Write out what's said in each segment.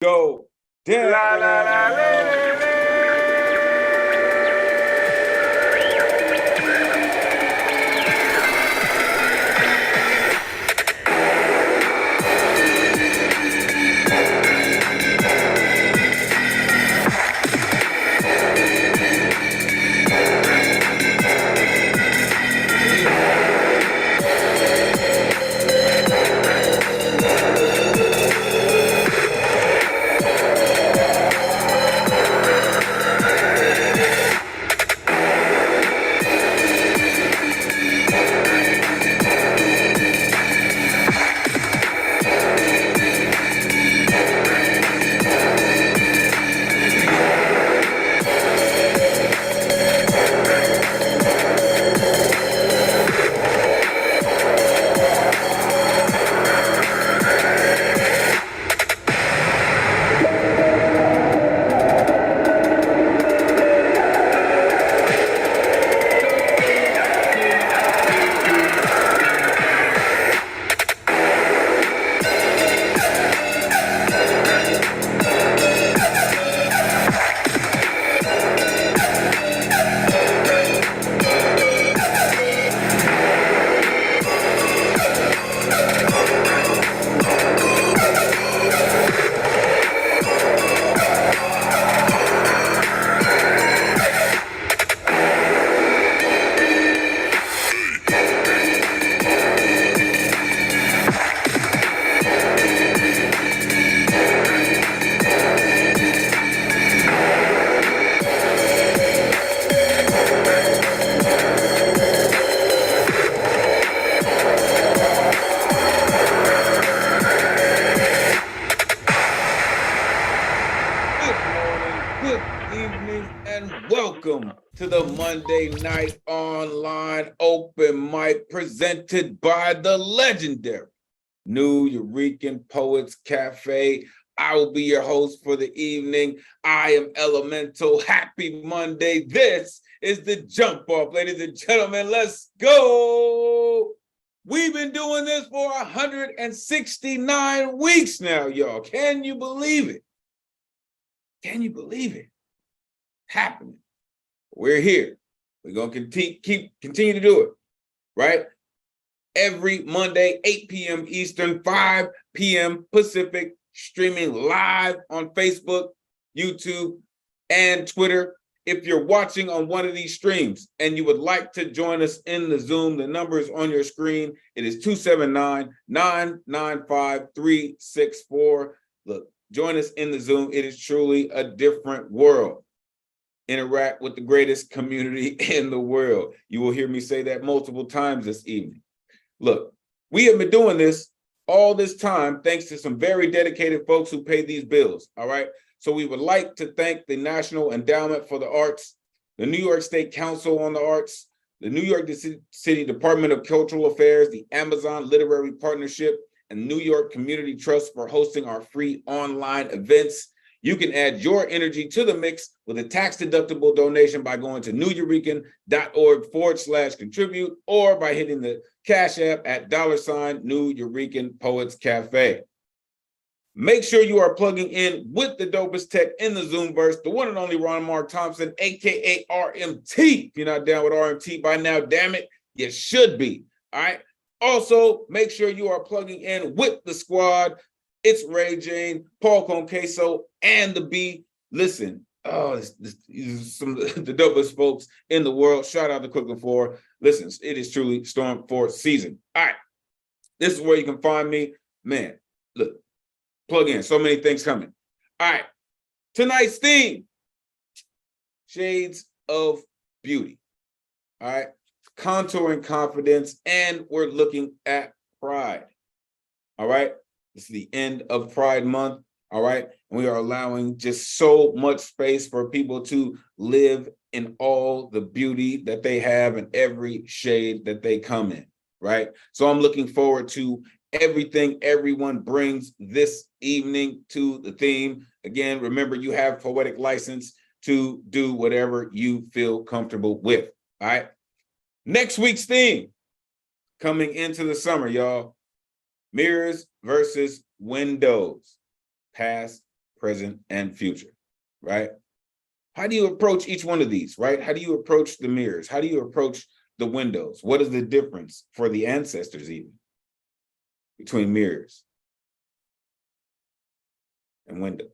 go down. La, la, la, la. Welcome to the Monday Night Online Open Mic presented by the legendary New-Eurekan Poets Cafe. I will be your host for the evening. I am Elemen2al. Happy Monday. This is the jump off, ladies and gentlemen. Let's go. We've been doing this for 169 weeks now, y'all. Can you believe it? Can you believe it? Happening. We're here. We're going to continue to do it, right? Every Monday, 8 p.m. Eastern, 5 p.m. Pacific, streaming live on Facebook, YouTube, and Twitter. If you're watching on one of these streams and you would like to join us in the Zoom, the number is on your screen. It is 279-995-364. Look, join us in the Zoom. It is truly a different world. Interact with the greatest community in the world. You will hear me say that multiple times this evening. Look, we have been doing this all this time thanks to some very dedicated folks who pay these bills, all right? So we would like to thank the National Endowment for the Arts, the New York State Council on the Arts, the New York City Department of Cultural Affairs, the Amazon Literary Partnership, and New York Community Trust for hosting our free online events. You can add your energy to the mix with a tax-deductible donation by going to neweurekan.org/contribute or by hitting the Cash App at $New-Eurekan Poets Cafe. Make sure you are plugging in with the dopest tech in the Zoomverse, the one and only Ron Mark Thompson, aka RMT. If you're not down with RMT by now, damn it, you should be. All right. Also, make sure you are plugging in with the squad. It's Ray Jane, Paul Conqueso, and the B. Listen, these are some of the dopest folks in the world. Shout out to Cooking For. Listen, it is truly Storm Force season. All right, this is where you can find me. Man, look, plug in. So many things coming. All right, tonight's theme, Shades of Beauty. All right, contouring confidence, and we're looking at pride. All right. It's the end of Pride Month, all right? And we are allowing just so much space for people to live in all the beauty that they have in every shade that they come in, right? So I'm looking forward to everything everyone brings this evening to the theme. Again, remember, you have poetic license to do whatever you feel comfortable with, all right? Next week's theme, coming into the summer, y'all. Mirrors versus windows, past, present, and future, right? How do you approach each one of these, right? How do you approach the mirrors? How do you approach the windows? What is the difference for the ancestors even between mirrors and windows,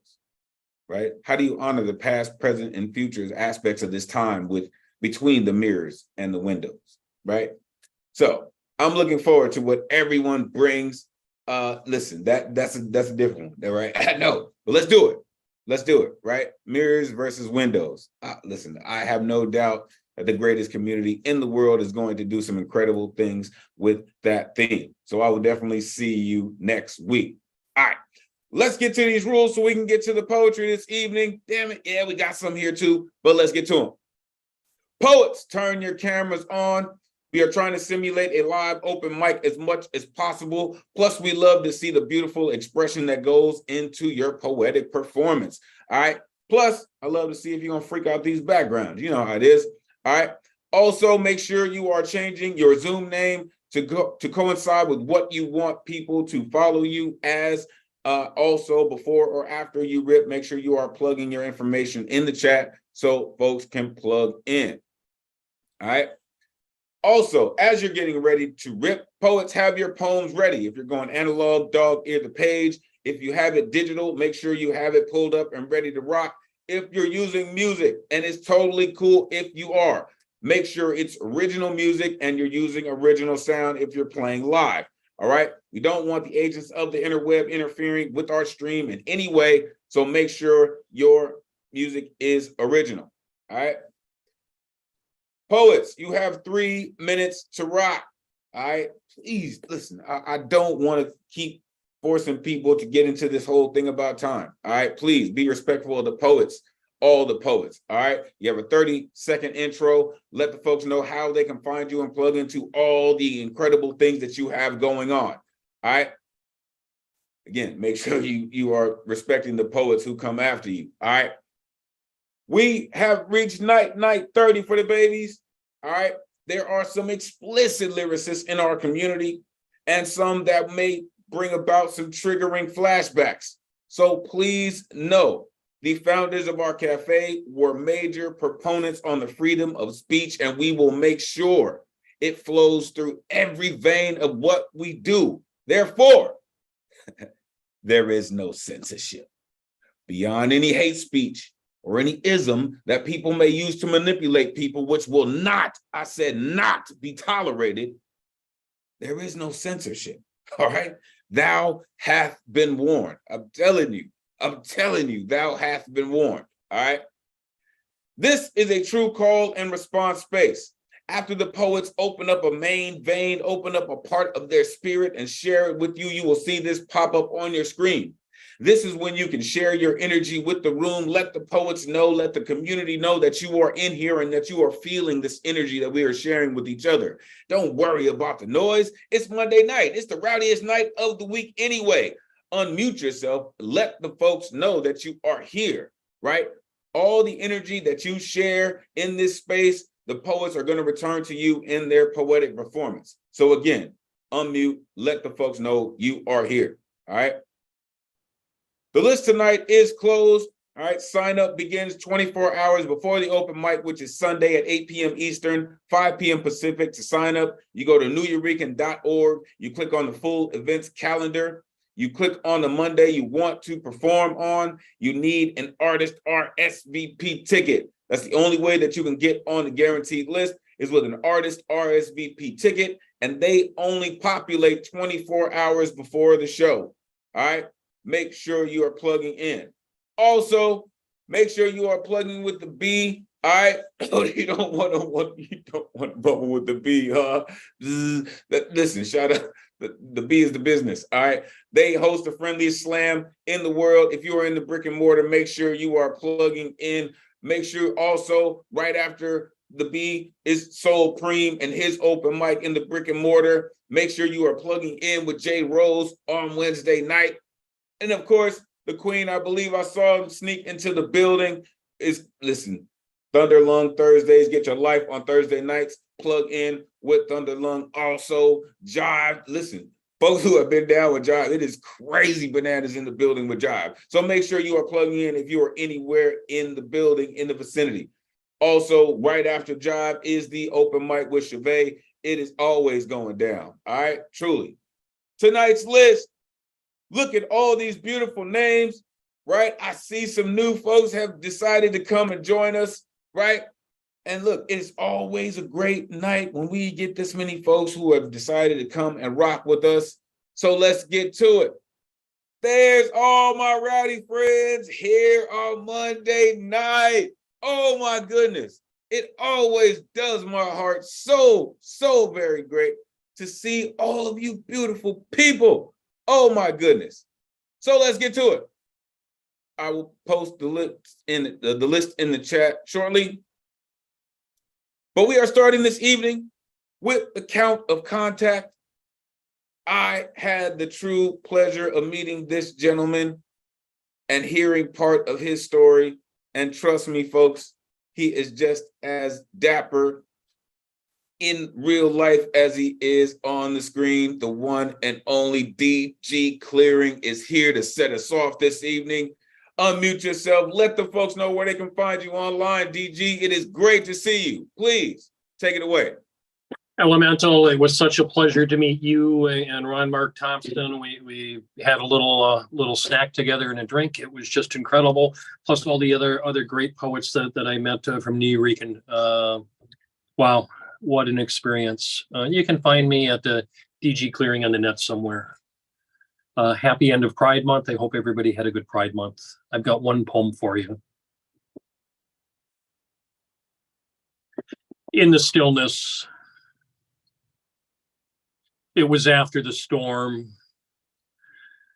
right? How do you honor the past, present, and future aspects of this time with between the mirrors and the windows, right? So I'm looking forward to what everyone brings. Listen, that's a different one, right? I know, but let's do it. Let's do it, right? Mirrors versus windows. Listen, I have no doubt that the greatest community in the world is going to do some incredible things with that theme. So I will definitely see you next week. All right, let's get to these rules so we can get to the poetry this evening. Damn it, yeah, we got some here too, but let's get to them. Poets, turn your cameras on. We are trying to simulate a live open mic as much as possible. Plus, we love to see the beautiful expression that goes into your poetic performance. All right. Plus, I love to see if you're going to freak out these backgrounds. You know how it is. All right. Also, make sure you are changing your Zoom name to coincide with what you want people to follow you as. Also, before or after you rip, make sure you are plugging your information in the chat so folks can plug in. All right. Also, as you're getting ready to rip, poets, have your poems ready. If you're going analog, dog ear the page. If you have it digital, make sure you have it pulled up and ready to rock. If you're using music, and it's totally cool if you are, make sure it's original music and you're using original sound if you're playing live. All right. We don't want the agents of the interweb interfering with our stream in any way. So make sure your music is original. All right. Poets, you have 3 minutes to rock. All right, please listen. I don't want to keep forcing people to get into this whole thing about time. All right, please be respectful of the poets, all the poets. All right, you have a 30-second intro. Let the folks know how they can find you and plug into all the incredible things that you have going on. All right. Again, make sure you are respecting the poets who come after you. All right. We have reached night 30 for the babies. All right. There are some explicit lyricists in our community and some that may bring about some triggering flashbacks. So please know the founders of our cafe were major proponents on the freedom of speech, and we will make sure it flows through every vein of what we do. Therefore, there is no censorship beyond any hate speech or any ism that people may use to manipulate people, which will not, I said not, be tolerated. There is no censorship, all right? Thou hath been warned. I'm telling you, thou hath been warned, all right? This is a true call and response space. After the poets open up a main vein, open up a part of their spirit and share it with you, you will see this pop up on your screen. This is when you can share your energy with the room. Let the poets know, let the community know that you are in here and that you are feeling this energy that we are sharing with each other. Don't worry about the noise. It's Monday night. It's the rowdiest night of the week anyway. Unmute yourself. Let the folks know that you are here, right? All the energy that you share in this space, the poets are going to return to you in their poetic performance. So again, unmute, let the folks know you are here, all right? The list tonight is closed. All right, sign up begins 24 hours before the open mic, which is Sunday at 8 p.m. Eastern, 5 p.m. Pacific. To sign up, you go to newyourekan.org. You click on the full events calendar. You click on the Monday you want to perform on. You need an artist RSVP ticket. That's the only way that you can get on the guaranteed list is with an artist RSVP ticket, and they only populate 24 hours before the show. All right. Make sure you are plugging in. Also, make sure you are plugging with the B. All right, you don't want to bubble with the B, huh? Listen, shout out. The B is the business. All right, they host the friendliest slam in the world. If you are in the brick and mortar, make sure you are plugging in. Make sure also right after the B is Soul Preem and his open mic in the brick and mortar. Make sure you are plugging in with Jay Rose on Wednesday night. And of course, the queen, I believe I saw him sneak into the building, is, listen, Thunder Lung Thursdays, get your life on Thursday nights, plug in with Thunder Lung. Also, Jive, listen, Folks who have been down with Jive, it is crazy bananas in the building with Jive. So make sure you are plugging in if you are anywhere in the building, in the vicinity. Also, right after Jive is the open mic with Chavez. It is always going down. All right, truly. Tonight's list, look at all these beautiful names, right? I see some new folks have decided to come and join us, right? And look, it's always a great night when we get this many folks who have decided to come and rock with us. So let's get to it. There's all my rowdy friends here on Monday night. Oh my goodness. It always does my heart so very great to see all of you beautiful people. Oh my goodness. So let's get to it. I will post the list in the chat shortly. But we are starting this evening with the count of contact. I had the true pleasure of meeting this gentleman and hearing part of his story. And trust me, folks, he is just as dapper in real life as he is on the screen. The one and only DG Clearing is here to set us off this evening. Unmute yourself. Let the folks know where they can find you online. DG, it is great to see you. Please take it away. Elemental, it was such a pleasure to meet you and Ron Mark Thompson. We had a little snack together and a drink. It was just incredible. Plus all the other great poets that I met from New Eureka. Wow, what an experience. You can find me at the DG Clearing on the net somewhere. Happy end of Pride Month. I hope everybody had a good Pride Month. I've got one poem for you. In the stillness, it was after the storm.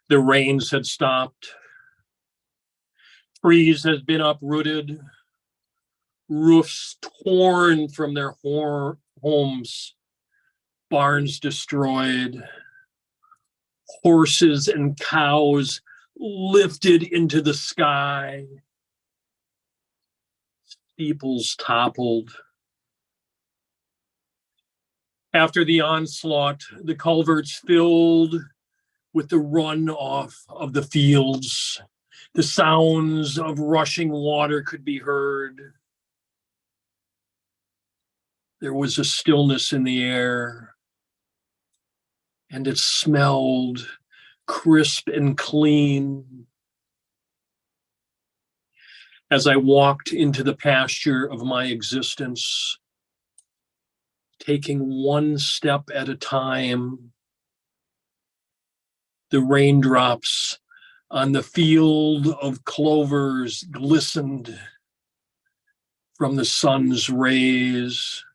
The rains had stopped. Trees had been uprooted. Roofs torn from their homes. Barns destroyed. Horses and cows lifted into the sky. Steeples toppled. After the onslaught, the culverts filled with the runoff of the fields. The sounds of rushing water could be heard. There was a stillness in the air, and it smelled crisp and clean. As I walked into the pasture of my existence, taking one step at a time, the raindrops on the field of clovers glistened from the sun's rays.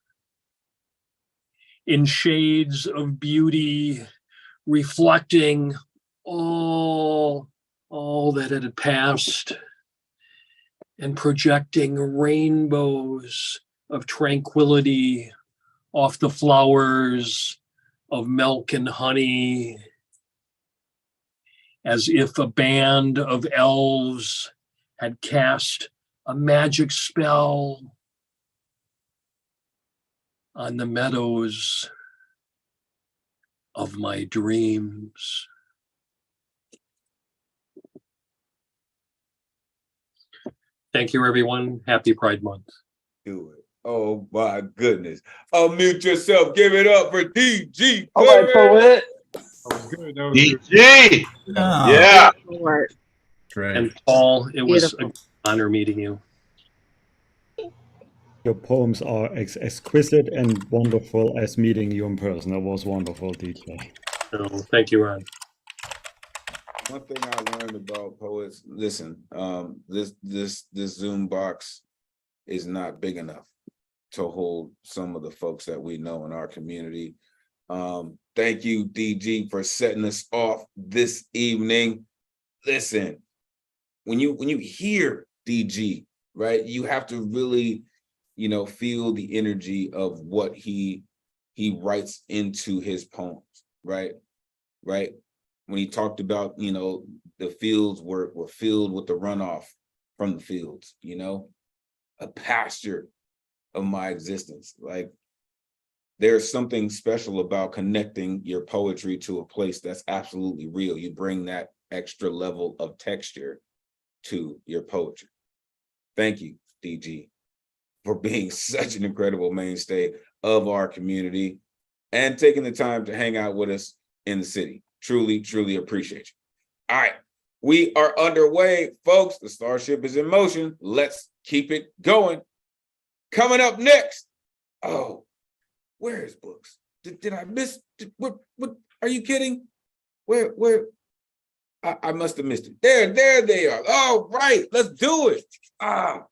In shades of beauty, reflecting all that had passed and projecting rainbows of tranquility off the flowers of milk and honey, as if a band of elves had cast a magic spell on the meadows of my dreams. Thank you, everyone. Happy Pride Month. Do it. Oh my goodness. Unmute yourself. Give it up for DG. All right, Poet. DG! Yeah. And Paul, it was an honor meeting you. Your poems are as exquisite and wonderful as meeting you in person. That was wonderful, DJ. Oh, thank you, Ron. One thing I learned about poets, listen, this Zoom box is not big enough to hold some of the folks that we know in our community. Thank you, DG, for setting us off this evening. Listen, when you hear DG, right, you have to really, feel the energy of what he writes into his poems, right? When he talked about, the fields were filled with the runoff from the fields, a pasture of my existence. Like, there's something special about connecting your poetry to a place that's absolutely real. You bring that extra level of texture to your poetry. Thank you, DG, for being such an incredible mainstay of our community and taking the time to hang out with us in the city. Truly, truly appreciate you. All right, we are underway, folks. The Starship is in motion. Let's keep it going. Coming up next. Oh, where is books? Did I miss? What? Are you kidding? Where? I must have missed it. There they are. All right, let's do it. I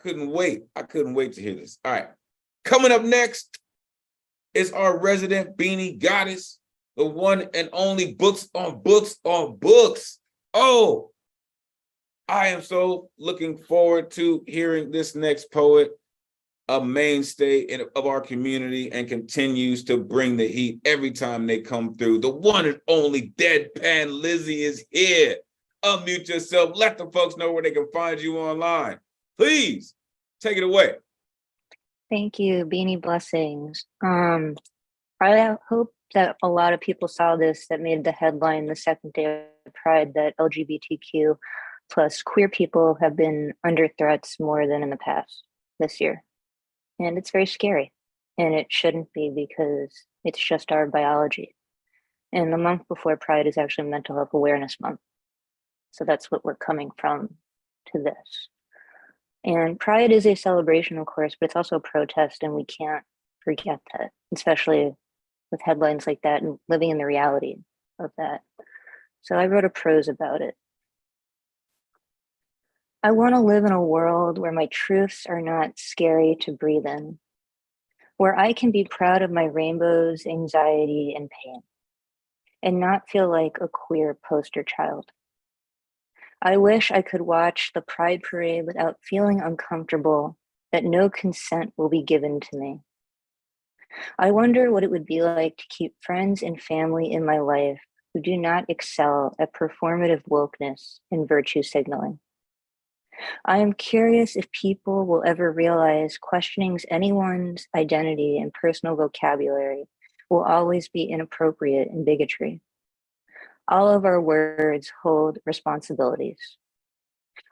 couldn't wait. I couldn't wait to hear this. All right, coming up next is our resident beanie goddess, the one and only Books on Books on Books. Oh, I am so looking forward to hearing this next poet, a mainstay of our community and continues to bring the heat every time they come through. The one and only Deadpan Lizzie is here. Unmute yourself. Let the folks know where they can find you online. Please take it away. Thank you. Beanie blessings. I hope that a lot of people saw this that made the headline the second day of Pride, that LGBTQ plus queer people have been under threats more than in the past this year. And it's very scary. And it shouldn't be, because it's just our biology. And the month before Pride is actually Mental Health Awareness Month. So that's what we're coming from to this. And Pride is a celebration, of course, but it's also a protest, and we can't forget that, especially with headlines like that and living in the reality of that. So I wrote a prose about it. I want to live in a world where my truths are not scary to breathe in, where I can be proud of my rainbows, anxiety, and pain, and not feel like a queer poster child. I wish I could watch the Pride Parade without feeling uncomfortable that no consent will be given to me. I wonder what it would be like to keep friends and family in my life who do not excel at performative wokeness and virtue signaling. I am curious if people will ever realize questioning anyone's identity and personal vocabulary will always be inappropriate and bigotry. All of our words hold responsibilities.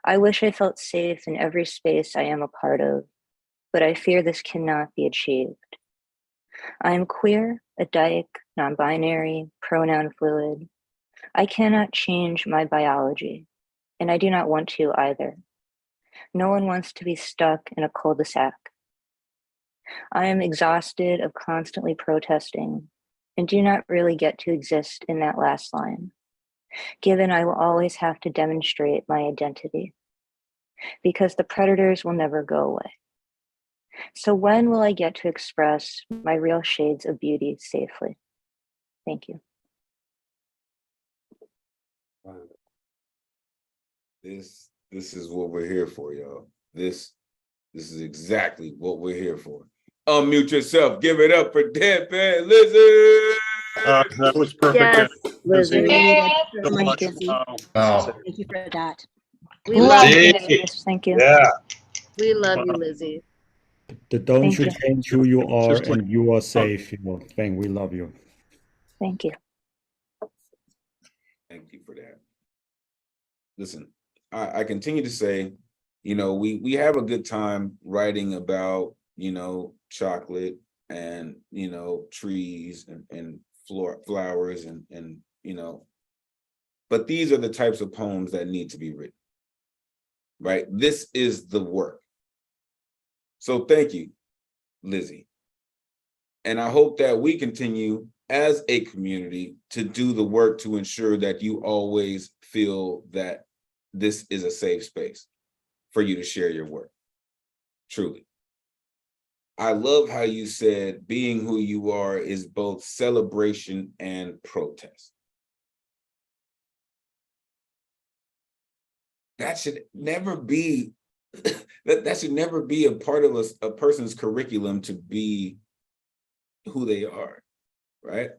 I wish I felt safe in every space I am a part of, but I fear this cannot be achieved. I am queer, a dyke, non-binary, pronoun fluid. I cannot change my biology, and I do not want to either. No one wants to be stuck in a cul-de-sac. I am exhausted of constantly protesting and do not really get to exist in that last line, given I will always have to demonstrate my identity, because the predators will never go away. So when will I get to express my real shades of beauty safely? Thank you. This is what we're here for, y'all. This is exactly what we're here for. Unmute yourself. Give it up for Deadpan Lizzie. That was perfect. Yes, Lizzie. Lizzie. So much. Lizzie. Wow. Thank you for that. We Thank love you, you. Jesus. Thank you. Yeah. We love you, Lizzie. Don't Thank you you. change who you are, Just like- and you are safe, thing. We love you. Thank you. Thank you for that. Listen, I continue to say, we have a good time writing about, chocolate and, trees and flowers and but these are the types of poems that need to be written, right? This is the work. So thank you, Lizzie. And I hope that we continue as a community to do the work to ensure that you always feel that this is a safe space for you to share your work. Truly. I love how you said being who you are is both celebration and protest. That should never be that should never be a part of a person's curriculum to be who they are, right?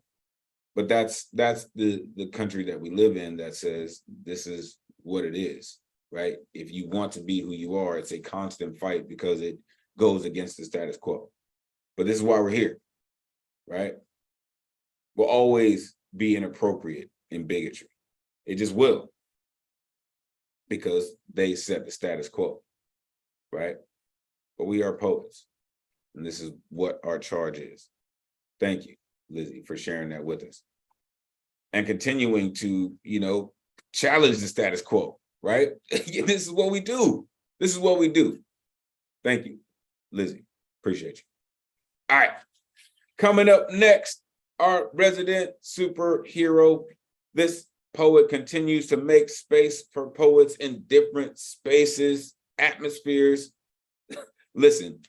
But that's the country that we live in that says this is what it is, right? If you want to be who you are, it's a constant fight because it goes against the status quo. but this is why we're here, right? Will always be inappropriate in bigotry. It just will, because they set the status quo, right? But we are poets, and this is what our charge is. Thank you, Lizzie, for sharing that with us. And continuing to, challenge the status quo, right? This is what we do. This is what we do. Thank you, Lizzie. Appreciate you. All right. Coming up next, our resident superhero. This poet continues to make space for poets in different spaces, atmospheres. Listen,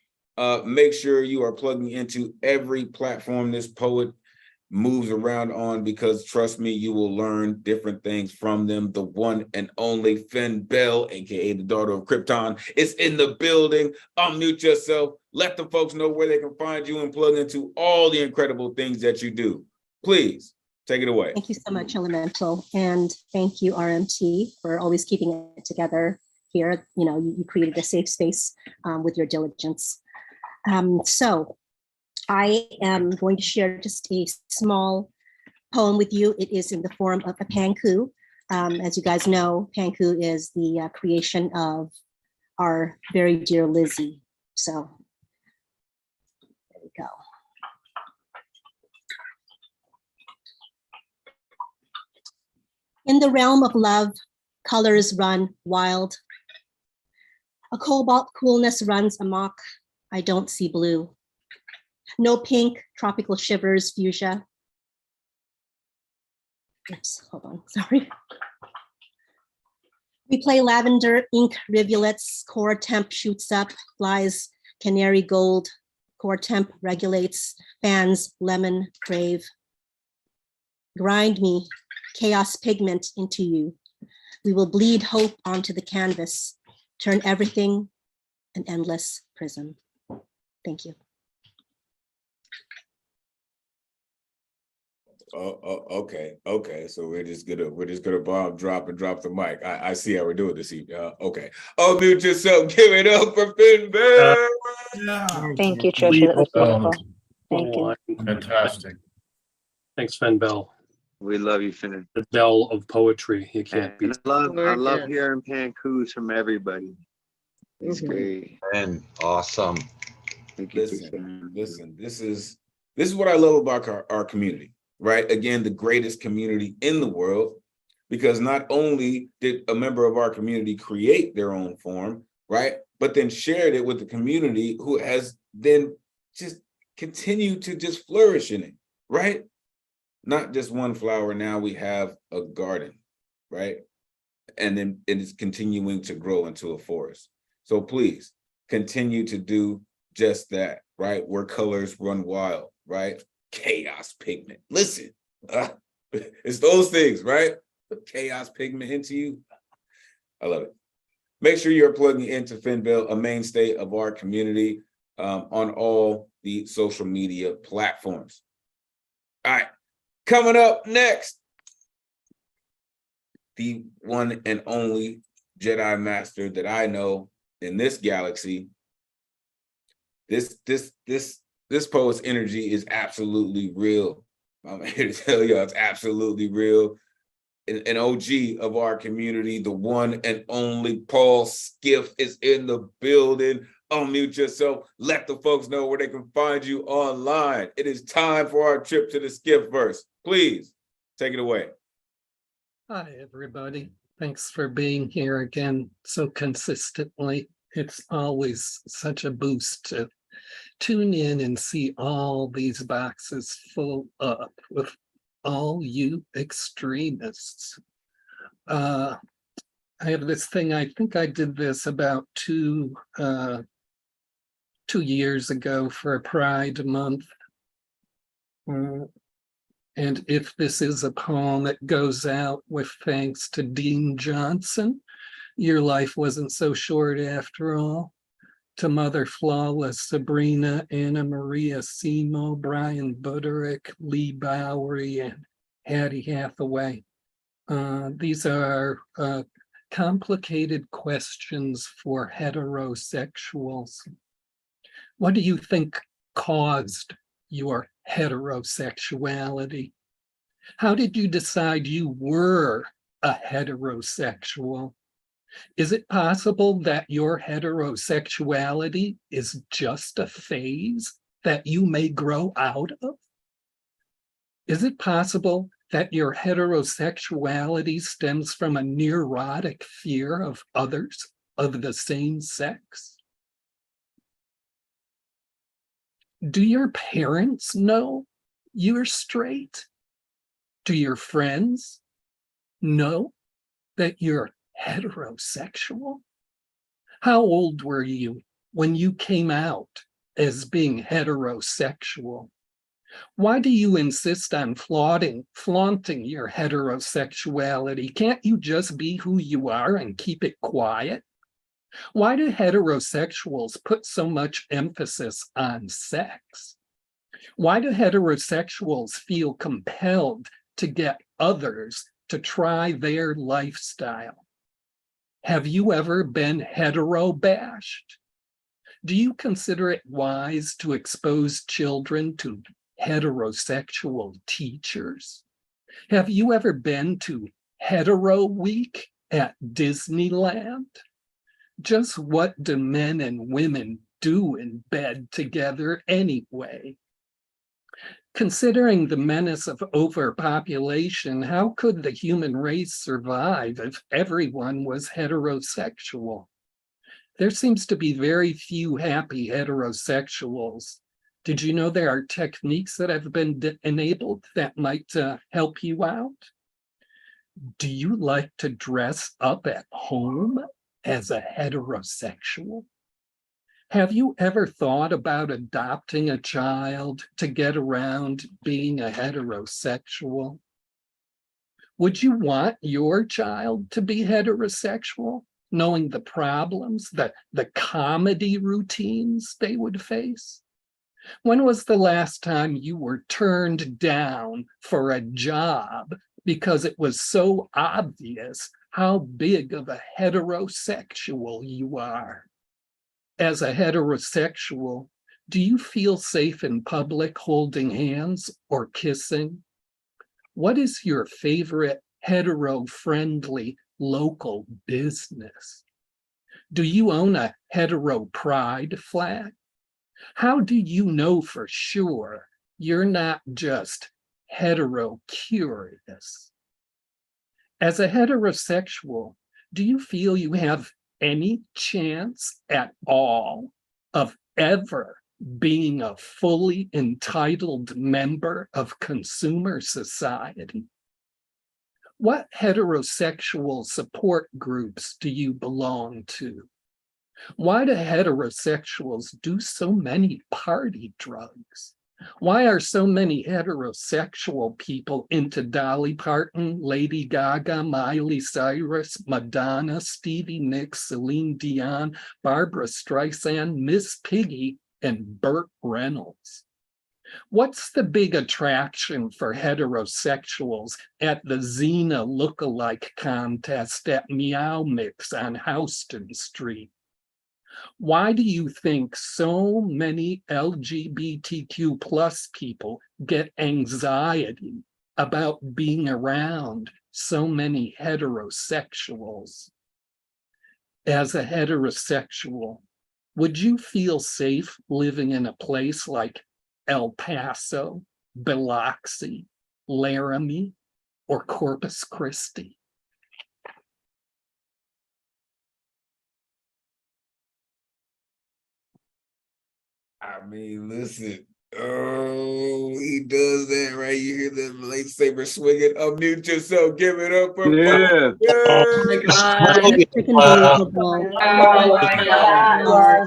make sure you are plugging into every platform this poet moves around on, because trust me, you will learn different things from them. The one and only Finn Bell, aka the daughter of Krypton, is in the building. Unmute yourself. Let the folks know where they can find you and plug into all the incredible things that you do. Please take it away. Thank you so much, Elemental, and thank you, RMT, for always keeping it together here. You created a safe space with your diligence. So I am going to share just a small poem with you. It is in the form of a panku. As you guys know, panku is the creation of our very dear Lizzie. So there we go. In the realm of love, colors run wild. A cobalt coolness runs amok. I don't see blue. No pink, tropical shivers, fuchsia. Oops, hold on, sorry. We play lavender, ink rivulets, core temp shoots up, flies, canary gold, core temp regulates, fans, lemon, crave. Grind me, chaos pigment into you. We will bleed hope onto the canvas, turn everything an endless prism. Thank you. Okay. So we're just gonna bomb, drop the mic. I see how we're doing this evening. Okay. Unmute yourself. Give it up for Finn Bell. Thank you, Trisha. That was beautiful. Thank you. Fantastic. Thanks, Finn Bell. We love you, Finn. The bell of poetry. You can't beat. I love Gorgeous. hearing pankus from everybody. It's great. And awesome. Thank you. Listen. This is what I love about our community, right? Again, the greatest community in the world, because not only did a member of our community create their own form, right, but then shared it with the community, who has then just continued to just flourish in it, right? Not just one flower. Now we have a garden, right? And then it is continuing to grow into a forest. So please continue to do just that, right? Where colors run wild, right? Chaos pigment. Listen, it's those things, right? Chaos pigment into you. I love it. Make sure you're plugging into Finn Bell, a mainstay of our community, on all the social media platforms. All right, coming up next, the one and only Jedi Master that I know in this galaxy. This poet's energy is absolutely real. I'm here to tell y'all it's absolutely real. An OG of our community, the one and only Paul Skiff is in the building. Unmute yourself. Let the folks know where they can find you online. It is time for our trip to the Skiff-verse. Please take it away. Hi, everybody. Thanks for being here again so consistently. It's always such a boost to tune in and see all these boxes full up with all you extremists. I have this thing, I think I did this about two years ago for Pride Month. And if this is a poem that goes out with thanks to Dean Johnson, your life wasn't so short after all. To Mother Flawless, Sabrina, Anna Maria Simo, Brian Buderick, Lee Bowery, and Hattie Hathaway. These are complicated questions for heterosexuals. What do you think caused your heterosexuality? How did you decide you were a heterosexual? Is it possible that your heterosexuality is just a phase that you may grow out of? Is it possible that your heterosexuality stems from a neurotic fear of others of the same sex? Do your parents know you're straight? Do your friends know that you're heterosexual? How old were you when you came out as being heterosexual? Why do you insist on flaunting your heterosexuality? Can't you just be who you are and keep it quiet? Why do heterosexuals put so much emphasis on sex? Why do heterosexuals feel compelled to get others to try their lifestyle? Have you ever been hetero-bashed? Do you consider it wise to expose children to heterosexual teachers? Have you ever been to Hetero Week at Disneyland? Just what do men and women do in bed together anyway? Considering the menace of overpopulation, how could the human race survive if everyone was heterosexual? There seems to be very few happy heterosexuals. Did you know there are techniques that have been enabled that might help you out? Do you like to dress up at home as a heterosexual? Have you ever thought about adopting a child to get around being a heterosexual? Would you want your child to be heterosexual, knowing the problems, the comedy routines they would face? When was the last time you were turned down for a job because it was so obvious how big of a heterosexual you are? As a heterosexual, do you feel safe in public holding hands or kissing? What is your favorite hetero-friendly local business? Do you own a hetero pride flag? How do you know for sure you're not just hetero-curious? As a heterosexual, do you feel you have any chance at all of ever being a fully entitled member of consumer society? What heterosexual support groups do you belong to? Why do heterosexuals do so many party drugs? Why are so many heterosexual people into Dolly Parton, Lady Gaga, Miley Cyrus, Madonna, Stevie Nicks, Celine Dion, Barbara Streisand, Miss Piggy, and Burt Reynolds? What's the big attraction for heterosexuals at the Xena lookalike contest at Meow Mix on Houston Street? Why do you think so many LGBTQ plus people get anxiety about being around so many heterosexuals? As a heterosexual, would you feel safe living in a place like El Paso, Biloxi, Laramie, or Corpus Christi? I mean, listen. Oh, he does that, right? You hear the lightsaber swinging. Unmute yourself. Give it up for Yeah. Oh my God. Freaking believable.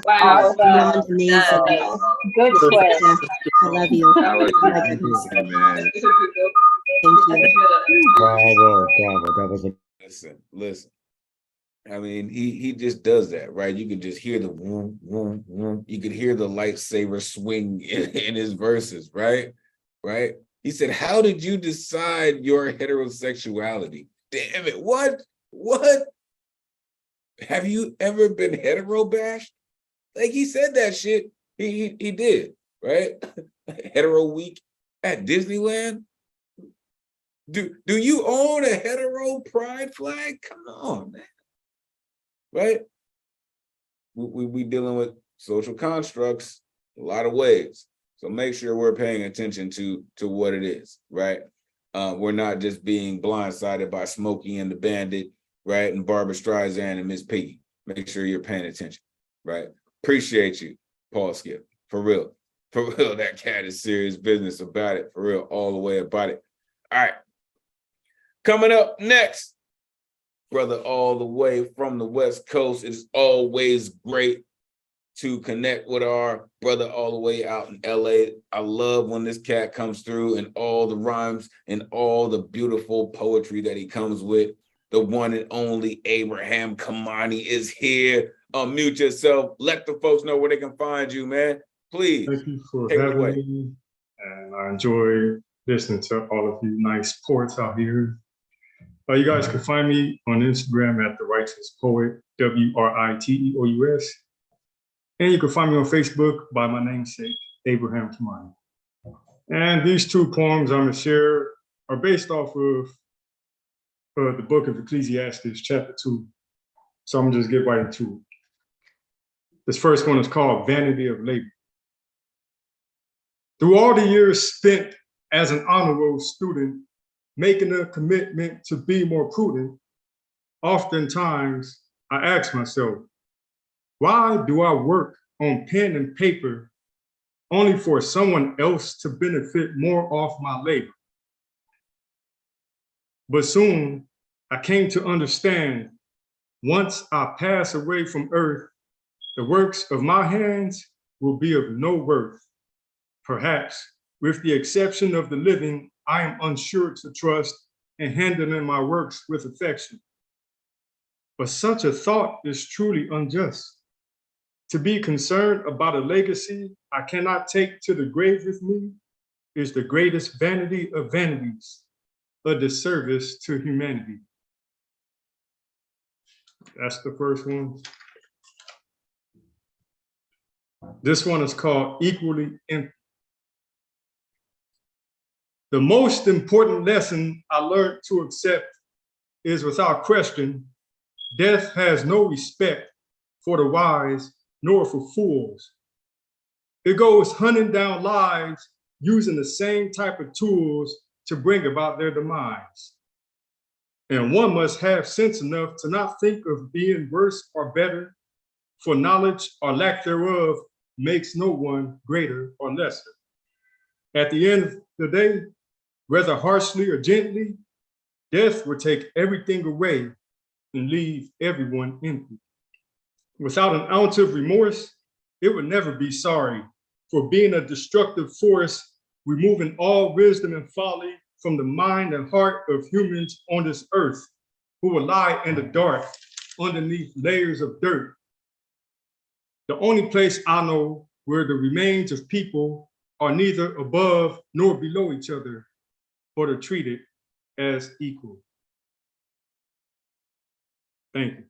Wow. Beyond amazing. Good twist. Yeah, I love you. That was Oh my goodness. amazing, man. Thank you. Bravo, bravo. That was a Listen. I mean, he just does that, right? You can just hear the vroom, vroom, vroom. You could hear the lightsaber swing in his verses, right? Right? He said, "How did you decide your heterosexuality?" Damn it! What? Have you ever been hetero bashed? Like he said that shit. He did. right? Hetero week at Disneyland. Do you own a hetero pride flag? Come on, man. Right? We dealing with social constructs a lot of ways. So make sure we're paying attention to what it is, right? We're not just being blindsided by Smokey and the Bandit, right? And Barbara Streisand and Miss Piggy. Make sure you're paying attention, right? Appreciate you, Paul Skip. For real. For real, that cat is serious business about it. For real, all the way about it. All right. Coming up next, brother, all the way from the West Coast. It is always great to connect with our brother all the way out in LA. I love when this cat comes through and all the rhymes and all the beautiful poetry that he comes with. The one and only Abraham Kamani is here. Unmute yourself. Let the folks know where they can find you, man. Please. Thank you for take it having away. me. And I enjoy listening to all of you nice poets out here. You guys can find me on Instagram at The Righteous Poet, WRITEOUS. And you can find me on Facebook by my namesake, Abraham Kamani. And these two poems I'm going to share are based off of the book of Ecclesiastes, chapter 2. So I'm going to just get right into it. This first one is called Vanity of Labor. Through all the years spent as an honor roll student, making a commitment to be more prudent, oftentimes I ask myself, why do I work on pen and paper only for someone else to benefit more off my labor? But soon I came to understand, once I pass away from earth, the works of my hands will be of no worth. Perhaps, with the exception of the living, I am unsure to trust in handling my works with affection. But such a thought is truly unjust. To be concerned about a legacy I cannot take to the grave with me is the greatest vanity of vanities, a disservice to humanity. That's the first one. This one is called Equally Empty. The most important lesson I learned to accept is, without question, death has no respect for the wise nor for fools. It goes hunting down lives using the same type of tools to bring about their demise. And one must have sense enough to not think of being worse or better, for knowledge or lack thereof makes no one greater or lesser. At the end of the day, whether harshly or gently, death will take everything away and leave everyone empty. Without an ounce of remorse, it would never be sorry for being a destructive force, removing all wisdom and folly from the mind and heart of humans on this earth, who will lie in the dark underneath layers of dirt. The only place I know where the remains of people are neither above nor below each other, but are treated as equal. Thank you.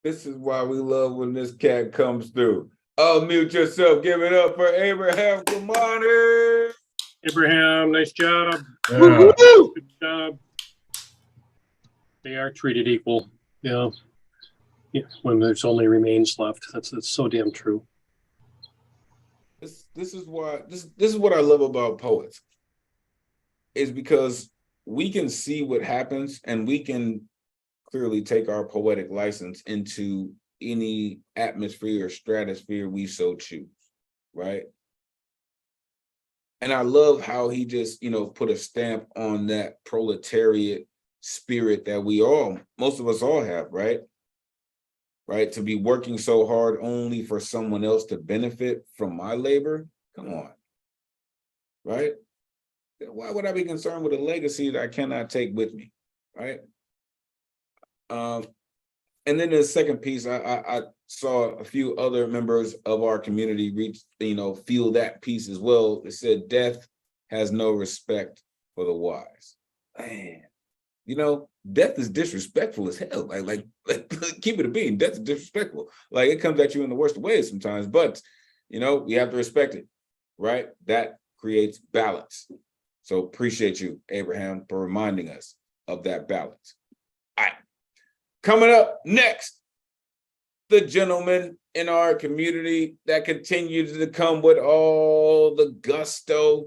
This is why we love when this cat comes through. Unmute yourself. Give it up for Abraham Kamani. Abraham, nice job. Yeah. Good job. They are treated equal. Yeah. Yeah. When there's only remains left. That's so damn true. This is why this is what I love about poets, is because we can see what happens and we can clearly take our poetic license into any atmosphere or stratosphere we so choose, right? And I love how he just, put a stamp on that proletariat spirit that most of us all have, right? Right? To be working so hard only for someone else to benefit from my labor. Come on. Right? Why would I be concerned with a legacy that I cannot take with me? Right? And then the second piece, I saw a few other members of our community feel that piece as well. It said, death has no respect for the wise. Man, you know, death is disrespectful as hell. Like keep it a bean. Death is disrespectful. Like it comes at you in the worst ways sometimes, but you know, you have to respect it, right? That creates balance. So appreciate you, Abraham, for reminding us of that balance. All right. Coming up next, the gentleman in our community that continues to come with all the gusto,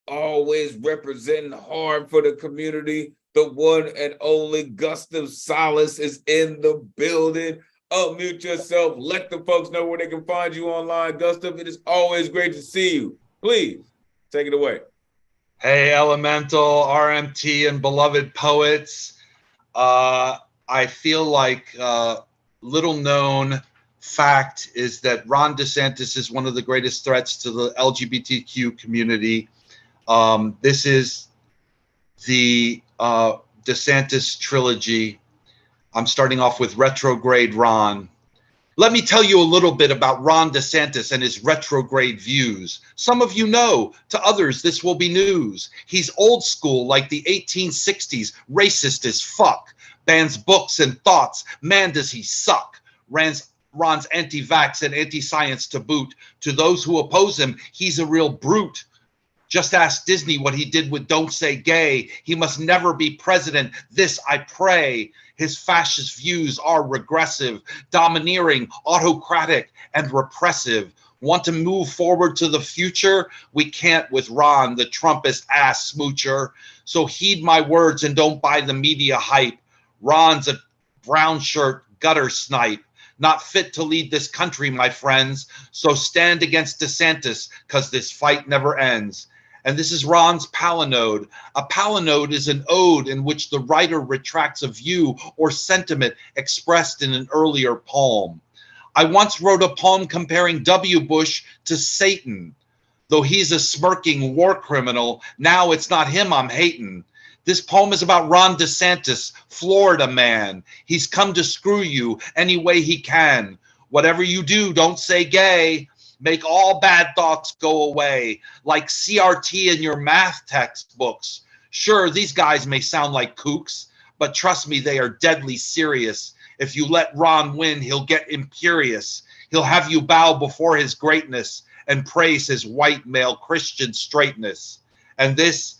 always representing hard for the community. The one and only Gustav Salas is in the building. Unmute yourself. Let the folks know where they can find you online. Gustav, it is always great to see you. Please take it away. Hey, Elemental, RMT, and beloved poets. I feel like little known fact is that Ron DeSantis is one of the greatest threats to the LGBTQ community. This is the DeSantis trilogy. I'm starting off with retrograde Ron. Let me tell you a little bit about Ron DeSantis and his retrograde views. Some of you know, to others, this will be news. He's old school like the 1860s, racist as fuck, bans books and thoughts, man does he suck. Ron's anti-vax and anti-science to boot. To those who oppose him, he's a real brute. Just ask Disney what he did with Don't Say Gay. He must never be president. This I pray. His fascist views are regressive, domineering, autocratic, and repressive. Want to move forward to the future? We can't with Ron, the Trumpist ass smoocher. So heed my words and don't buy the media hype. Ron's a brown shirt gutter snipe. Not fit to lead this country, my friends. So stand against DeSantis, because this fight never ends. And this is Ron's palinode. A palinode is an ode in which the writer retracts a view or sentiment expressed in an earlier poem. I once wrote a poem comparing W. Bush to Satan. Though he's a smirking war criminal, now it's not him I'm hating. This poem is about Ron DeSantis, Florida man. He's come to screw you any way he can. Whatever you do, don't say gay. Make all bad thoughts go away, like CRT in your math textbooks. Sure, these guys may sound like kooks, but trust me, they are deadly serious. If you let Ron win, he'll get imperious. He'll have you bow before his greatness and praise his white male Christian straightness. And this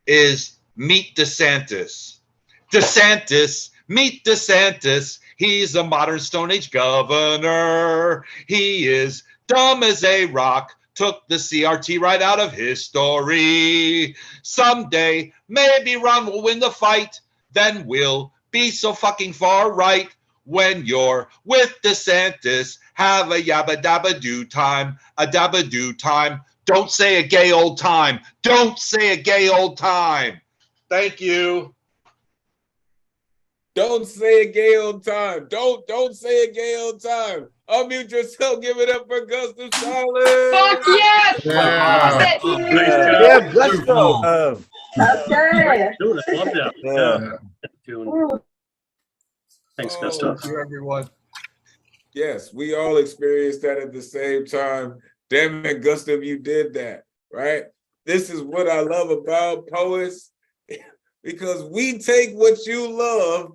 is Meet DeSantis. DeSantis, meet DeSantis. He's a modern Stone Age governor. He is dumb as a rock, took the CRT right out of history. Someday, maybe Ron will win the fight. Then we'll be so fucking far right. When you're with DeSantis, have a yabba dabba do time, a dabba do time. Don't say a gay old time. Don't say a gay old time. Thank you. Don't say a gay old time. Don't say a gay old time. Unmute yourself. Give it up for Gustav Salas. Fuck yes! Yeah. Yeah, let's go. Okay. Dude, I love that. Yeah. Doing- Thanks, Gustav. Thank you, everyone. Yes, we all experienced that at the same time. Damn it, Gustav, you did that, right? This is what I love about poets, because we take what you love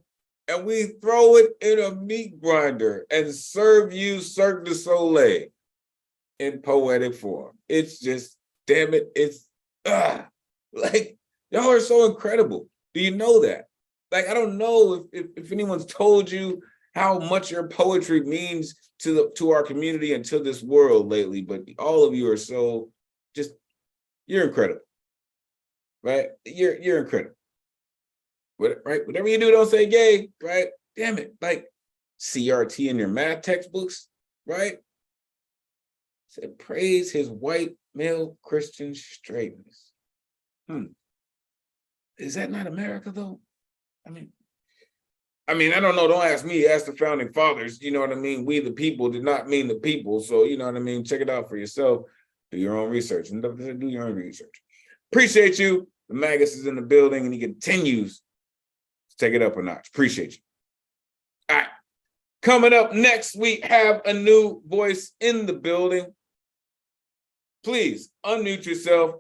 and we throw it in a meat grinder and serve you Cirque du Soleil in poetic form. It's just, damn it, it's, like, y'all are so incredible. Do you know that? Like, I don't know if anyone's told you how much your poetry means to our community and to this world lately, but all of you are so just, you're incredible, right? You're incredible. Right? Whatever you do, don't say gay, right? Damn it. Like CRT in your math textbooks, right? Said praise his white male Christian straightness. Is that not America though? I mean, I don't know. Don't ask me, ask the founding fathers. You know what I mean? We the people did not mean the people. So you know what I mean? Check it out for yourself. Do your own research and do your own research. Appreciate you. The Magus is in the building and he continues. Take it up a notch. Appreciate you. All right. Coming up next, we have a new voice in the building. Please unmute yourself.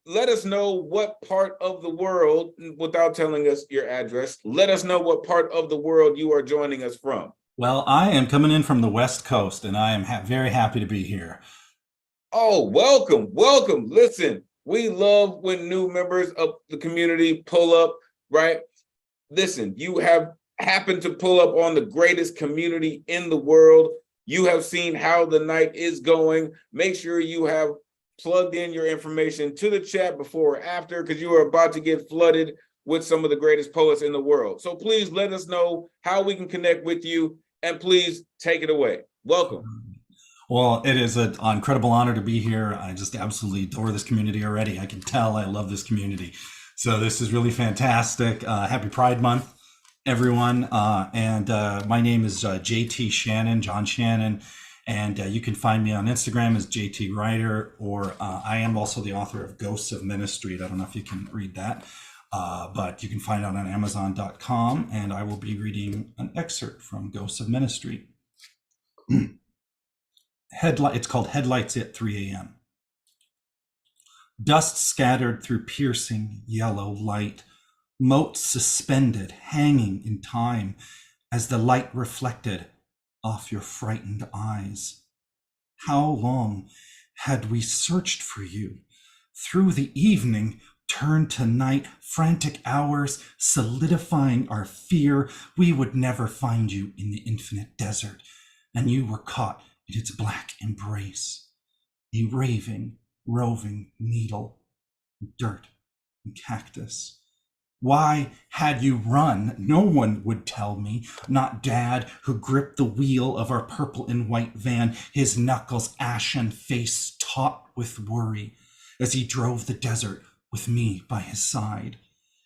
let us know what part of the world, without telling us your address, let us know what part of the world you are joining us from. Well, I am coming in from the West Coast, and I am very happy to be here. Oh, welcome, welcome. Listen, we love when new members of the community pull up, right? Listen, you have happened to pull up on the greatest community in the world. You have seen how the night is going. Make sure you have plugged in your information to the chat before or after, because you are about to get flooded with some of the greatest poets in the world. So please let us know how we can connect with you, and please take it away. Welcome. Well, it is an incredible honor to be here. I just absolutely adore this community already. I can tell I love this community. So this is really fantastic. Happy Pride Month, everyone. And my name is JT Shannon, John Shannon. And you can find me on Instagram as JT Writer, or I am also the author of Ghosts of Ministry. I don't know if you can read that, but you can find it on Amazon.com. And I will be reading an excerpt from Ghosts of Ministry. It's called Headlights at 3 a.m. Dust scattered through piercing yellow light, motes suspended, hanging in time as the light reflected off your frightened eyes. How long had we searched for you? Through the evening, turned to night, frantic hours, solidifying our fear we would never find you in the infinite desert, and you were caught in its black embrace, a raving, roving needle, dirt and cactus. Why had you run? No one would tell me, not Dad, who gripped the wheel of our purple and white van, his knuckles ashen, face taut with worry, as he drove the desert with me by his side.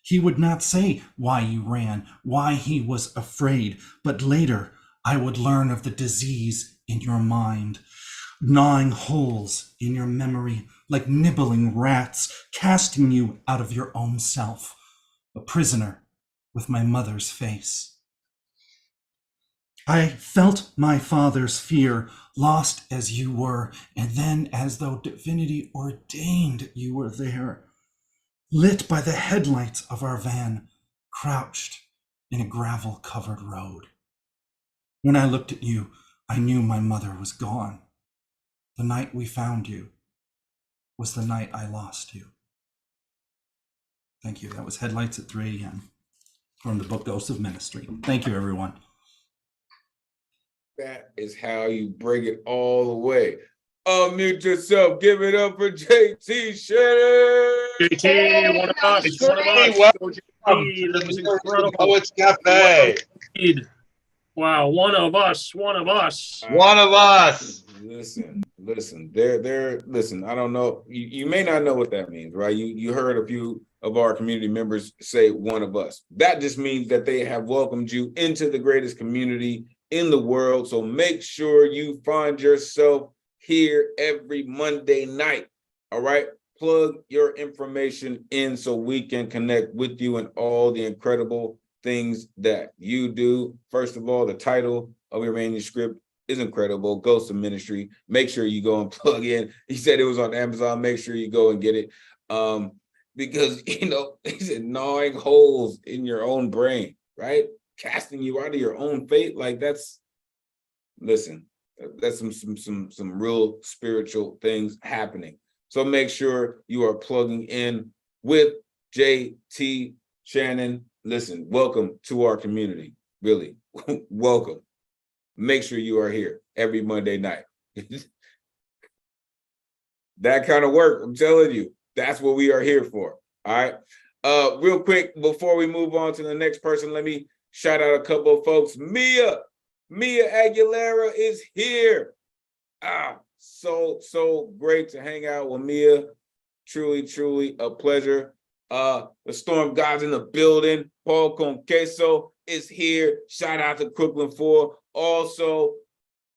He would not say why you ran, why he was afraid, but later I would learn of the disease in your mind, gnawing holes in your memory like nibbling rats, casting you out of your own self, a prisoner with my mother's face. I felt my father's fear, lost as you were, and then as though divinity ordained you were there, lit by the headlights of our van, crouched in a gravel-covered road. When I looked at you, I knew my mother was gone. The night we found you was the night I lost you. Thank you. That was Headlights at 3 a.m. from the book Ghosts of Ministry. Thank you, everyone. That is how you bring it all the way. Unmute yourself. Give it up for JT Shannon. JT, one of us, one of us. Welcome JT, that was to the incredible. Poets Cafe. Indeed. Wow, one of us, one of us. One of us. Listen, listen, I don't know. You may not know what that means, right? You heard a few of our community members say one of us. That just means that they have welcomed you into the greatest community in the world. So make sure you find yourself here every Monday night. All right. Plug your information in so we can connect with you and all the incredible things that you do. First of all, the title of your manuscript is incredible. Ghosts of Ministry. Make sure you go and plug in. He said it was on Amazon. Make sure you go and get it. Because, you know, he said gnawing holes in your own brain, right? Casting you out of your own fate. Like that's, listen, that's some real spiritual things happening. So make sure you are plugging in with JT Shannon. Listen, welcome to our community. Really, welcome. Make sure you are here every Monday night. That kind of work, I'm telling you, that's what we are here for. All right. Real quick, before we move on to the next person, let me shout out a couple of folks. Mia Aguilera is here. So great to hang out with Mia. Truly a pleasure. The Storm God's in the building. Paul Conqueso is here. Shout out to Crooklyn 4. Also,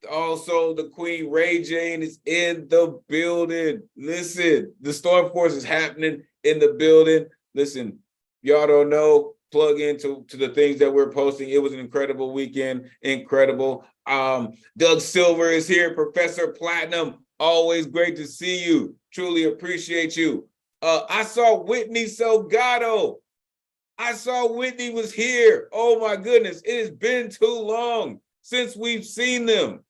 the Queen Ray Jane is in the building. Listen, the Storm Force is happening in the building. Listen, y'all don't know, plug into the things that we're posting. It was an incredible weekend. Incredible. Doug Silver is here. Professor Platinum, always great to see you. Truly appreciate you. I saw Whitney Salgado. I saw Whitney was here. Oh my goodness, it has been too long since we've seen them.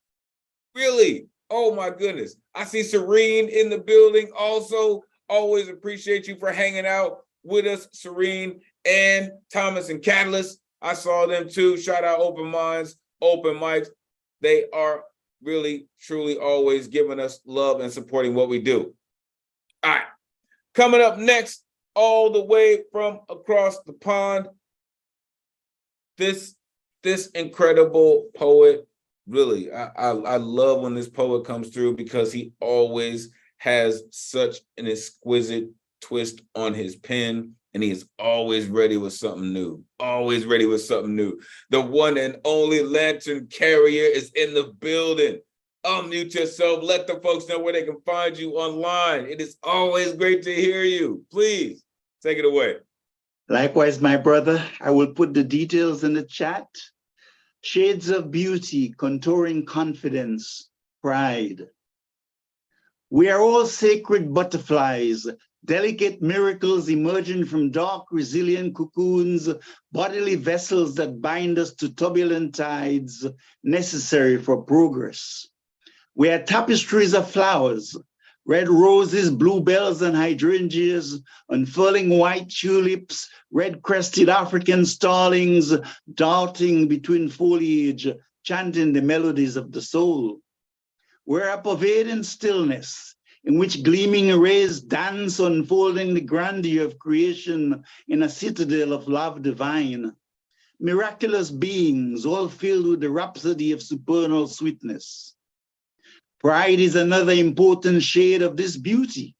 Really, oh my goodness. I see Serene in the building also. Always appreciate you for hanging out with us, Serene, and Thomas and Catalyst. I saw them too. Shout out Open Minds, Open Mics. They are really, truly always giving us love and supporting what we do. All right, coming up next, all the way from across the pond, this incredible poet. Really, I love when this poet comes through because he always has such an exquisite twist on his pen, and he is always ready with something new. Always ready with something new. The one and only Lantern Carrier is in the building. Unmute yourself. Let the folks know where they can find you online. It is always great to hear you. Please take it away. Likewise, my brother, I will put the details in the chat. Shades of beauty, contouring confidence, pride. We are all sacred butterflies, delicate miracles emerging from dark, resilient cocoons, bodily vessels that bind us to turbulent tides necessary for progress. We are tapestries of flowers, red roses, bluebells, and hydrangeas, unfurling white tulips, red-crested African starlings, darting between foliage, chanting the melodies of the soul. We're a pervading stillness in which gleaming rays dance, unfolding the grandeur of creation in a citadel of love divine. Miraculous beings, all filled with the rhapsody of supernal sweetness. Pride is another important shade of this beauty,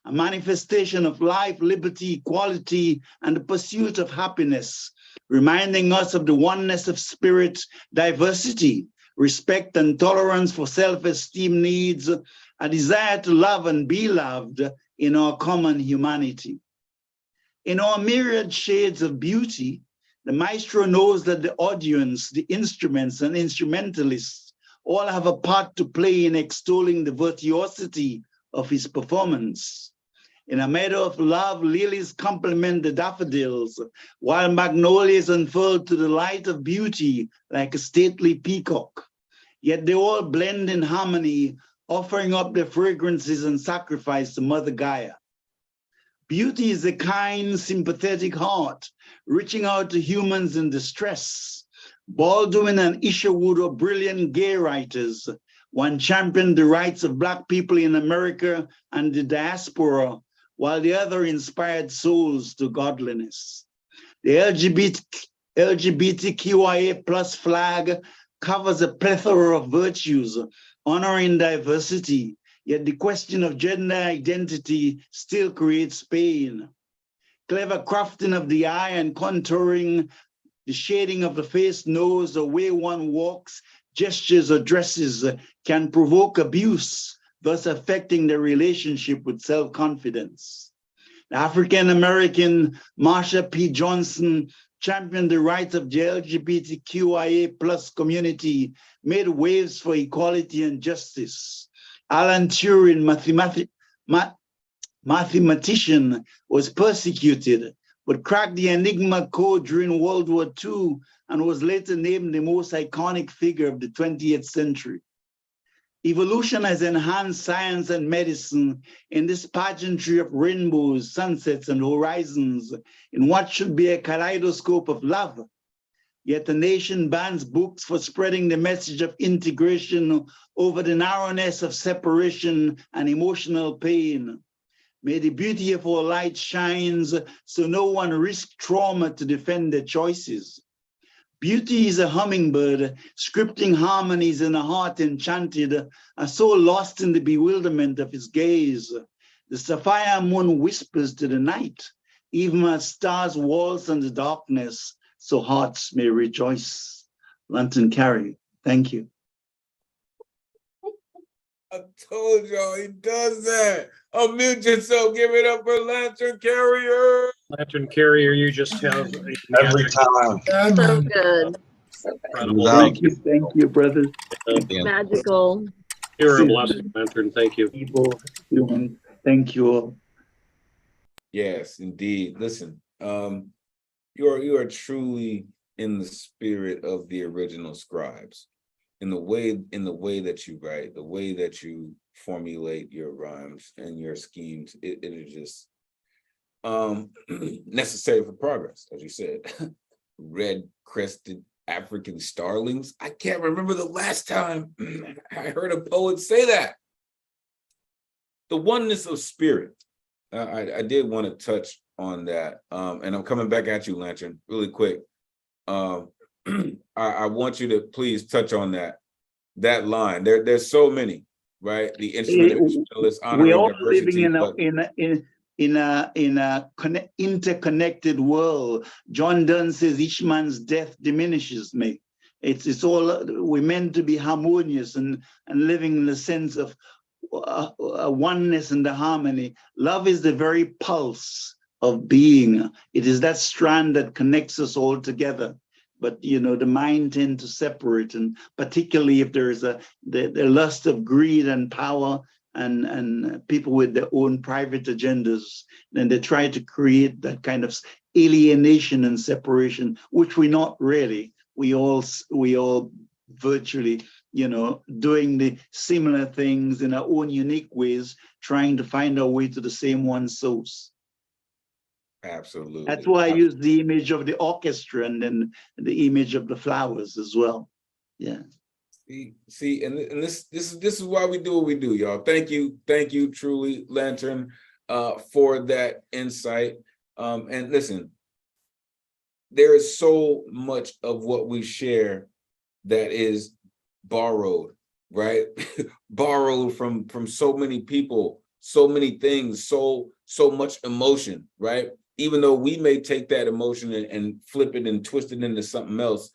a manifestation of life, liberty, equality, and the pursuit of happiness, reminding us of the oneness of spirit, diversity, respect and tolerance for self-esteem needs, a desire to love and be loved in our common humanity. In our myriad shades of beauty, the maestro knows that the audience, the instruments and instrumentalists all have a part to play in extolling the virtuosity of his performance. In a meadow of love, lilies complement the daffodils, while magnolias unfurl to the light of beauty like a stately peacock. Yet they all blend in harmony, offering up their fragrances and sacrifice to Mother Gaia. Beauty is a kind, sympathetic heart, reaching out to humans in distress. Baldwin and Isherwood were brilliant gay writers. One championed the rights of Black people in America and the diaspora, while the other inspired souls to godliness. The LGBTQIA plus flag covers a plethora of virtues, honoring diversity, yet the question of gender identity still creates pain. Clever crafting of the eye and contouring, the shading of the face, nose, the way one walks, gestures or dresses can provoke abuse, thus affecting the relationship with self-confidence. The African-American Marsha P. Johnson championed the rights of the LGBTQIA plus community, made waves for equality and justice. Alan Turing, mathematician, was persecuted, but cracked the Enigma code during World War II and was later named the most iconic figure of the 20th century. Evolution has enhanced science and medicine in this pageantry of rainbows, sunsets, and horizons in what should be a kaleidoscope of love. Yet the nation bans books for spreading the message of integration over the narrowness of separation and emotional pain. May the beauty of our light shines so no one risks trauma to defend their choices. Beauty is a hummingbird, scripting harmonies in a heart enchanted, a soul lost in the bewilderment of his gaze. The sapphire moon whispers to the night, even as stars waltz in the darkness, so hearts may rejoice. Lantern Carrier, thank you. I told y'all he does that. Unmute yourself. Give it up for Lantern Carrier. Lantern Carrier, you just have Every time. So good. So good. incredible. Thank you, brothers. Magical. You're a blessing, Lantern. Thank you. People, humans, thank you all. Yes, indeed. Listen, you are truly in the spirit of the original scribes, in the way that you write, the way that you formulate your rhymes and your schemes. It is just necessary for progress, as you said. Red-crested African starlings. I can't remember the last time I heard a poet say that. The oneness of spirit. I did want to touch on that, and I'm coming back at you, Lantern, really quick. I want you to please touch on that line. There's so many, right? The instrumentalists We're honoring all diversity, living in a interconnected world. John Donne says each man's death diminishes me. It's all, we're meant to be harmonious and living in the sense of a oneness and the harmony. Love is the very pulse of being. It is that strand that connects us all together. But the mind tends to separate, and particularly if there is the lust of greed and power and people with their own private agendas, then they try to create that kind of alienation and separation, which we're not really. We all virtually, doing the similar things in our own unique ways, trying to find our way to the same one source. Absolutely. That's why I use the image of the orchestra and then the image of the flowers as well. Yeah. See, and this is why we do what we do, y'all. Thank you, truly, Lantern, for that insight. And listen, there is so much of what we share that is borrowed, right? Borrowed from so many people, so many things, so much emotion, right? Even though we may take that emotion and flip it and twist it into something else,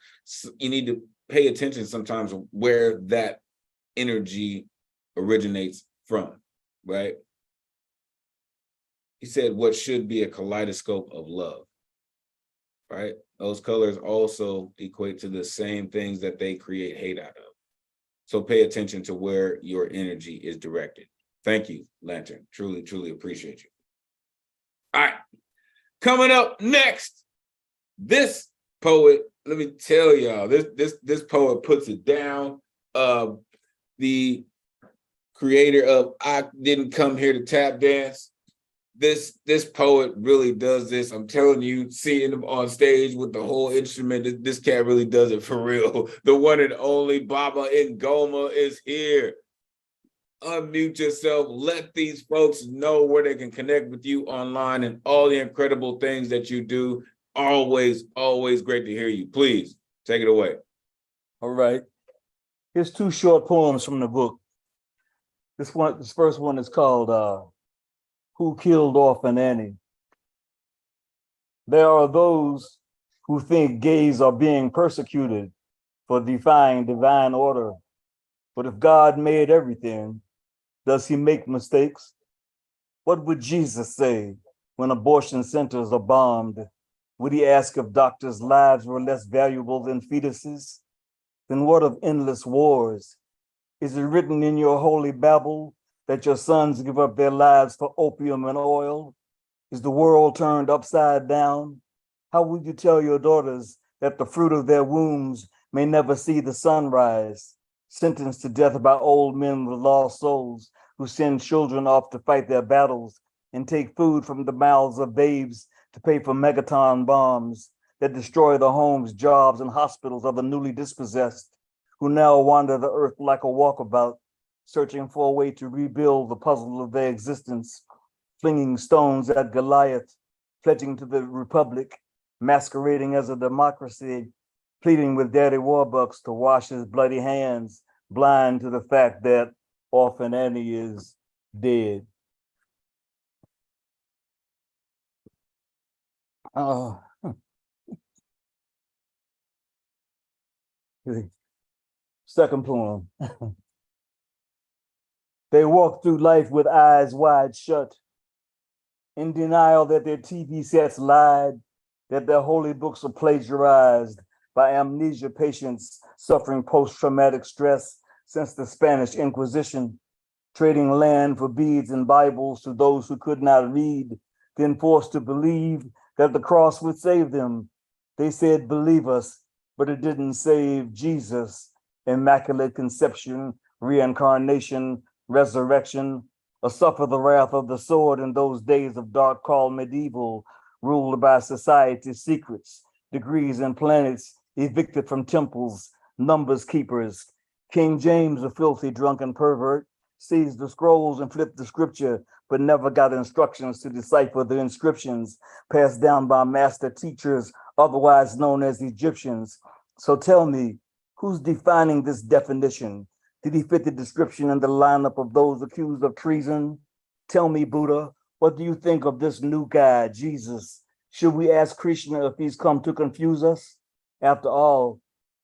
you need to pay attention sometimes where that energy originates from, right? He said what should be a kaleidoscope of love, right? Those colors also equate to the same things that they create hate out of. So pay attention to where your energy is directed. Thank you, Lantern. Truly, truly appreciate you. All right. Coming up next, this poet, let me tell y'all, this poet puts it down. The creator of I Didn't Come Here to Tap Dance. This poet really does this. I'm telling you, seeing him on stage with the whole instrument, this cat really does it for real. The one and only Baba Ngoma is here. Unmute yourself. Let these folks know where they can connect with you online and all the incredible things that you do. Always, always great to hear you. Please take it away. All right. Here's two short poems from the book. This first one is called Who Killed Orphan Annie? There are those who think gays are being persecuted for defying divine order. But if God made everything, does he make mistakes? What would Jesus say when abortion centers are bombed? Would he ask if doctors' lives were less valuable than fetuses? Then what of endless wars? Is it written in your holy Bible that your sons give up their lives for opium and oil? Is the world turned upside down? How would you tell your daughters that the fruit of their wombs may never see the sunrise? Sentenced to death by old men with lost souls who send children off to fight their battles and take food from the mouths of babes to pay for megaton bombs that destroy the homes, jobs, and hospitals of the newly dispossessed, who now wander the earth like a walkabout, searching for a way to rebuild the puzzle of their existence, flinging stones at Goliath, pledging to the Republic, masquerading as a democracy, pleading with Daddy Warbucks to wash his bloody hands, blind to the fact that Orphan Annie is dead. Second poem. They walk through life with eyes wide shut, in denial that their TV sets lied, that their holy books are plagiarized by amnesia patients suffering post-traumatic stress since the Spanish Inquisition, trading land for beads and Bibles to those who could not read, then forced to believe that the cross would save them. They said, believe us, but it didn't save Jesus. Immaculate conception, reincarnation, resurrection, or suffer the wrath of the sword in those days of dark called medieval, ruled by society's secrets, degrees and planets, evicted from temples, numbers keepers. King James, a filthy drunken pervert, seized the scrolls and flipped the scripture, but never got instructions to decipher the inscriptions passed down by master teachers, otherwise known as Egyptians. So tell me, who's defining this definition? Did he fit the description in the lineup of those accused of treason? Tell me, Buddha, what do you think of this new guy, Jesus? Should we ask Krishna if he's come to confuse us? After all,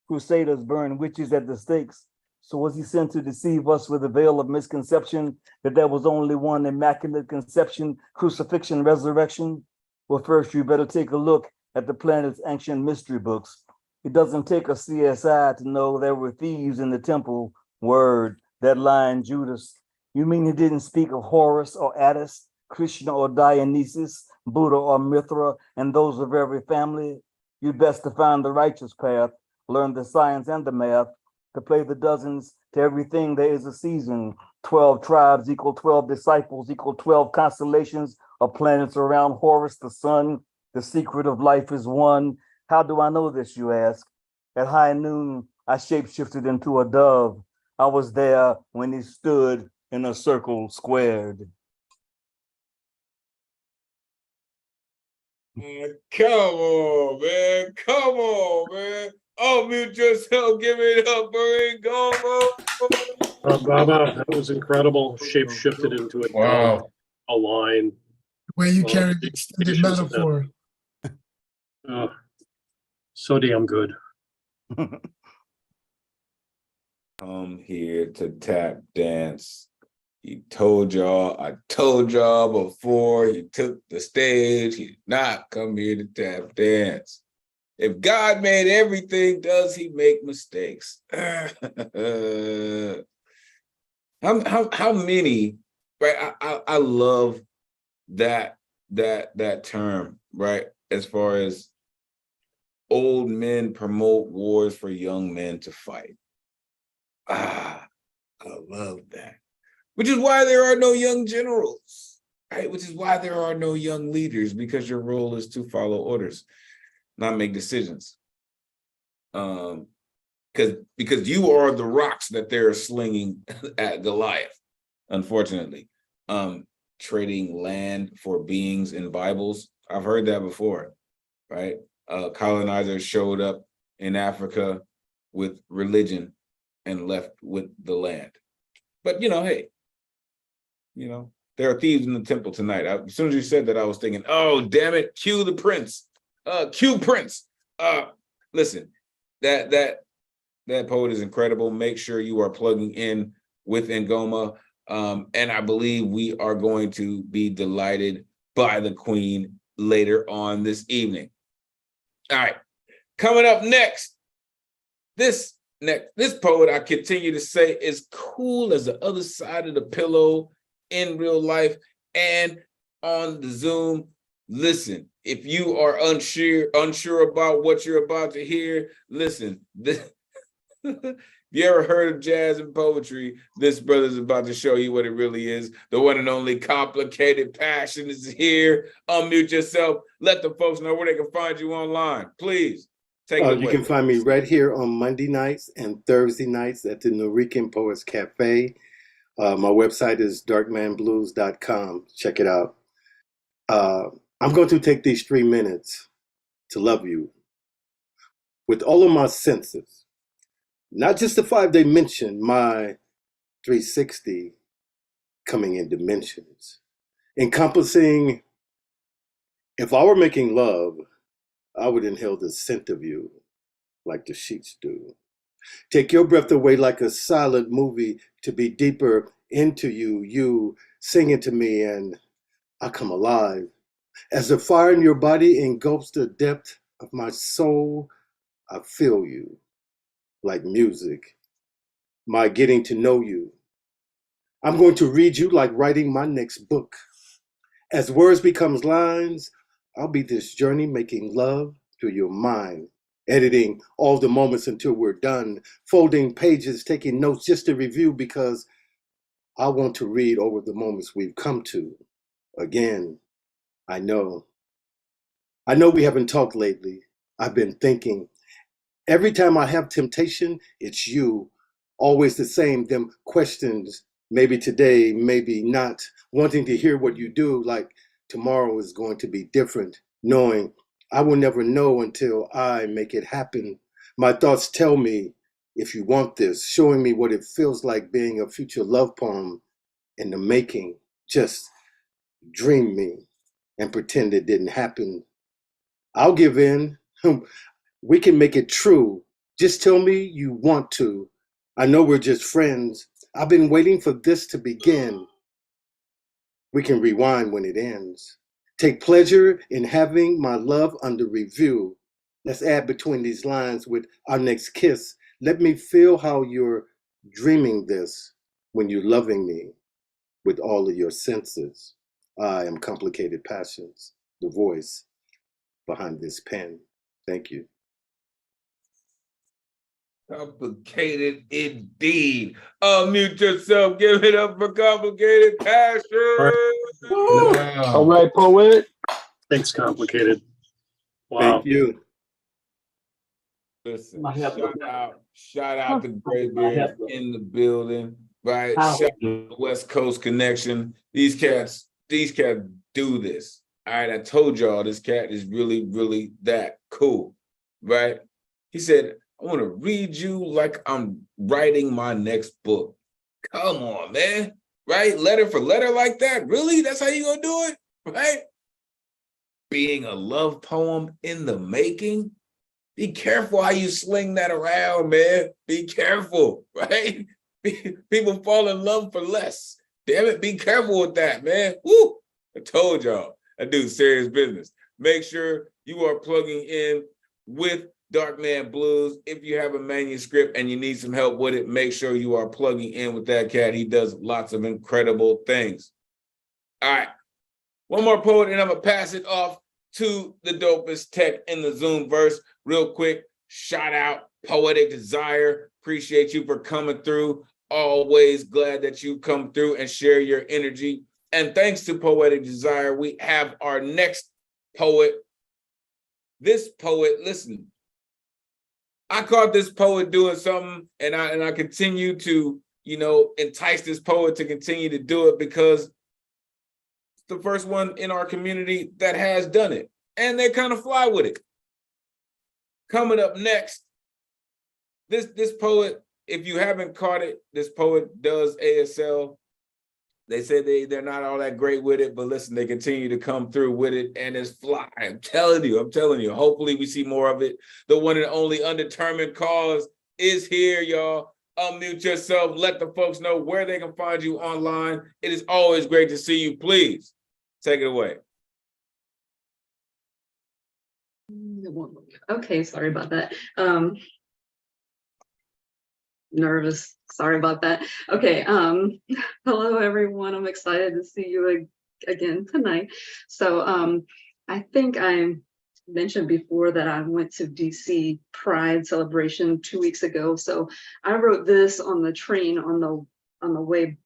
crusaders burn witches at the stakes. So was he sent to deceive us with a veil of misconception that there was only one immaculate conception, crucifixion, resurrection? Well, first you better take a look at the planet's ancient mystery books. It doesn't take a CSI to know there were thieves in the temple. Word, that line, Judas. You mean he didn't speak of Horus or Attis, Krishna or Dionysus, Buddha or Mithra, and those of every family? You'd best to find the righteous path, learn the science and the math, to play the dozens. To everything there is a season. 12 tribes equal 12 disciples equal 12 constellations of planets around Horus, the sun. The secret of life is one. How do I know this, you ask? At high noon, I shapeshifted into a dove. I was there when he stood in a circle squared. Come on, man. Come on, man. Unmute yourself. Give it up for Ngoma. Baba, that was incredible. Shape shifted into a dove, a line. The way you carried the extended metaphor. So damn good. Come here to tap dance. He told y'all, I told y'all before he took the stage, he did not come here to tap dance. If God made everything, does he make mistakes? How many, right? I love that term, right? As far as old men promote wars for young men to fight. I love that. Which is why there are no young generals, right? Which is why there are no young leaders, because your role is to follow orders, not make decisions. Because you are the rocks that they're slinging at Goliath, unfortunately. Trading land for beings in Bibles. I've heard that before, right? Colonizers showed up in Africa with religion and left with the land. But, hey, there are thieves in the temple tonight. As soon as you said that, I was thinking, oh, damn it, cue the prince. Cue Prince. Listen, that poet is incredible. Make sure you are plugging in with Ngoma. And I believe we are going to be delighted by the queen later on this evening. All right, coming up next, this poet, I continue to say, is cool as the other side of the pillow in real life and on the Zoom. Listen, if you are unsure about what you're about to hear, listen. You ever heard of jazz and poetry? This brother's about to show you what it really is. The one and only Complicated Passion is here. Unmute yourself. Let the folks know where they can find you online. Please take it away. You can find me right here on Monday nights and Thursday nights at the Norican Poets Cafe. My website is darkmanblues.com. Check it out. I'm going to take these 3 minutes to love you with all of my senses. Not just the 5 dimension, my 360 coming in dimensions. Encompassing, if I were making love, I would inhale the scent of you like the sheets do. Take your breath away like a silent movie to be deeper into you, you singing to me, and I come alive. As the fire in your body engulfs the depth of my soul, I feel you like music, my getting to know you. I'm going to read you like writing my next book. As words becomes lines, I'll be this journey making love through your mind, editing all the moments until we're done, folding pages, taking notes just to review because I want to read over the moments we've come to. Again, I know we haven't talked lately. I've been thinking. Every time I have temptation, it's you. Always the same, them questions, maybe today, maybe not, wanting to hear what you do, like tomorrow is going to be different, knowing I will never know until I make it happen. My thoughts tell me, if you want this, showing me what it feels like being a future love poem in the making. Just dream me and pretend it didn't happen. I'll give in. We can make it true. Just tell me you want to. I know we're just friends. I've been waiting for this to begin. We can rewind when it ends. Take pleasure in having my love under review. Let's add between these lines with our next kiss. Let me feel how you're dreaming this when you're loving me with all of your senses. I am Complicated Passions, the voice behind this pen. Thank you. Complicated indeed. Unmute yourself. Give it up for Complicated Passion. All right, poet. Thanks, Complicated. Wow. Thank you. Listen, shout out to Graybeard in the building, right? Shout out to the West Coast Connection. These cats do this. All right, I told y'all this cat is really, really that cool, right? He said, I want to read you like I'm writing my next book. Come on, man. Right? Letter for letter like that? Really? That's how you gonna do it? Right? Being a love poem in the making. Be careful how you sling that around, man. Be careful, right? People fall in love for less. Damn it, be careful with that, man. Woo! I told y'all, I do serious business. Make sure you are plugging in with Dark Man Blues. If you have a manuscript and you need some help with it, make sure you are plugging in with that cat. He does lots of incredible things. All right, one more poet and I'm gonna pass it off to the dopest tech in the Zoom verse. Real quick, shout out Poetic Desire. Appreciate you for coming through. Always glad that you come through and share your energy. And thanks to Poetic Desire, we have our next poet. This poet, listen, I caught this poet doing something, and I continue to, entice this poet to continue to do it because it's the first one in our community that has done it, and they kind of fly with it. Coming up next, this poet, if you haven't caught it, this poet does ASL. They say they're not all that great with it, but listen, they continue to come through with it, and it's fly. I'm telling you. Hopefully we see more of it. The one and only Undetermined Cause is here, y'all. Unmute yourself. Let the folks know where they can find you online. It is always great to see you. Please take it away. Okay, sorry about that. Nervous, sorry about that. Okay, hello everyone. I'm excited to see you again tonight. So I think I mentioned before that I went to DC Pride celebration 2 weeks ago. So I wrote this on the train on the way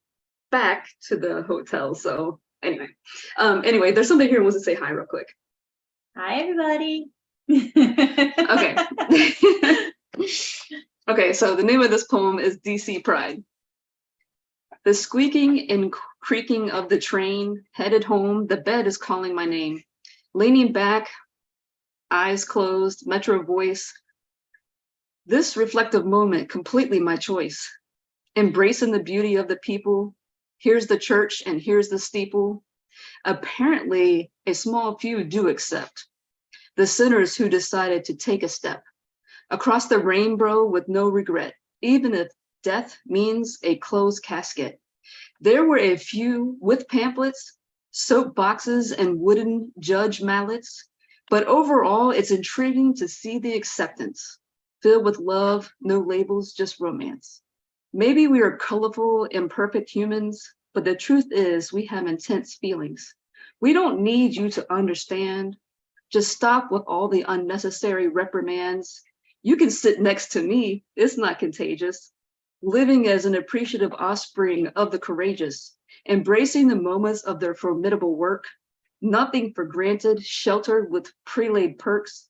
back to the hotel. So anyway, there's somebody here who wants to say hi real quick. Hi, everybody. Okay. Okay, so the name of this poem is DC Pride. The squeaking and creaking of the train, headed home, the bed is calling my name. Leaning back, eyes closed, metro voice. This reflective moment, completely my choice. Embracing the beauty of the people. Here's the church and here's the steeple. Apparently, a small few do accept. The sinners who decided to take a step across the rainbow with no regret, even if death means a closed casket. There were a few with pamphlets, soap boxes, and wooden judge mallets, but overall, it's intriguing to see the acceptance, filled with love, no labels, just romance. Maybe we are colorful, imperfect humans, but the truth is we have intense feelings. We don't need you to understand. Just stop with all the unnecessary reprimands. You can sit next to me, it's not contagious. Living as an appreciative offspring of the courageous, embracing the moments of their formidable work, nothing for granted, sheltered with pre-laid perks.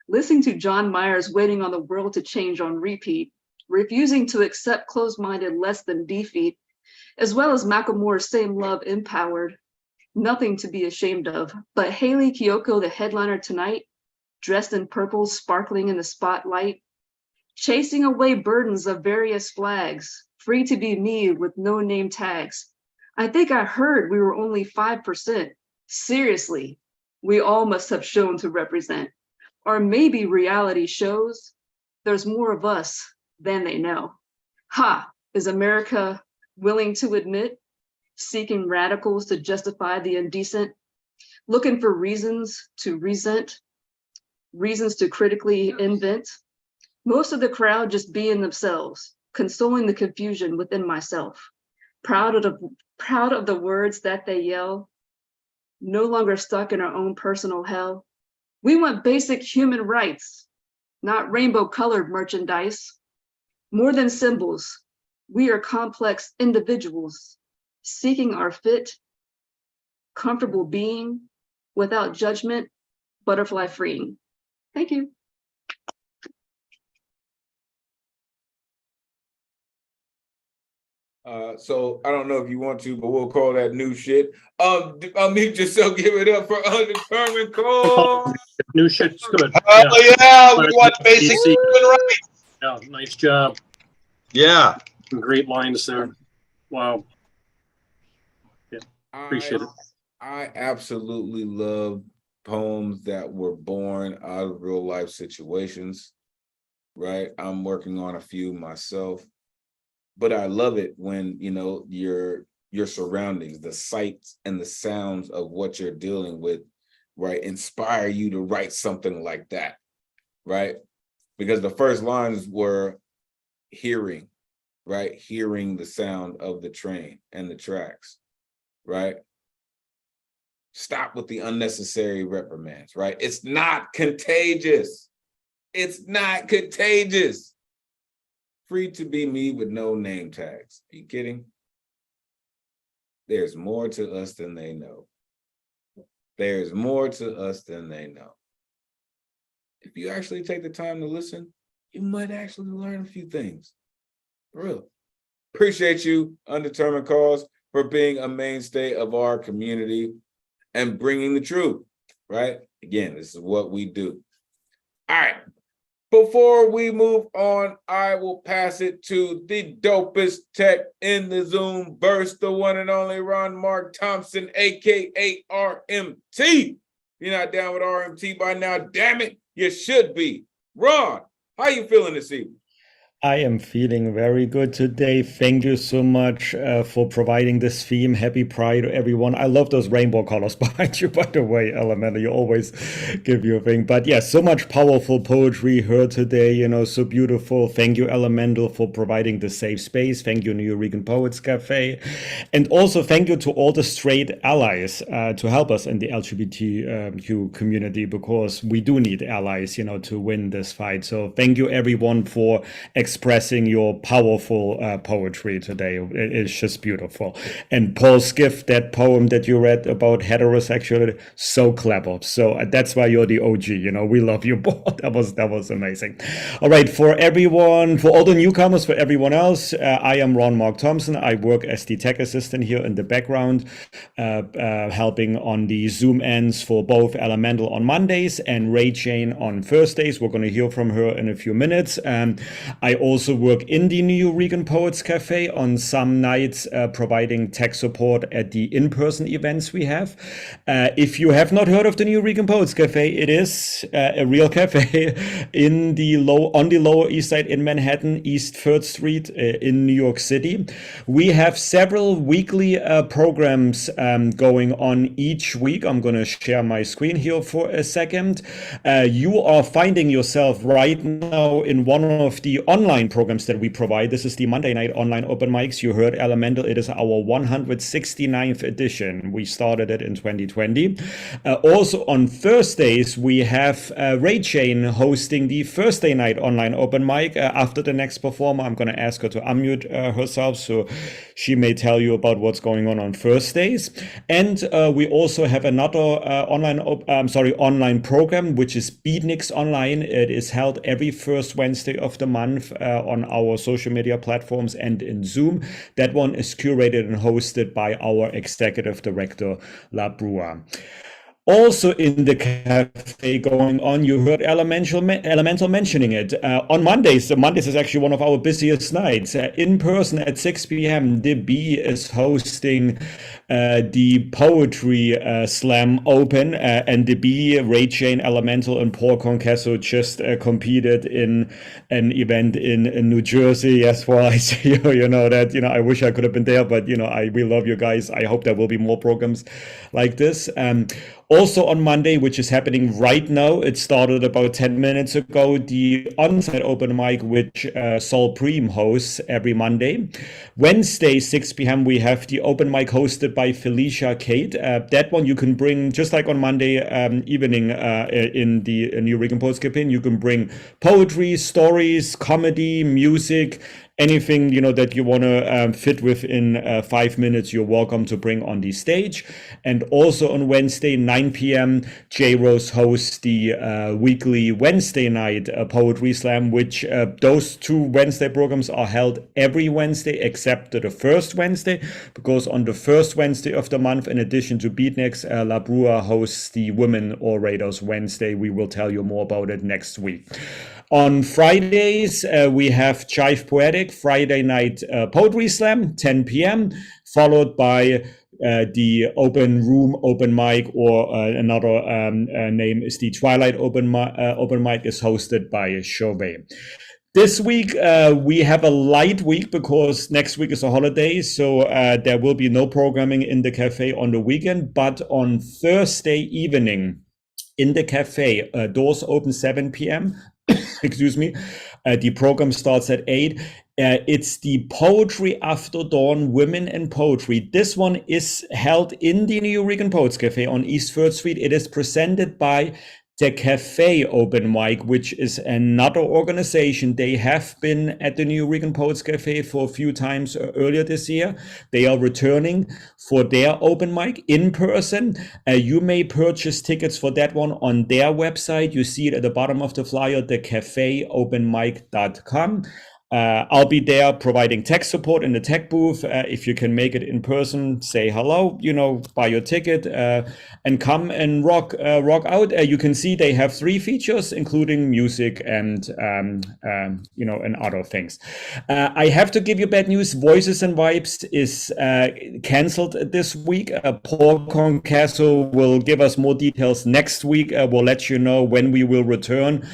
Listening to John Mayer's Waiting on the World to Change on repeat, refusing to accept closed-minded less than defeat, as well as Macklemore's Same Love Empowered, nothing to be ashamed of. But Haley Kiyoko, the headliner tonight, dressed in purple, sparkling in the spotlight, chasing away burdens of various flags, free to be me with no name tags. I think I heard we were only 5%. Seriously, we all must have shown to represent. Or maybe reality shows there's more of us than they know. Ha, is America willing to admit? Seeking radicals to justify the indecent? Looking for reasons to resent? Reasons to critically invent? Most of the crowd just being themselves, consoling the confusion within myself. Proud of the words that they yell, no longer stuck in our own personal hell. We want basic human rights, not rainbow-colored merchandise. More than symbols, we are complex individuals, seeking our fit, comfortable being, without judgment, butterfly freeing. Thank you. So I don't know if you want to, but we'll call that new shit. Unmute yourself, give it up for Undetermined Cause. New shit's good. Oh yeah, we want basic DC. human rights. Yeah, nice job. Yeah. Some great lines there. Wow. Yeah, appreciate it. I absolutely love poems that were born out of real life situations, right? I'm working on a few myself, but I love it when, you know, your surroundings, the sights and the sounds of what you're dealing with, right, inspire you to write something like that, right? Because the first lines were hearing, right? Hearing the sound of the train and the tracks, right? Stop with the unnecessary reprimands, right? It's not contagious. It's not contagious. Free to be me with no name tags. Are you kidding? There's more to us than they know. There's more to us than they know. If you actually take the time to listen, you might actually learn a few things. For real. Appreciate you, Undetermined Cause, for being a mainstay of our community and bringing the truth, right? Again, this is what we do. All right. Before we move on, I will pass it to the dopest tech in the Zoom burst, the one and only Ron Mark Thompson, aka RMT. If you're not down with RMT by now, damn it, you should be. Ron, how you feeling this evening? I am feeling very good today. Thank you so much for providing this theme. Happy Pride, everyone. I love those rainbow colors behind you, by the way, Elemental. You always give your thing. But yeah, so much powerful poetry heard today, you know, so beautiful. Thank you, Elemental, for providing the safe space. Thank you, New Eureka Poets Cafe. And also thank you to all the straight allies to help us in the LGBTQ community, because we do need allies, you know, to win this fight. So thank you, everyone, for expressing your powerful poetry today. It's just beautiful. And Paul Skiff, that poem that you read about heterosexuality, so clever. So that's why you're the OG. You know, we love you, Paul. That was amazing. All right, for everyone, for all the newcomers, for everyone else, I am Ron Mark Thompson. I work as the tech assistant here in the background, helping on the Zoom ends for both Elemental on Mondays and Ray Jane on Thursdays. We're going to hear from her in a few minutes. I also work in the New Eureka Poets Cafe on some nights, providing tech support at the in-person events we have. If you have not heard of the New Eureka Poets Cafe, it is a real cafe on the Lower East Side in Manhattan, East 3rd Street in New York City. We have several weekly programs going on each week. I'm going to share my screen here for a second. You are finding yourself right now in one of the online online programs that we provide. This is the Monday night online open mics. You heard Elemental. It is our 169th edition. We started it in 2020. Also on Thursdays, we have Ray Jane hosting the Thursday night online open mic. After the next performer, I'm going to ask her to unmute herself so she may tell you about what's going on Thursdays. And we also have another online program, which is Beatniks Online. It is held every first Wednesday of the month on our social media platforms and in Zoom. That one is curated and hosted by our executive director, La Brua. Also in the cafe going on, you heard Elemental mentioning it. On Mondays is actually one of our busiest nights. In person at 6 p.m., the Bee is hosting the Poetry Slam Open. And the Bee, Ray Jane, Elemental, and Paul Concasso just competed in an event in New Jersey. Yes, well, I say, that, I wish I could have been there, but, we love you guys. I hope there will be more programs like this. Also on Monday, which is happening right now, it started about 10 minutes ago, the on-site open mic, which Saul Preem hosts every Monday. Wednesday, 6 p.m., we have the open mic hosted by Felicia Kate. That one you can bring, just like on Monday evening in the New Rican Poets Cafe, you can bring poetry, stories, comedy, music, anything that you want to fit within 5 minutes, you're welcome to bring on the stage. And also on Wednesday, 9 p.m., J Rose hosts the weekly Wednesday night poetry slam, which those two Wednesday programs are held every Wednesday except the first Wednesday, because on the first Wednesday of the month, in addition to Beatniks, La Brua hosts the Women Orators Wednesday. We will tell you more about it next week. On Fridays, we have Jive Poetic Friday night poetry slam, 10 p.m., followed by the open room open mic, or another name is the Twilight open mic, is hosted by Chauvet. This week, we have a light week because next week is a holiday, so there will be no programming in the cafe on the weekend. But on Thursday evening in the cafe, doors open 7 p.m. Excuse me. The program starts at 8. It's the Poetry After Dawn Women in Poetry. This one is held in the New Rican Poets Cafe on East 3rd Street. It is presented by the Cafe Open Mic, which is another organization. They have been at the New Rican Poets Cafe for a few times earlier this year. They are returning for their open mic in person. You may purchase tickets for that one on their website. You see it at the bottom of the flyer, thecafeopenmic.com. I'll be there providing tech support in the tech booth. If you can make it in person, say hello, buy your ticket and come and rock out. You can see they have 3 features, including music and other things. I have to give you bad news. Voices and Vibes is canceled this week. Paul Concasso will give us more details next week. We'll let you know when we will return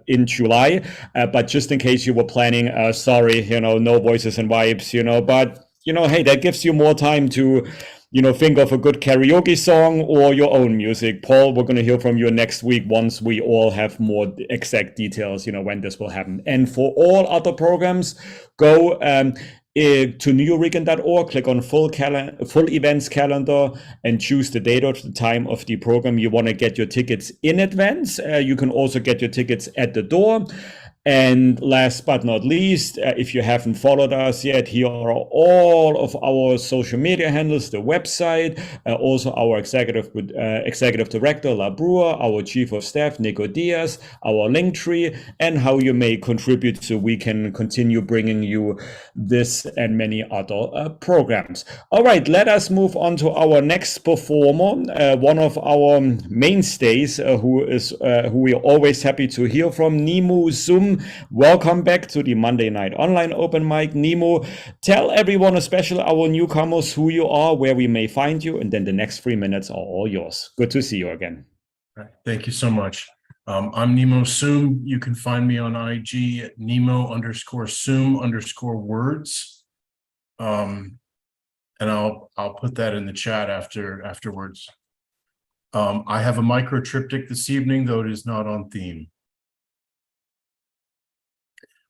in July. But just in case you were planning, sorry, no Voices and Vibes, but hey, that gives you more time to think of a good karaoke song or your own music. Paul, we're going to hear from you next week once we all have more exact details, when this will happen. And for all other programs, go to newrican.org, click on full events calendar, and choose the date or the time of the program you want to get your tickets in advance. You can also get your tickets at the door. And last but not least, if you haven't followed us yet, here are all of our social media handles, the website, also our executive director, La Brua, our chief of staff, Nico Diaz, our link tree, and how you may contribute so we can continue bringing you this and many other programs. All right, let us move on to our next performer, one of our mainstays, who we are always happy to hear from, Nemo Zoom. Welcome back to the Monday Night Online Open Mic. Nemo, tell everyone, especially our newcomers, who you are, where we may find you, and then the next 3 minutes are all yours. Good to see you again. All right. Thank you so much. I'm Nemo Soom. You can find me on IG at Nemo_Soom_words. And I'll put that in the chat afterwards. I have a micro triptych this evening, though it is not on theme.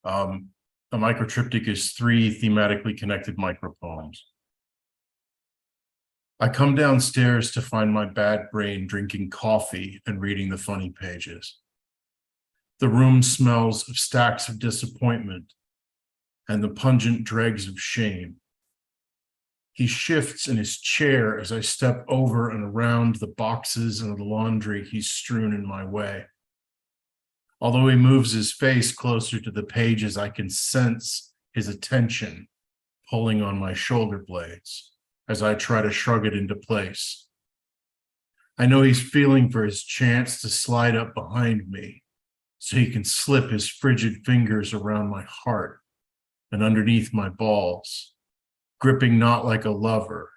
A microtriptych is 3 thematically connected micropoems. I come downstairs to find my bad brain drinking coffee and reading the funny pages. The room smells of stacks of disappointment and the pungent dregs of shame. He shifts in his chair as I step over and around the boxes and the laundry he's strewn in my way. Although he moves his face closer to the pages, I can sense his attention pulling on my shoulder blades as I try to shrug it into place. I know he's feeling for his chance to slide up behind me so he can slip his frigid fingers around my heart and underneath my balls, gripping not like a lover,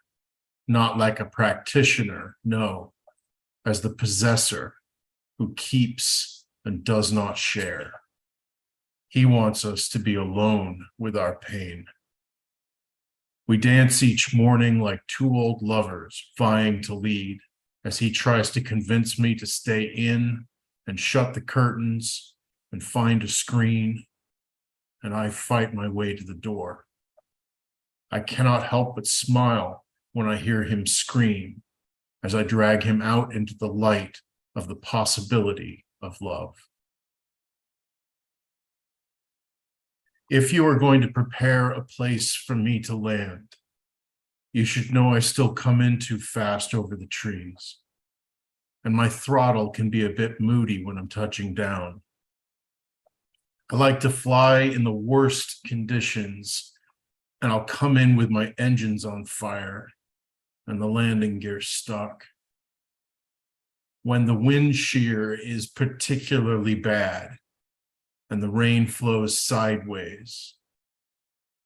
not like a practitioner, no, as the possessor who keeps and does not share. He wants us to be alone with our pain. We dance each morning like 2 old lovers vying to lead as he tries to convince me to stay in and shut the curtains and find a screen, and I fight my way to the door. I cannot help but smile when I hear him scream as I drag him out into the light of the possibility of love. If you are going to prepare a place for me to land, you should know I still come in too fast over the trees, and my throttle can be a bit moody when I'm touching down. I like to fly in the worst conditions, and I'll come in with my engines on fire and the landing gear stuck. When the wind shear is particularly bad and the rain flows sideways,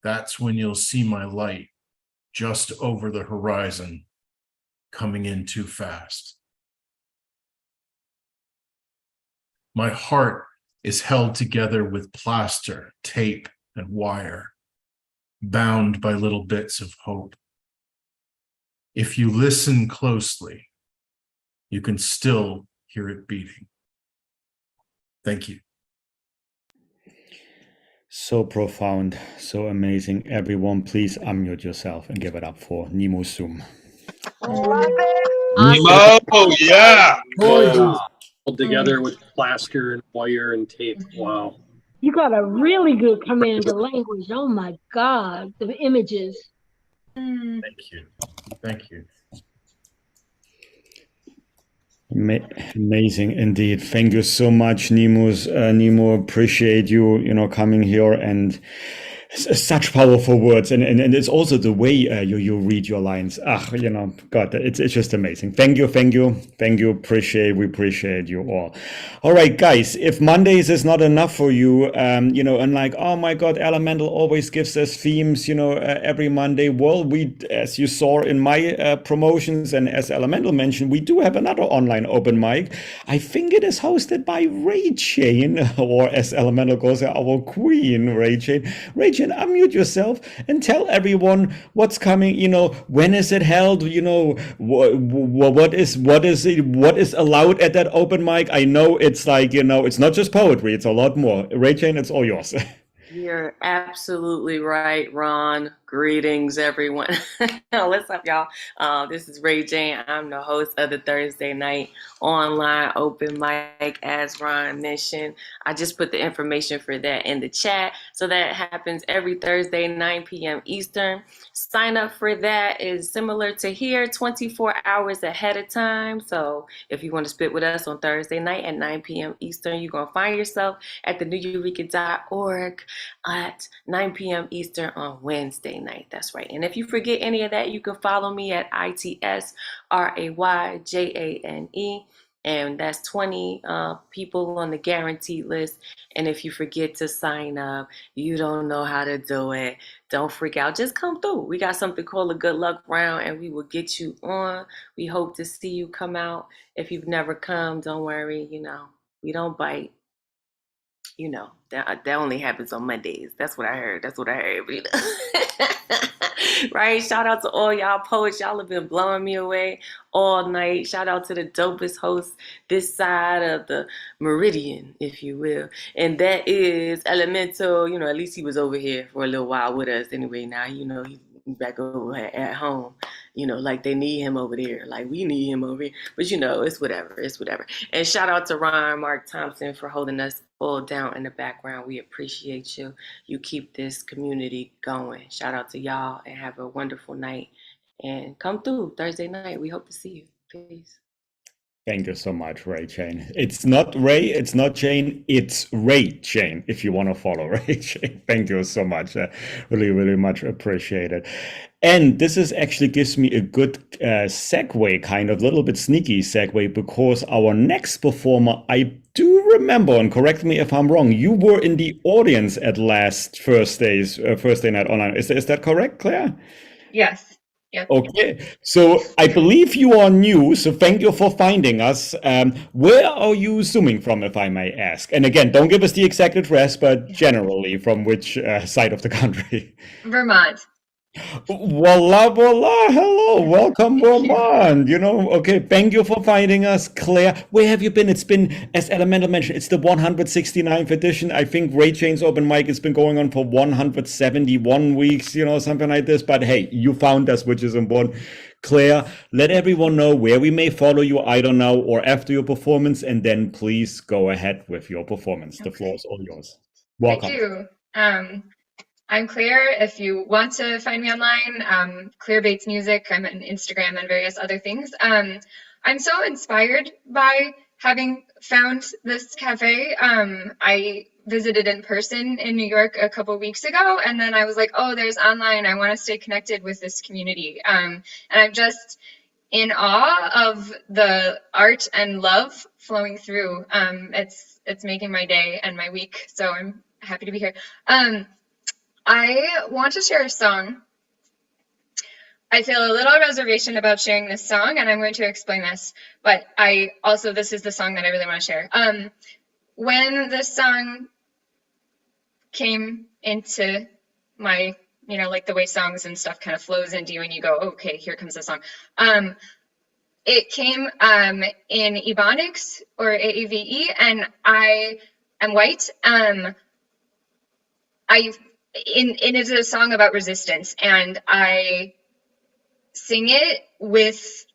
that's when you'll see my light just over the horizon coming in too fast. My heart is held together with plaster, tape, and wire, bound by little bits of hope. If you listen closely, you can still hear it beating. Thank you. So profound, so amazing. Everyone, please unmute yourself and give it up for Nemo Zoom. Oh, yeah. Gorgeous. Pulled together with plaster and wire and tape. Wow. You got a really good command of language. Oh my God, the images. Thank you. Thank you. Amazing indeed. Thank you so much, Nemo, appreciate you, coming here, and such powerful words. And it's also the way you read your lines. God, it's just amazing. Thank you. We appreciate you all. All right, guys, if Mondays is not enough for you, and like, oh my God, Elemental always gives us themes, every Monday. Well, we, as you saw in my promotions, and as Elemental mentioned, we do have another online open mic. I think it is hosted by Ray Jane, or as Elemental calls her, our queen, Ray Jane. Ray Jane, unmute yourself and tell everyone what's coming. When is it held? What is allowed at that open mic? I know it's like, it's not just poetry; it's a lot more. Ray Jane, it's all yours. You're absolutely right, Ron. Greetings, everyone. What's up, y'all? This is Ray Jane. I'm the host of the Thursday night online open mic, as Ron mentioned. I just put the information for that in the chat. So that happens every Thursday, 9 p.m. Eastern. Sign up for that is similar to here, 24 hours ahead of time. So if you want to spit with us on Thursday night at 9 p.m. Eastern, you're going to find yourself at theneweureka.org at 9 p.m. Eastern on Wednesday night. That's right. And if you forget any of that, you can follow me at ITSRAYJANE. And that's 20 people on the guaranteed list. And if you forget to sign up, you don't know how to do it, don't freak out. Just come through. We got something called a good luck round, and we will get you on. We hope to see you come out. If you've never come, don't worry. We don't bite. you know, that only happens on Mondays. That's what I heard. That's what I heard. You know? Right? Shout out to all y'all poets. Y'all have been blowing me away all night. Shout out to the dopest host this side of the meridian, if you will. And that is Elemental. You know, at least he was over here for a little while with us anyway. Now, you know, he's back over at home. You know, like they need him over there. Like we need him over here. But you know, it's whatever. It's whatever. And shout out to Ron Mark Thompson for holding us all down in the background. We appreciate you. You keep this community going. Shout out to y'all and have a wonderful night. And come through Thursday night. We hope to see you. Peace. Thank you so much, Ray Jane. It's not Ray, it's not Jane, it's Ray Jane, if you want to follow Ray Jane. Thank you so much. Really, really much appreciated. And this is actually gives me a good segue, kind of little bit sneaky segue, because our next performer, I do remember, and correct me if I'm wrong, you were in the audience at last Thursday night online. Is that correct, Claire? Yes. Yep. Okay, so I believe you are new, so thank you for finding us. Where are you Zooming from, if I may ask? And again, don't give us the exact address, but generally from which side of the country? Vermont. Voila, voila, hello, welcome, Vermont. You know, okay, thank you for finding us, Claire. Where have you been? It's been, as Elemental mentioned, it's the 169th edition. I think Ray Jane's open mic has been going on for 171 weeks, you know, something like this. But hey, you found us, which is important. Claire, let everyone know where we may follow you either now or after your performance, and then please go ahead with your performance. The floor is all yours. Welcome. Thank you. I'm Claire. If you want to find me online, Claire Bates Music. I'm on Instagram and various other things. I'm so inspired by having found this cafe. I visited in person in New York a couple weeks ago, and then I was like, oh, there's online. I want to stay connected with this community. And I'm just in awe of the art and love flowing through. It's making my day and my week, so I'm happy to be here. I want to share a song. I feel a little reservation about sharing this song, and I'm going to explain this, but this is the song that I really want to share. When this song came into my, you know, like the way songs and stuff kind of flows into you and you go, okay, here comes the song. It came in Ebonics or AAVE, and I am white. It is a song about resistance, and I sing it with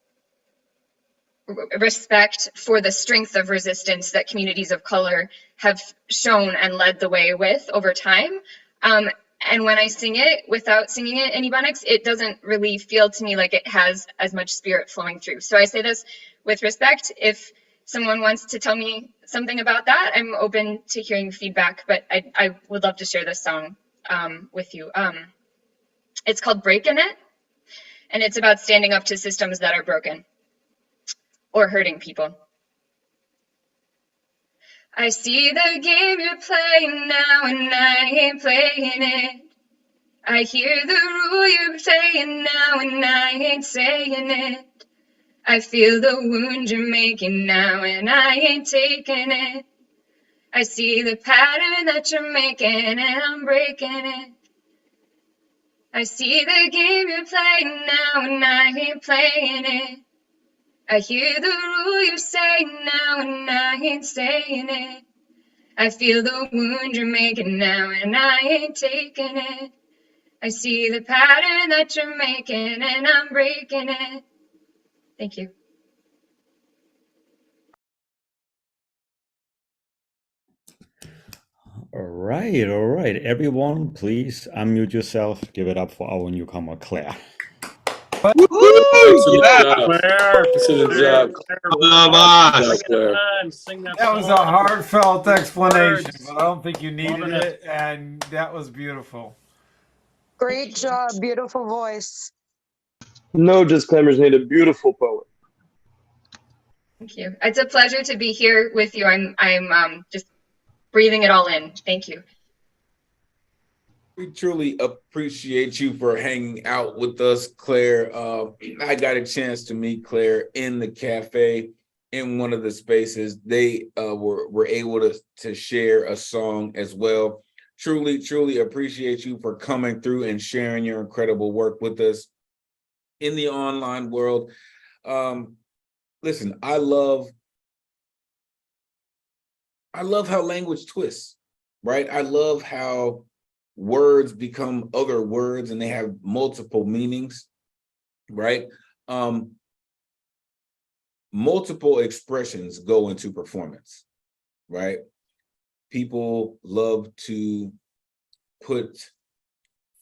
respect for the strength of resistance that communities of color have shown and led the way with over time. And when I sing it without singing it in Ebonics, it doesn't really feel to me like it has as much spirit flowing through. So I say this with respect. If someone wants to tell me something about that, I'm open to hearing feedback, but I would love to share this song with you. It's called Breakin' It, and it's about standing up to systems that are broken or hurting people. I see the game you're playing now, and I ain't playing it. I hear the rule you're playing now, and I ain't saying it. I feel the wound you're making now, and I ain't taking it. I see the pattern that you're making, and I'm breaking it. I see the game you're playing now, and I ain't playing it. I hear the rule you're saying now, and I ain't saying it. I feel the wound you're making now, and I ain't taking it. I see the pattern that you're making, and I'm breaking it. Thank you. All right, all right. Everyone, please unmute yourself. Give it up for our newcomer, Claire. Excellent job. That was a heartfelt explanation, but I don't think you needed it, and that was beautiful. Great job, beautiful voice. No disclaimers needed. Beautiful poet. Thank you. It's a pleasure to be here with you. I'm just breathing it all in. Thank you. We truly appreciate you for hanging out with us, Claire. I got a chance to meet Claire in the cafe. in one of the spaces. They were able to share a song as well. Truly appreciate you for coming through and sharing your incredible work with us in the online world. Listen, I love how language twists, right? I love how words become other words and they have multiple meanings, right? Multiple expressions go into performance, right? People love to put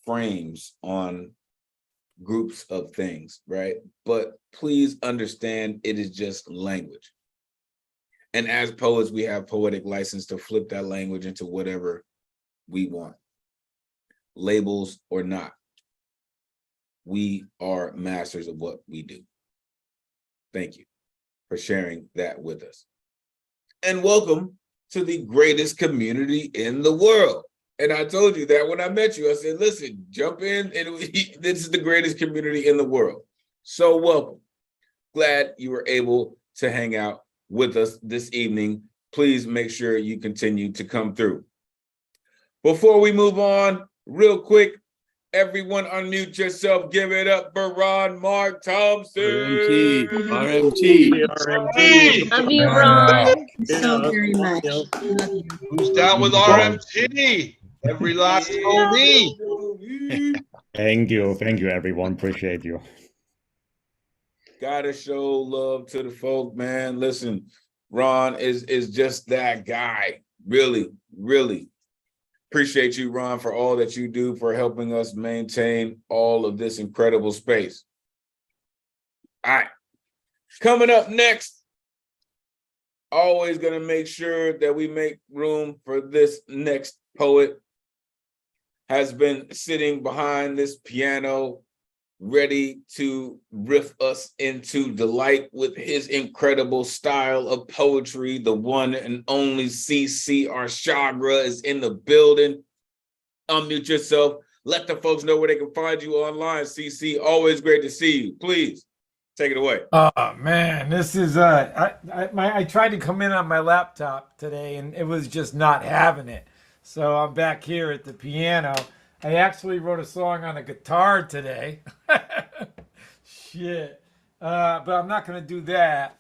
frames on groups of things, right? But please understand, it is just language. And as poets, we have poetic license to flip that language into whatever we want, labels or not. We are masters of what we do. Thank you for sharing that with us. And welcome to the greatest community in the world. And I told you that when I met you. I said, listen, jump in, and this is the greatest community in the world. So welcome. Glad you were able to hang out with us this evening. Please make sure you continue to come through. Before we move on, real quick, everyone unmute yourself. Give it up for Ron Mark Thompson. RMT. Love you, Ron. So very much. Who's down with RMT? Every last homie. Thank you, everyone. Appreciate you. Gotta show love to the folk, man. Listen, Ron is just that guy. Really appreciate you, Ron, for all that you do for helping us maintain all of this incredible space. All right, coming up next, always gonna make sure that we make room for this next poet. Has been sitting behind this piano, ready to riff us into delight with his incredible style of poetry. The one and only CC Arshagra is in the building. Unmute yourself. Let the folks know where they can find you online. CC, always great to see you. Please take it away. Oh man, this is I tried to come in on my laptop today and it was just not having it. So I'm back here at the piano. I actually wrote a song on a guitar today. Shit. But I'm not going to do that.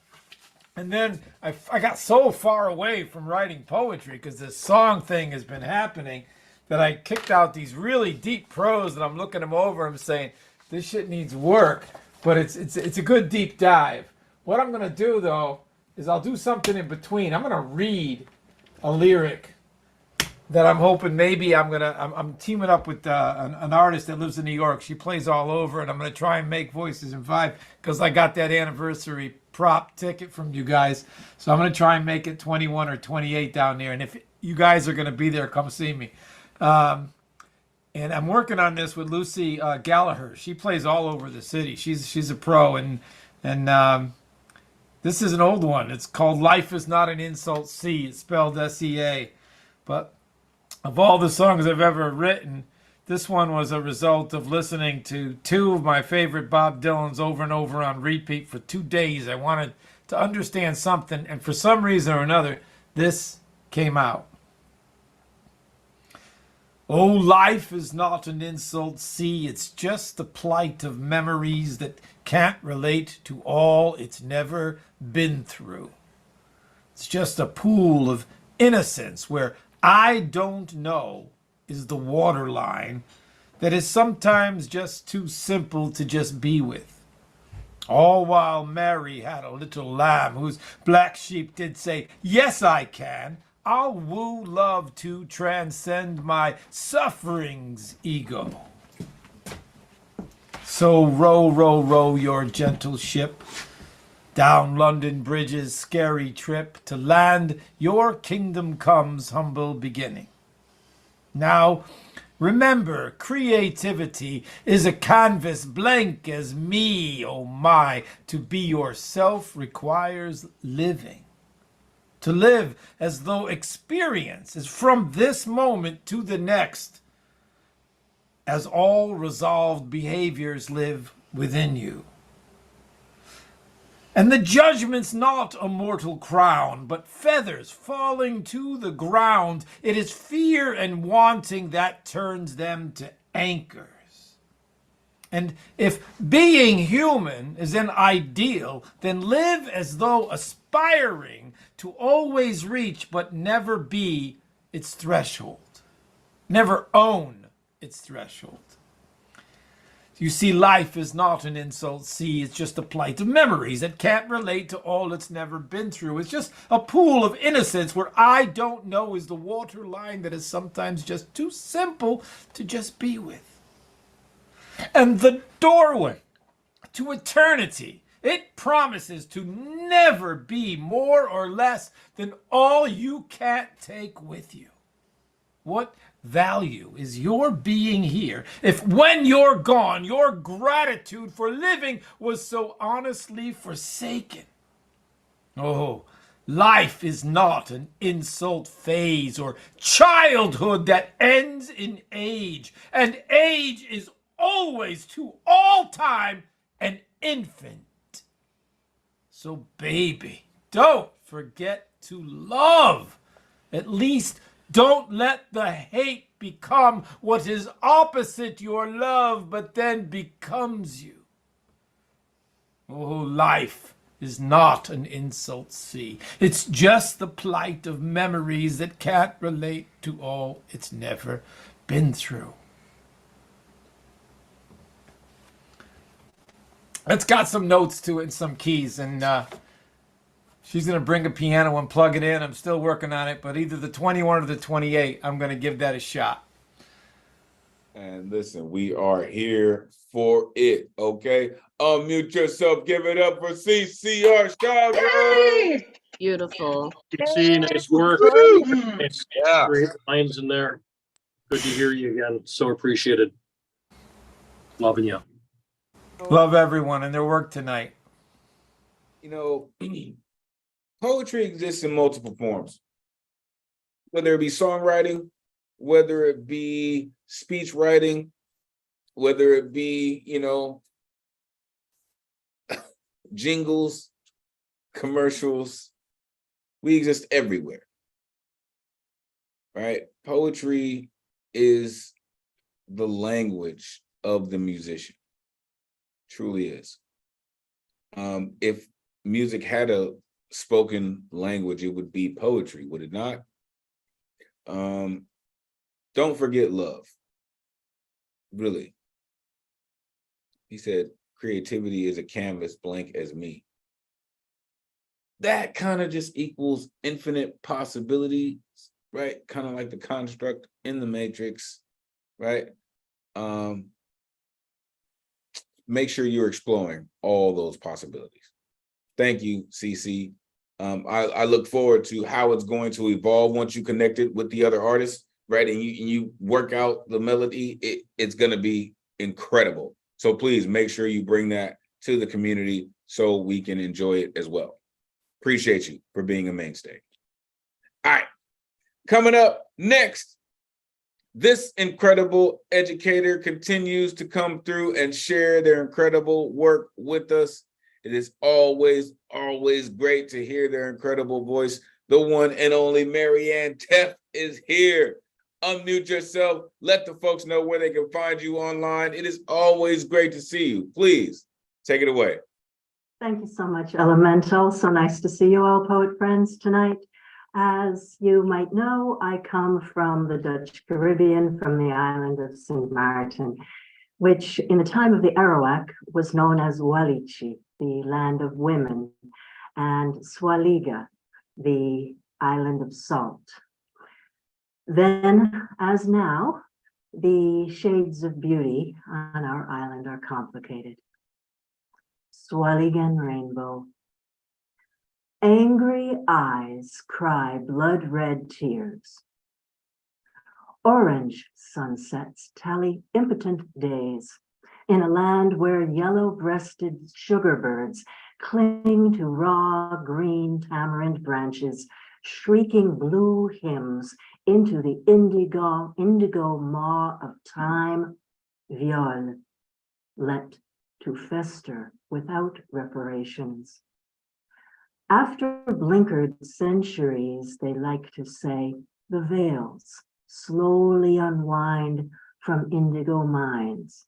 And then I got so far away from writing poetry because this song thing has been happening that I kicked out these really deep prose and I'm looking them over and I'm saying, this shit needs work. But it's a good deep dive. What I'm going to do, though, is I'll do something in between. I'm going to read a lyric that I'm hoping maybe I'm teaming up with an artist that lives in New York. She plays all over, and I'm going to try and make voices and vibe because I got that anniversary prop ticket from you guys. So I'm going to try and make it 21 or 28 down there. And if you guys are going to be there, come see me. And I'm working on this with Lucy Gallagher. She plays all over the city. She's a pro, and this is an old one. It's called "Life Is Not an Insult C." It's spelled S-E-A, but of all the songs I've ever written, this one was a result of listening to two of my favorite Bob Dylans over and over on repeat for 2 days. I wanted to understand something, and for some reason or another, this came out. Oh, life is not an insult, see, it's just the plight of memories that can't relate to all it's never been through. It's just a pool of innocence where I don't know is the waterline that is sometimes just too simple to just be with. All while Mary had a little lamb whose black sheep did say, yes, I can. I'll woo love to transcend my suffering's ego. So row, row, row your gentle ship down London Bridge's scary trip to land your kingdom come's humble beginning. Now, remember, creativity is a canvas blank as me, oh my. To be yourself requires living. To live as though experience is from this moment to the next, as all resolved behaviors live within you. And the judgment's not a mortal crown, but feathers falling to the ground. It is fear and wanting that turns them to anchors. And if being human is an ideal, then live as though aspiring to always reach but never be its threshold. Never own its threshold. You see, life is not an insult sea, it's just a plight of memories that can't relate to all it's never been through. It's just a pool of innocence where I don't know is the water line that is sometimes just too simple to just be with. And the doorway to eternity, it promises to never be more or less than all you can't take with you. What value is your being here if when you're gone, your gratitude for living was so honestly forsaken? Oh, life is not an insult phase or childhood that ends in age, and age is always to all time an infant. So baby, don't forget to love. At least don't let the hate become what is opposite your love, but then becomes you. Oh, life is not an insult sea. It's just the plight of memories that can't relate to all it's never been through. It's got some notes to it and some keys, and she's going to bring a piano and plug it in. I'm still working on it, but either the 21 or the 28, I'm going to give that a shot. And listen, we are here for it, okay? Unmute yourself. Give it up for CCR. Shout out. Beautiful. See, nice work. Woo! Nice. Yeah. Great lines in there. Good to hear you again. So appreciated. Loving you. Love everyone and their work tonight. You know, poetry exists in multiple forms, whether it be songwriting, whether it be speech writing, whether it be, you know, jingles, commercials. We exist everywhere, right? Poetry is the language of the musician. Truly is. If music had a spoken language, it would be poetry, would it not? Don't forget love. Really. He said, creativity is a canvas blank as me. That kind of just equals infinite possibilities, right? Kind of like the construct in the matrix, right? Make sure you're exploring all those possibilities. Thank you, CC. I look forward to how it's going to evolve once you connect it with the other artists, right? And you work out the melody. It's going to be incredible. So please make sure you bring that to the community so we can enjoy it as well. Appreciate you for being a mainstay. All right, coming up next, this incredible educator continues to come through and share their incredible work with us. It is always, always great to hear their incredible voice. The one and only Marianne Teff is here. Unmute yourself. Let the folks know where they can find you online. It is always great to see you. Please take it away. Thank you so much, Elemental. So nice to see you all, poet friends, tonight. As you might know, I come from the Dutch Caribbean, from the island of St. Martin, which in the time of the Arawak was known as Walichi, the land of women, and Swaliga, the island of salt. Then, as now, the shades of beauty on our island are complicated. Swaligan rainbow. Angry eyes cry blood-red tears. Orange sunsets tally impotent days in a land where yellow-breasted sugar birds cling to raw green tamarind branches, shrieking blue hymns into the indigo maw of time, viol, let to fester without reparations. After blinkered centuries, they like to say, the veils slowly unwind from indigo minds.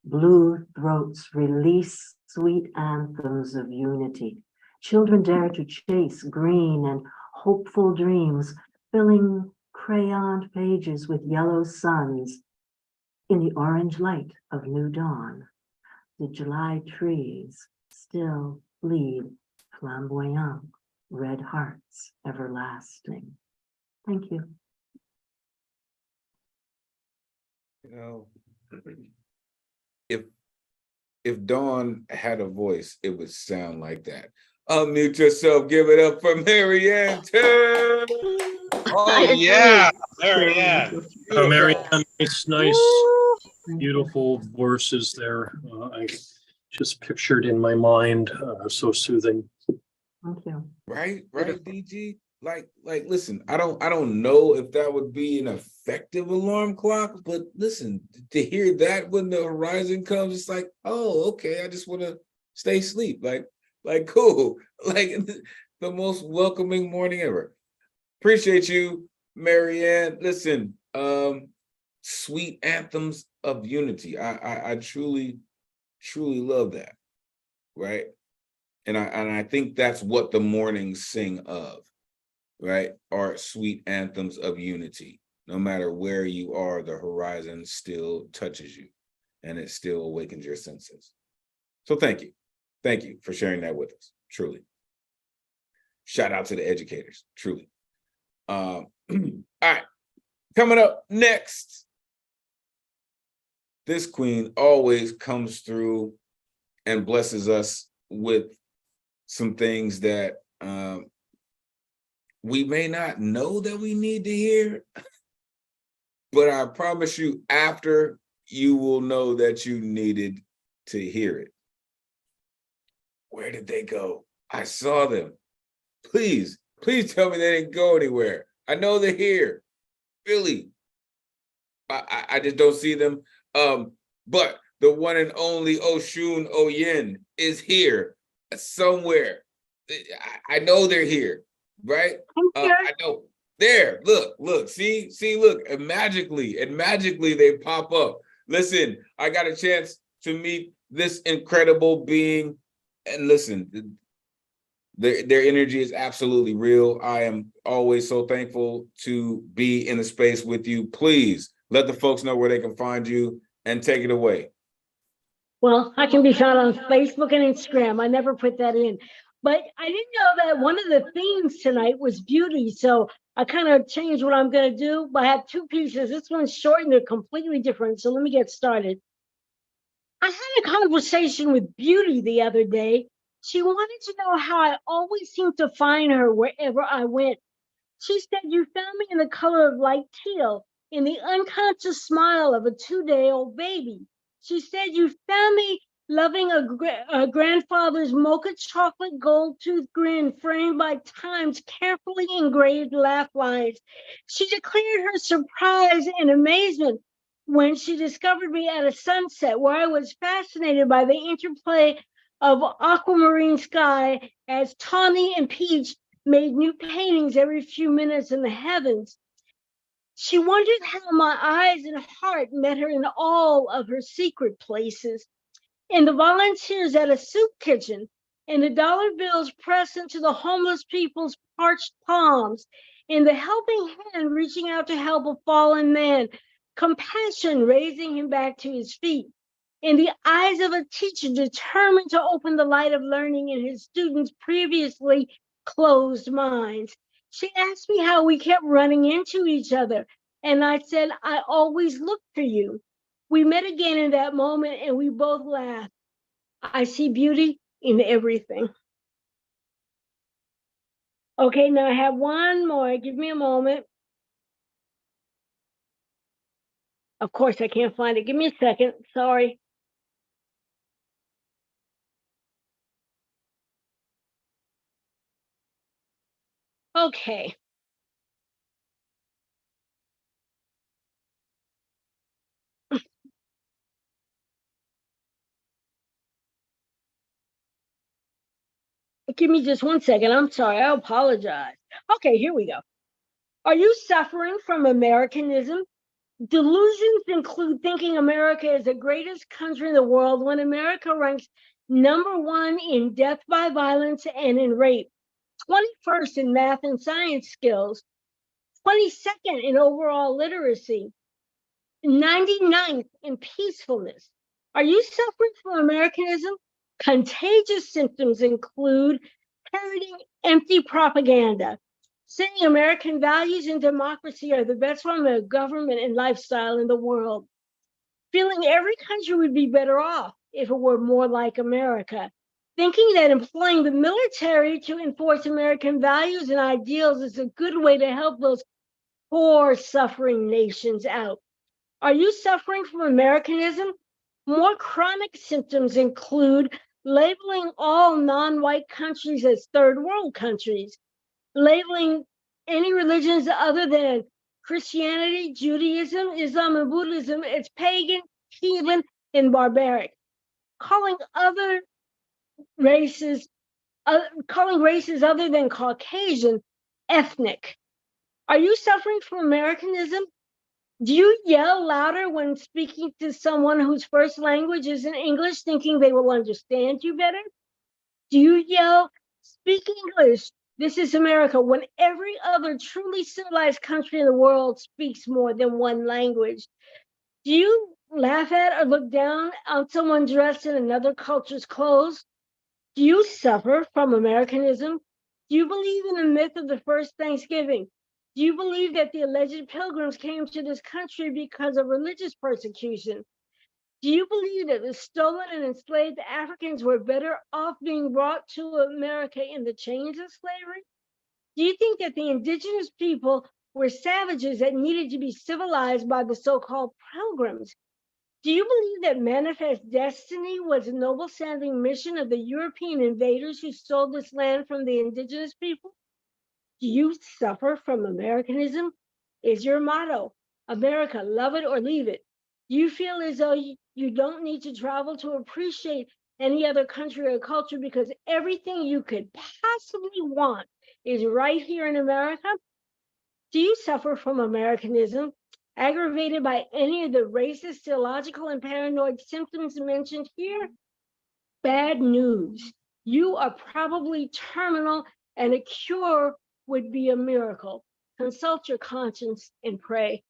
Blue throats release sweet anthems of unity. Children dare to chase green and hopeful dreams, filling crayoned pages with yellow suns. In the orange light of new dawn, the July trees still bleed flamboyant, red hearts everlasting. Thank you. You know, if Dawn had a voice, it would sound like that. Unmute yourself, give it up for Marianne. Oh yeah, Marianne. Oh, Marianne, nice, beautiful verses there. I just pictured in my mind, so soothing. Thank you. Right, DG. Like, listen, I don't know if that would be an effective alarm clock, but listen, to hear that when the horizon comes, it's like, oh, okay, I just want to stay asleep. Like cool, like the most welcoming morning ever. Appreciate you, Marianne. Listen, sweet anthems of unity. I truly love that, right? And I think that's what the mornings sing of, right? Are sweet anthems of unity. No matter where you are, the horizon still touches you and it still awakens your senses. So thank you. Thank you for sharing that with us, truly. Shout out to the educators, truly. All right, coming up next. This queen always comes through and blesses us with some things that we may not know that we need to hear, but I promise you, after, you will know that you needed to hear it. Where did they go? I saw them. Please tell me they didn't go anywhere. I know they're here. Really. I just don't see them. But the one and only June-26 Yin is here somewhere. I know they're here, right? I know. There, look, see, look, and magically they pop up. Listen, I got a chance to meet this incredible being, and listen, their energy is absolutely real. I am always so thankful to be in the space with you. Please let the folks know where they can find you and take it away. Well, I can be found on Facebook and Instagram. I never put that in. But I didn't know that one of the themes tonight was beauty. So I kind of changed what I'm going to do. But I have two pieces. This one's short and they're completely different. So let me get started. I had a conversation with Beauty the other day. She wanted to know how I always seem to find her wherever I went. She said, you found me in the color of light teal, in the unconscious smile of a 2-day-old baby. She said, you found me loving a grandfather's mocha chocolate gold tooth grin framed by Time's carefully engraved laugh lines. She declared her surprise and amazement when she discovered me at a sunset where I was fascinated by the interplay of aquamarine sky as Tawny and Peach made new paintings every few minutes in the heavens. She wondered how my eyes and heart met her in all of her secret places. In the volunteers at a soup kitchen, in the dollar bills pressed into the homeless people's parched palms, in the helping hand reaching out to help a fallen man, compassion raising him back to his feet, in the eyes of a teacher determined to open the light of learning in his students' previously closed minds. She asked me how we kept running into each other, and I said, I always looked for you. We met again in that moment and we both laughed. I see beauty in everything. Okay, now I have one more. Give me a moment. Of course, I can't find it. Give me a second. Sorry. Okay. Give me just 1 second. I'm sorry. I apologize. Okay, here we go. Are you suffering from Americanism? Delusions include thinking America is the greatest country in the world when America ranks #1 in death by violence and in rape, 21st in math and science skills, 22nd in overall literacy, 99th in peacefulness. Are you suffering from Americanism? Contagious symptoms include parroting empty propaganda, saying American values and democracy are the best form of government and lifestyle in the world, feeling every country would be better off if it were more like America, thinking that employing the military to enforce American values and ideals is a good way to help those poor, suffering nations out. Are you suffering from Americanism? More chronic symptoms include labeling all non-white countries as third world countries, labeling any religions other than Christianity, Judaism, Islam, and Buddhism as pagan, heathen, and barbaric, calling races other than Caucasian ethnic. Are you suffering from Americanism? Do you yell louder when speaking to someone whose first language isn't English, thinking they will understand you better? Do you yell, "Speak English, this is America," when every other truly civilized country in the world speaks more than one language? Do you laugh at or look down on someone dressed in another culture's clothes? Do you suffer from Americanism? Do you believe in the myth of the first Thanksgiving? Do you believe that the alleged pilgrims came to this country because of religious persecution? Do you believe that the stolen and enslaved Africans were better off being brought to America in the chains of slavery? Do you think that the indigenous people were savages that needed to be civilized by the so-called pilgrims? Do you believe that Manifest Destiny was a noble-sounding mission of the European invaders who stole this land from the indigenous people? Do you suffer from Americanism? Is your motto, America, love it or leave it? Do you feel as though you don't need to travel to appreciate any other country or culture because everything you could possibly want is right here in America? Do you suffer from Americanism, aggravated by any of the racist, illogical, and paranoid symptoms mentioned here? Bad news. You are probably terminal, and a cure would be a miracle. Consult your conscience and pray.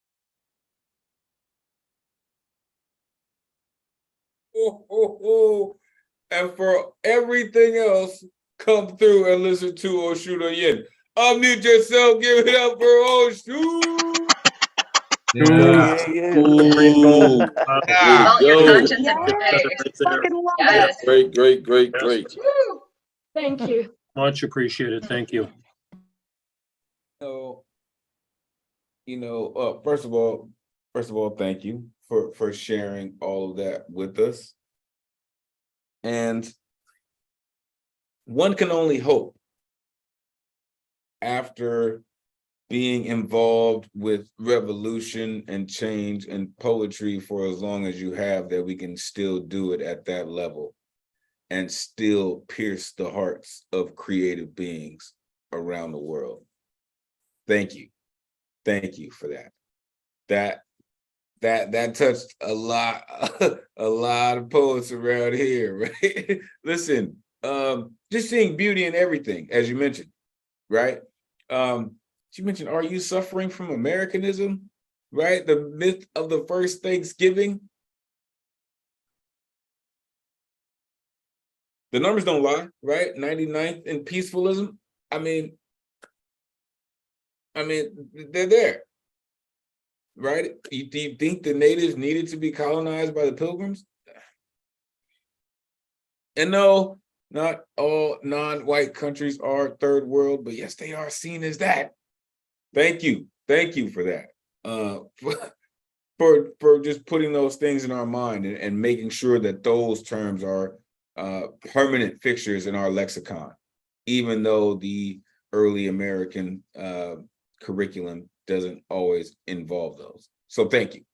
And for everything else, come through and listen to Oshuda Yin. Unmute yourself, give it up for Oshu. Ooh. Consult your conscience and pray. Yes. Great. Woo. Thank you. Much appreciated. Thank you. First of all, thank you for sharing all of that with us. And one can only hope, after being involved with revolution and change and poetry for as long as you have, that we can still do it at that level and still pierce the hearts of creative beings around the world. Thank you. Thank you for that. That touched a lot of poets around here, right? Listen, just seeing beauty in everything, as you mentioned, right? You mentioned, are you suffering from Americanism, right? The myth of the first Thanksgiving. The numbers don't lie, right? 99th in peacefulism. I mean, they're there, right? Do you think the natives needed to be colonized by the pilgrims? And no, not all non-white countries are third world, but yes, they are seen as that. Thank you for that. For just putting those things in our mind and making sure that those terms are permanent fixtures in our lexicon, even though the early American curriculum doesn't always involve those. So thank you.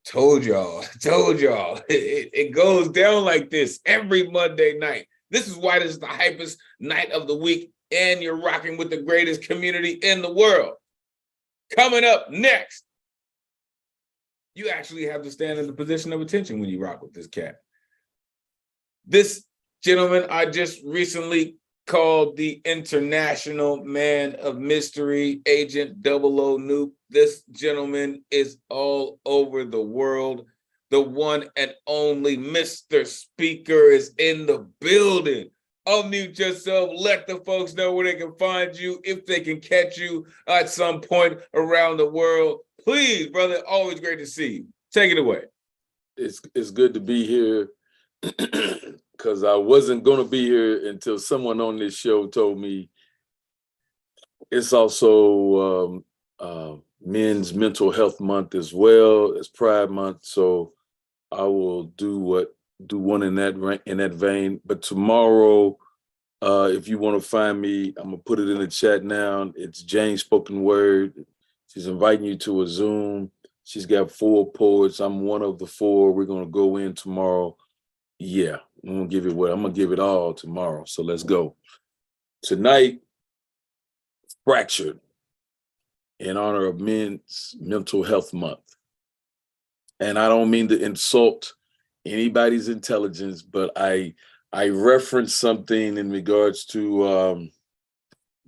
Told y'all, it goes down like this every Monday night. This is why this is the hypest night of the week, and you're rocking with the greatest community in the world. Coming up next, you actually have to stand in the position of attention when you rock with this cat. This gentleman I just recently called the International Man of Mystery, Agent 00 Noop. This gentleman is all over the world. The one and only Mr. Speaker is in the building. Unmute yourself. Let the folks know where they can find you, if they can catch you at some point around the world. Please, brother, always great to see you. Take it away. It's good to be here because I wasn't going to be here until someone on this show told me it's also Men's Mental Health Month as well as Pride Month. So I will do one in that vein. But tomorrow, if you want to find me, I'm gonna put it in the chat now. It's Jane Spoken Word. She's inviting you to a Zoom. She's got 4 poets. I'm one of the 4. We're gonna go in tomorrow. Yeah, I'm gonna give it all tomorrow. So let's go. Tonight, Fractured, in honor of Men's Mental Health Month. And I don't mean to insult anybody's intelligence, but I referenced something in regards to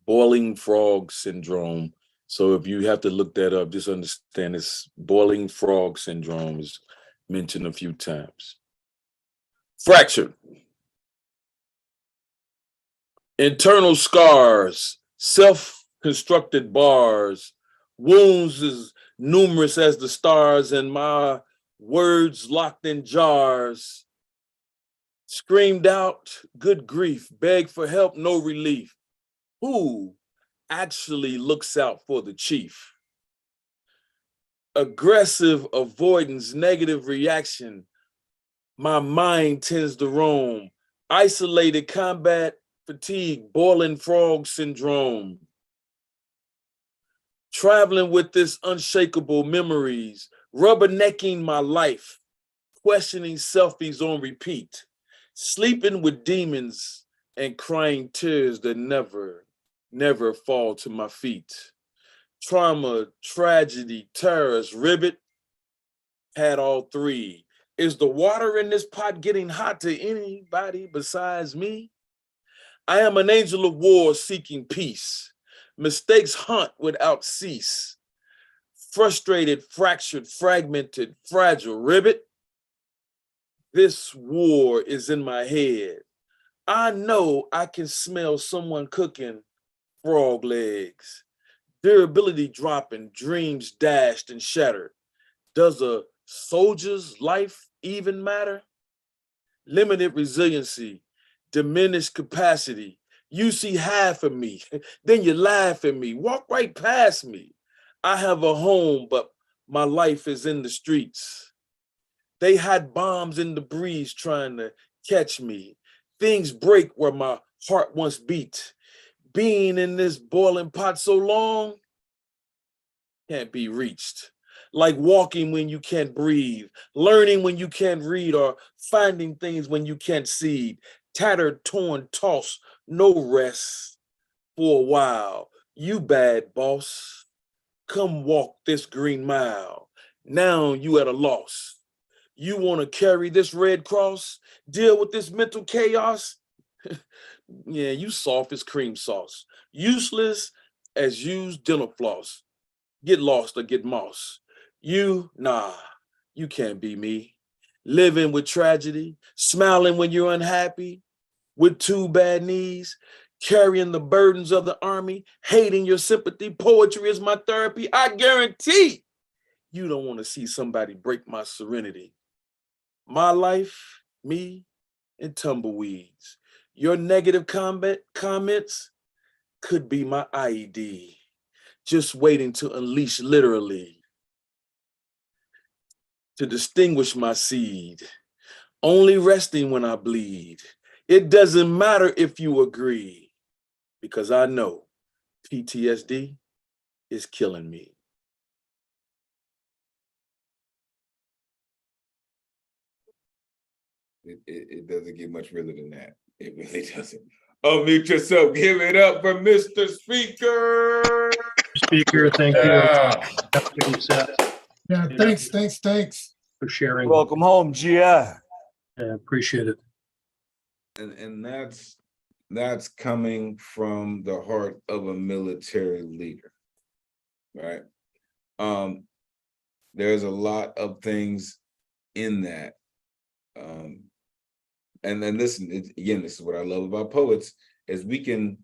boiling frog syndrome. So if you have to look that up, just understand this boiling frog syndrome is mentioned a few times. Fractured. Internal scars, self-constructed bars, wounds as numerous as the stars, and my words locked in jars. Screamed out, good grief, begged for help, no relief. Who actually looks out for the chief? Aggressive avoidance, negative reaction. My mind tends to roam. Isolated combat fatigue, boiling frog syndrome. Traveling with this unshakable memories, rubbernecking my life, questioning selfies on repeat, sleeping with demons and crying tears that never fall to my feet. Trauma, tragedy, terrors, ribbit, had all 3. Is the water in this pot getting hot to anybody besides me? I am an angel of war seeking peace. Mistakes haunt without cease. Frustrated, fractured, fragmented, fragile, ribbit. This war is in my head. I know I can smell someone cooking frog legs. Durability dropping, dreams dashed and shattered. Does a soldier's life even matter? Limited resiliency, diminished capacity. You see half of me, then you laugh at me, walk right past me. I have a home, but my life is in the streets. They had bombs in the breeze trying to catch me. Things break where my heart once beat. Being in this boiling pot so long can't be reached. Like walking when you can't breathe, learning when you can't read, or finding things when you can't see. Tattered, torn, tossed, no rest for a while. You bad boss, come walk this green mile. Now you at a loss. You want to carry this red cross, deal with this mental chaos? Yeah, you soft as cream sauce, useless as used dental floss. Get lost or get moss. You can't be me. Living with tragedy, smiling when you're unhappy, with 2 bad knees, carrying the burdens of the army, hating your sympathy. Poetry is my therapy. I guarantee you don't want to see somebody break my serenity. My life, me, and tumbleweeds. Your negative comments could be my IED, just waiting to unleash literally, to distinguish my seed, only resting when I bleed. It doesn't matter if you agree, because I know PTSD is killing me. It doesn't get much realer than that. It really doesn't. Unmute yourself. Give it up for Mr. Speaker. Speaker, thank you. Yeah, thanks. For sharing. Welcome home, GI. I appreciate it. And that's coming from the heart of a military leader, right? There's a lot of things in that. And then listen, again, this is what I love about poets, is we can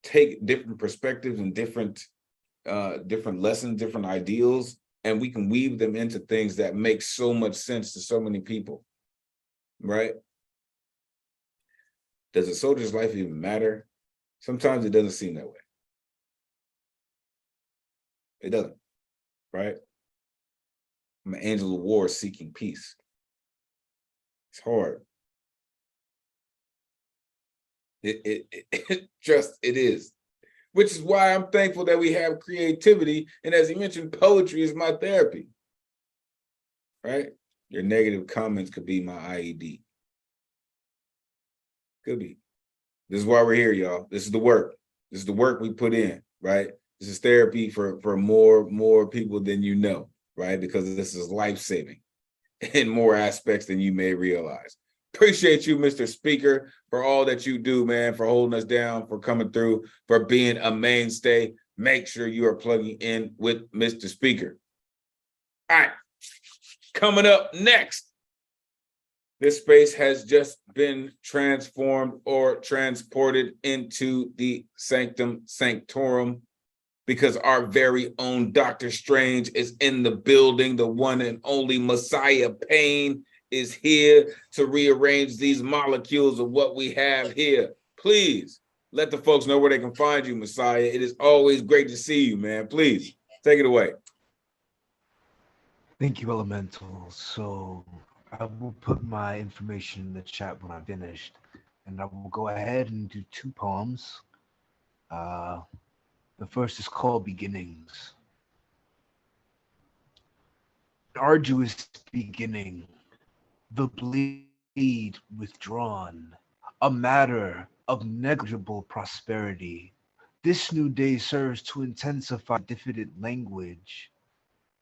take different perspectives and different lessons, different ideals, and we can weave them into things that make so much sense to so many people, right? Does a soldier's life even matter? Sometimes it doesn't seem that way. It doesn't, right? I'm an angel of war seeking peace. It's hard. Just it is, which is why I'm thankful that we have creativity. And as you mentioned, poetry is my therapy, right? Your negative comments could be my IED. Could be. This is why we're here, y'all. This is the work. This is the work we put in, right? This is therapy for more people than you know, right? Because this is life-saving in more aspects than you may realize. Appreciate you, Mr. Speaker, for all that you do, man, for holding us down, for coming through, for being a mainstay. Make sure you are plugging in with Mr. Speaker. All right, coming up next. This space has just been transformed or transported into the Sanctum Sanctorum because our very own Dr. Strange is in the building. The one and only Messiah Payne is here to rearrange these molecules of what we have here. Please let the folks know where they can find you, Messiah. It is always great to see you, man. Please take it away. Thank you, Elemental. So I will put my information in the chat when I'm finished, and I will go ahead and do 2 poems. The first is called Beginnings. An arduous beginning, the blade withdrawn, a matter of negligible prosperity. This new day serves to intensify diffident language.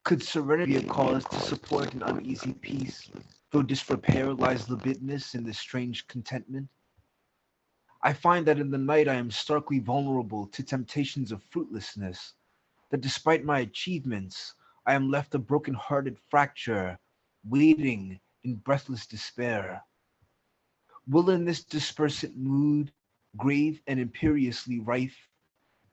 Could serenity be a cause to support an uneasy peace, though disrepair lies the bitterness in this strange contentment? I find that in the night I am starkly vulnerable to temptations of fruitlessness, that despite my achievements, I am left a broken-hearted fracture, waiting in breathless despair. Will in this dispersant mood, grave and imperiously rife,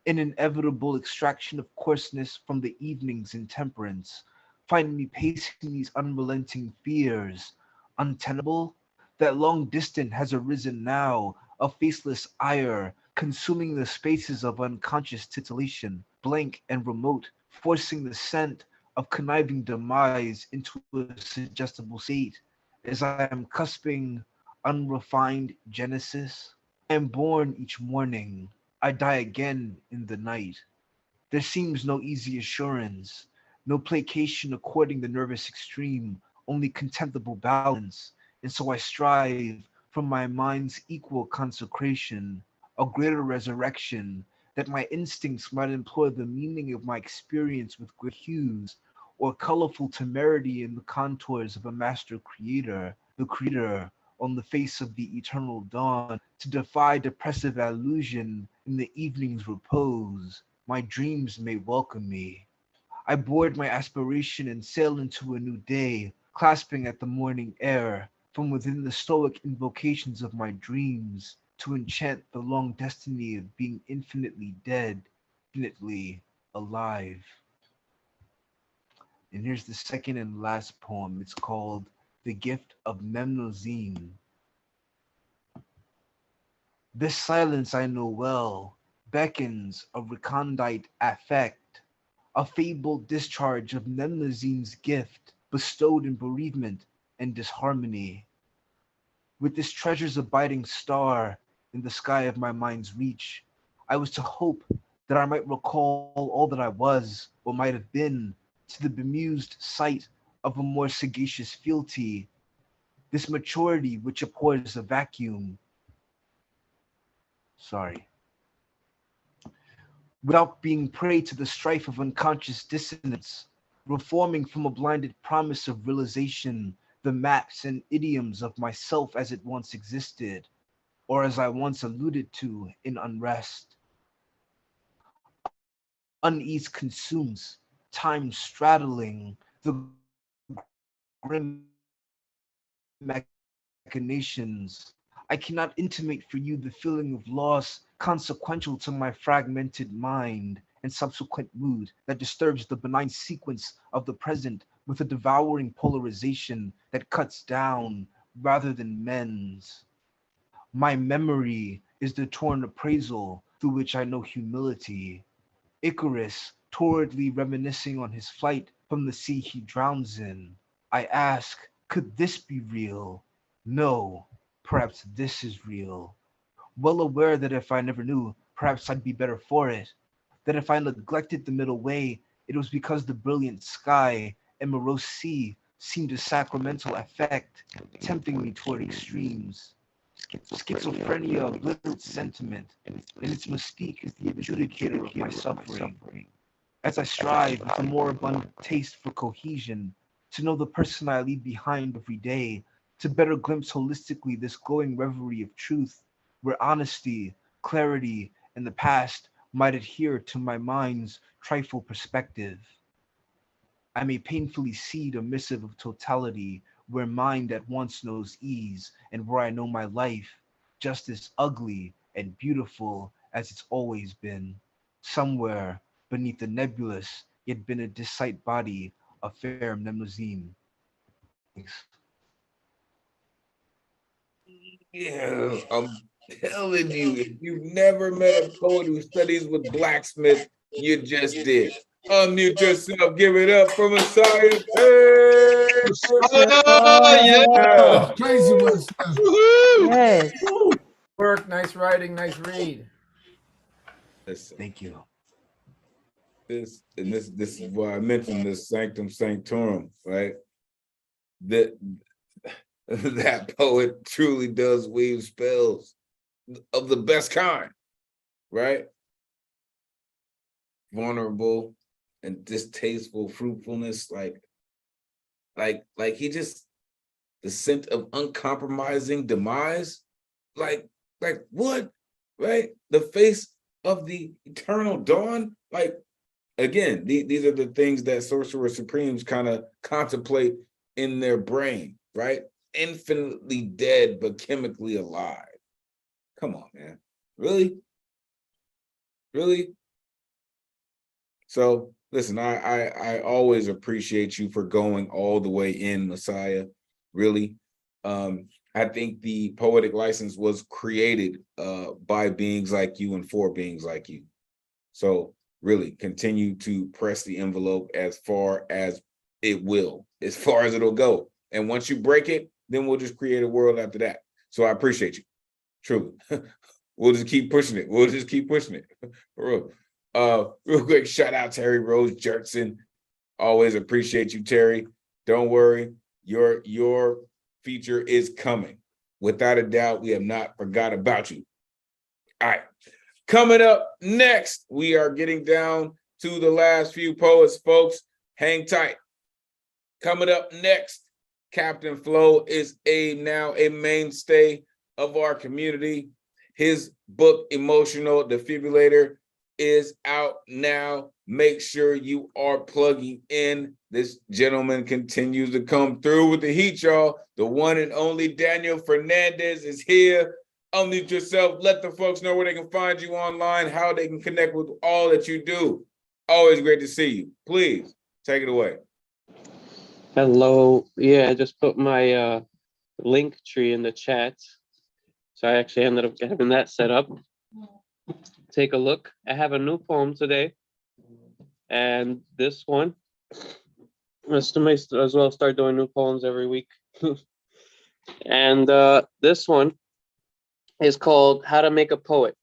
an inevitable extraction of coarseness from the evening's intemperance, find me pacing these unrelenting fears, untenable? That long distant has arisen now, a faceless ire, consuming the spaces of unconscious titillation, blank and remote, forcing the scent of conniving demise into a suggestible state, as I am cusping unrefined genesis. I am born each morning, I die again in the night. There seems no easy assurance, no placation according the nervous extreme, only contemptible balance, and so I strive from my mind's equal consecration, a greater resurrection, that my instincts might employ the meaning of my experience with good hues, or colorful temerity in the contours of a master creator, the creator on the face of the eternal dawn, to defy depressive allusion in the evening's repose. My dreams may welcome me. I board my aspiration and sail into a new day, clasping at the morning air, from within the stoic invocations of my dreams, to enchant the long destiny of being infinitely dead, infinitely alive. And here's the second and last poem. It's called The Gift of Mnemosyne. This silence I know well, beckons a recondite affect, a fabled discharge of Mnemosyne's gift, bestowed in bereavement and disharmony. With this treasure's abiding star in the sky of my mind's reach, I was to hope that I might recall all that I was or might have been to the bemused sight of a more sagacious fealty. this maturity which abhors a vacuum. Sorry. Without being prey to the strife of unconscious dissonance, reforming from a blinded promise of realization, the maps and idioms of myself as it once existed, or as I once alluded to in unrest. Unease consumes, time straddling the grim machinations. I cannot intimate for you the feeling of loss consequential to my fragmented mind and subsequent mood that disturbs the benign sequence of the present with a devouring polarization that cuts down rather than mends. My memory is the torn appraisal through which I know humility. Icarus, torridly reminiscing on his flight from the sea he drowns in. I ask, could this be real? No, perhaps this is real. Well aware that if I never knew, perhaps I'd be better for it. That if I neglected the middle way, it was because the brilliant sky and morose sea seemed a sacramental effect, tempting me toward extremes. Schizophrenia of little sentiment, and its mystique is the adjudicator of my suffering. As I strive with a more abundant taste for cohesion, to know the person I leave behind every day, to better glimpse holistically this glowing reverie of truth, where honesty, clarity, and the past might adhere to my mind's trifle perspective. I may painfully seed a missive of totality where mind at once knows ease and where I know my life, just as ugly and beautiful as it's always been, somewhere beneath the nebulous yet benedicite body of fair Mnemosyne. Thanks. Yeah, I'm telling you, if you've never met a poet who studies with blacksmiths, you just did. Unmute yourself, give it up for Messiah. Hey! Oh, crazy words. Yes. Work, nice writing, nice read. Listen, Thank you. this is why I mentioned this Sanctum Sanctorum, right? That poet truly does weave spells of the best kind, right? Vulnerable and distasteful fruitfulness, like he just, the scent of uncompromising demise, like what, right? The face of the eternal dawn, like, again, these are the things that Sorcerer Supremes kind of contemplate in their brain, right? Infinitely dead, but chemically alive. Come on, man. Really? Really? So listen, I always appreciate you for going all the way in, Messiah. Really. I think the poetic license was created by beings like you and for beings like you. So really continue to press the envelope as far as it will, as far as it'll go. And once you break it, then we'll just create a world after that. So I appreciate you, truly. We'll just keep pushing it. We'll just keep pushing it. For real. Real quick, shout out Terry Rose Jertson. Always appreciate you, Terry. Don't worry, your feature is coming. Without a doubt, we have not forgot about you. All right. Coming up next, we are getting down to the last few poets, folks. Hang tight. Coming up next, Captain Flo is now a mainstay of our community. His book, Emotional Defibrillator, is out now. Make sure you are plugging in. This gentleman continues to come through with the heat, y'all. The one and only Daniel Fernandez is here. Unmute yourself. Let the folks know where they can find you online, how they can connect with all that you do. Always great to see you. Please take it away. Hello. Yeah, I just put my link tree in the chat. So I actually ended up having that set up. Take a look. I have a new poem today. And this one, I might as well start doing new poems every week. And this one is called How to Make a Poet.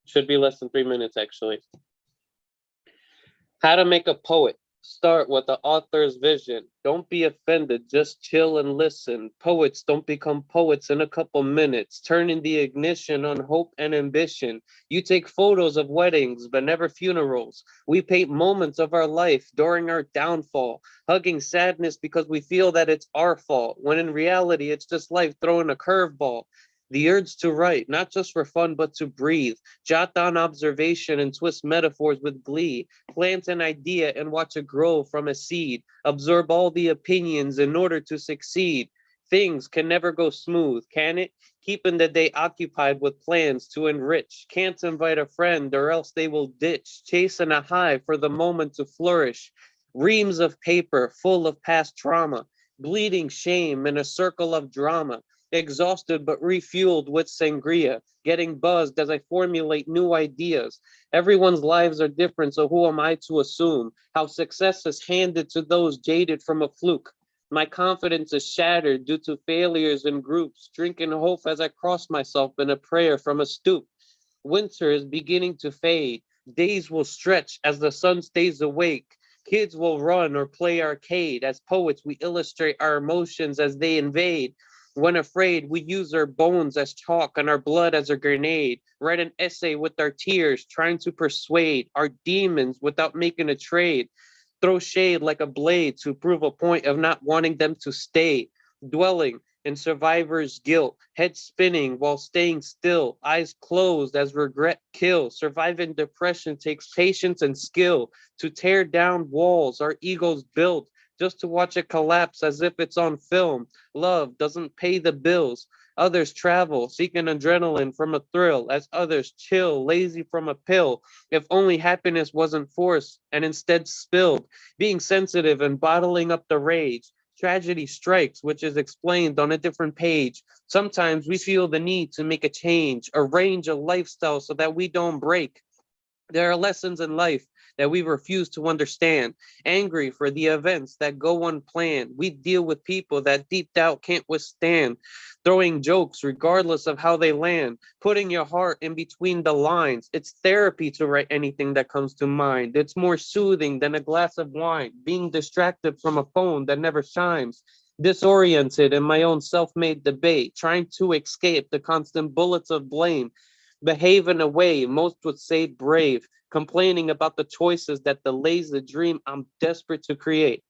Should be less than 3 minutes, actually. How to make a poet. Start with the author's vision. Don't be offended, just chill and listen. Poets don't become poets in a couple minutes. Turning the ignition on hope and ambition. You take photos of weddings, but never funerals. We paint moments of our life during our downfall, hugging sadness because we feel that it's our fault, when in reality, it's just life throwing a curveball. The urge to write, not just for fun, but to breathe. Jot down observation and twist metaphors with glee. Plant an idea and watch it grow from a seed. Absorb all the opinions in order to succeed. Things can never go smooth, can it? Keeping the day occupied with plans to enrich. Can't invite a friend or else they will ditch. Chasing a high for the moment to flourish. Reams of paper full of past trauma. Bleeding shame in a circle of drama. Exhausted but refueled with sangria, getting buzzed as I formulate new ideas. Everyone's lives are different, so who am I to assume how success is handed to those jaded from a fluke? My confidence is shattered due to failures in groups, drinking hope as I cross myself in a prayer from a stoop. Winter is beginning to fade. Days will stretch as the sun stays awake. Kids will run or play arcade. As poets, we illustrate our emotions as they invade. When afraid, we use our bones as chalk and our blood as a grenade. Write an essay with our tears, trying to persuade our demons without making a trade. Throw shade like a blade to prove a point of not wanting them to stay. Dwelling in survivor's guilt, head spinning while staying still, eyes closed as regret kills. Surviving depression takes patience and skill. To tear down walls our egos built, just to watch it collapse as if it's on film. Love doesn't pay the bills. Others travel, seeking adrenaline from a thrill, as others chill, lazy from a pill. If only happiness wasn't forced and instead spilled, being sensitive and bottling up the rage. Tragedy strikes, which is explained on a different page. Sometimes we feel the need to make a change, arrange a lifestyle so that we don't break. There are lessons in life that we refuse to understand. Angry for the events that go unplanned. We deal with people that deep doubt can't withstand. Throwing jokes regardless of how they land. Putting your heart in between the lines. It's therapy to write anything that comes to mind. It's more soothing than a glass of wine. Being distracted from a phone that never shines. Disoriented in my own self-made debate. Trying to escape the constant bullets of blame. Behave in a way most would say brave, complaining about the choices that delays the dream I'm desperate to create.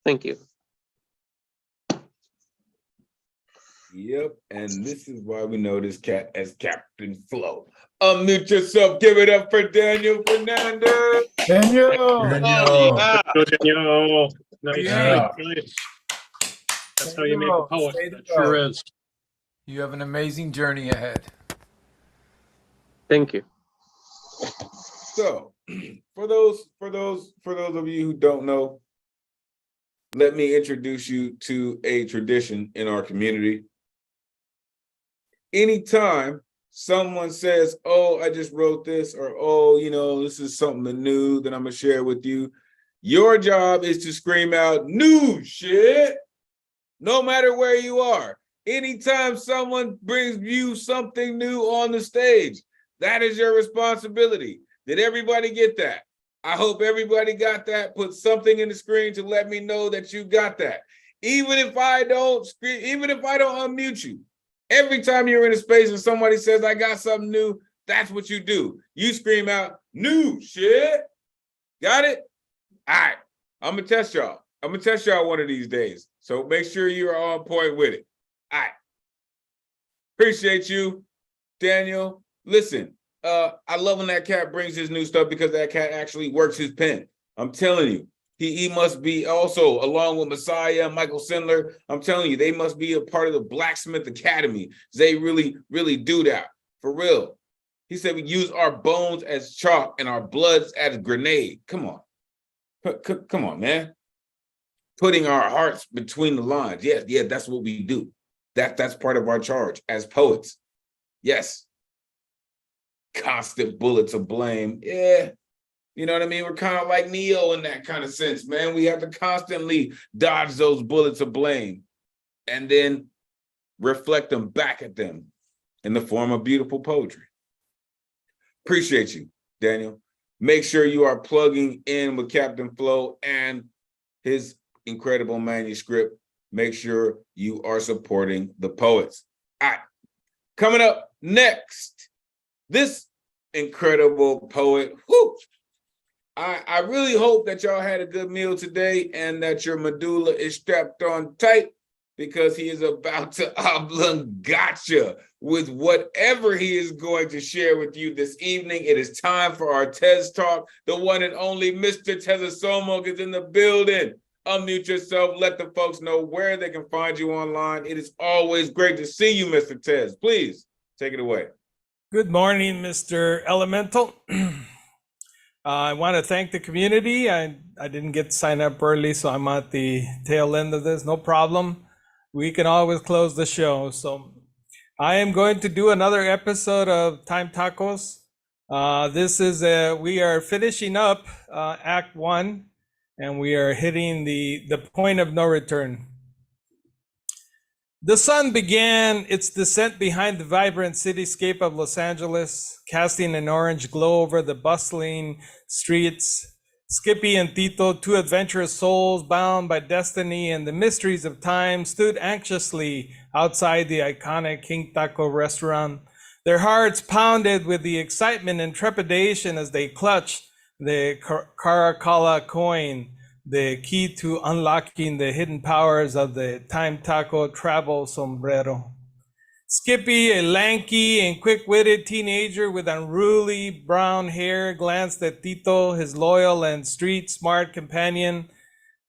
Thank you. Yep, and this is why we know this cat as Captain Flow. Unmute yourself, give it up for Daniel Fernandez. Daniel! Daniel. Nice, Yeah. nice. That's how you make a poet. It sure is. You have an amazing journey ahead. Thank you. So, for those of you who don't know, let me introduce you to a tradition in our community. Anytime someone says, "Oh, I just wrote this," or "Oh, you know, this is something new that I'm gonna share with you," your job is to scream out "new shit," no matter where you are. Anytime someone brings you something new on the stage, that is your responsibility. Did everybody get that? I hope everybody got that. Put something in the screen to let me know that you got that. Even if I don't scream, even if I don't unmute you, every time you're in a space and somebody says, "I got something new," that's what you do. You scream out, "New shit." Got it? All right. I'm gonna test y'all. I'm gonna test y'all one of these days. So make sure you're on point with it. All right. Appreciate you, Daniel. Listen, I love when that cat brings his new stuff because that cat actually works his pen. I'm telling you, he must be also, along with Messiah, Michael Sindler, I'm telling you, they must be a part of the Blacksmith Academy. They really, really do that. For real. He said we use our bones as chalk and our bloods as grenade. Come on. Come on, man. Putting our hearts between the lines. Yeah, that's what we do. That's part of our charge as poets. Yes. Constant bullets of blame. Yeah. You know what I mean? We're kind of like Neo in that kind of sense, man. We have to constantly dodge those bullets of blame and then reflect them back at them in the form of beautiful poetry. Appreciate you, Daniel. Make sure you are plugging in with Captain Flo and his incredible manuscript. Make sure you are supporting the poets. All right, coming up next, this incredible poet. Whew, I really hope that y'all had a good meal today and that your medulla is strapped on tight, because he is about to oblongata with whatever he is going to share with you this evening. It is time for our Tez Talk. The one and only Mr. Tezasomok is in the building. Unmute yourself. Let the folks know where they can find you online. It is always great to see you, Mr. Tez. Please take it away. Good morning, Mr. Elemental. I want to thank the community. I didn't get to sign up early, so I'm at the tail end of this. No problem. We can always close the show. So I am going to do another episode of Time Tacos. We are finishing up Act 1, and we are hitting the point of no return. The sun began its descent behind the vibrant cityscape of Los Angeles, casting an orange glow over the bustling streets. Skippy and Tito, two adventurous souls bound by destiny and the mysteries of time, stood anxiously outside the iconic King Taco restaurant. Their hearts pounded with the excitement and trepidation as they clutched the Caracalla coin, the key to unlocking the hidden powers of the Time Taco travel sombrero. Skippy, a lanky and quick-witted teenager with unruly brown hair, glanced at Tito, his loyal and street-smart companion.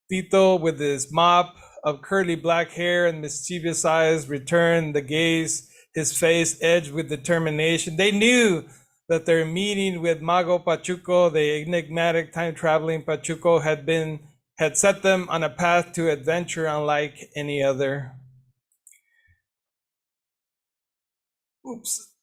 Tito, with his mop of curly black hair and mischievous eyes, returned the gaze, his face edged with determination. They knew that their meeting with Mago Pachuco, the enigmatic time-traveling Pachuco, had set them on a path to adventure unlike any other.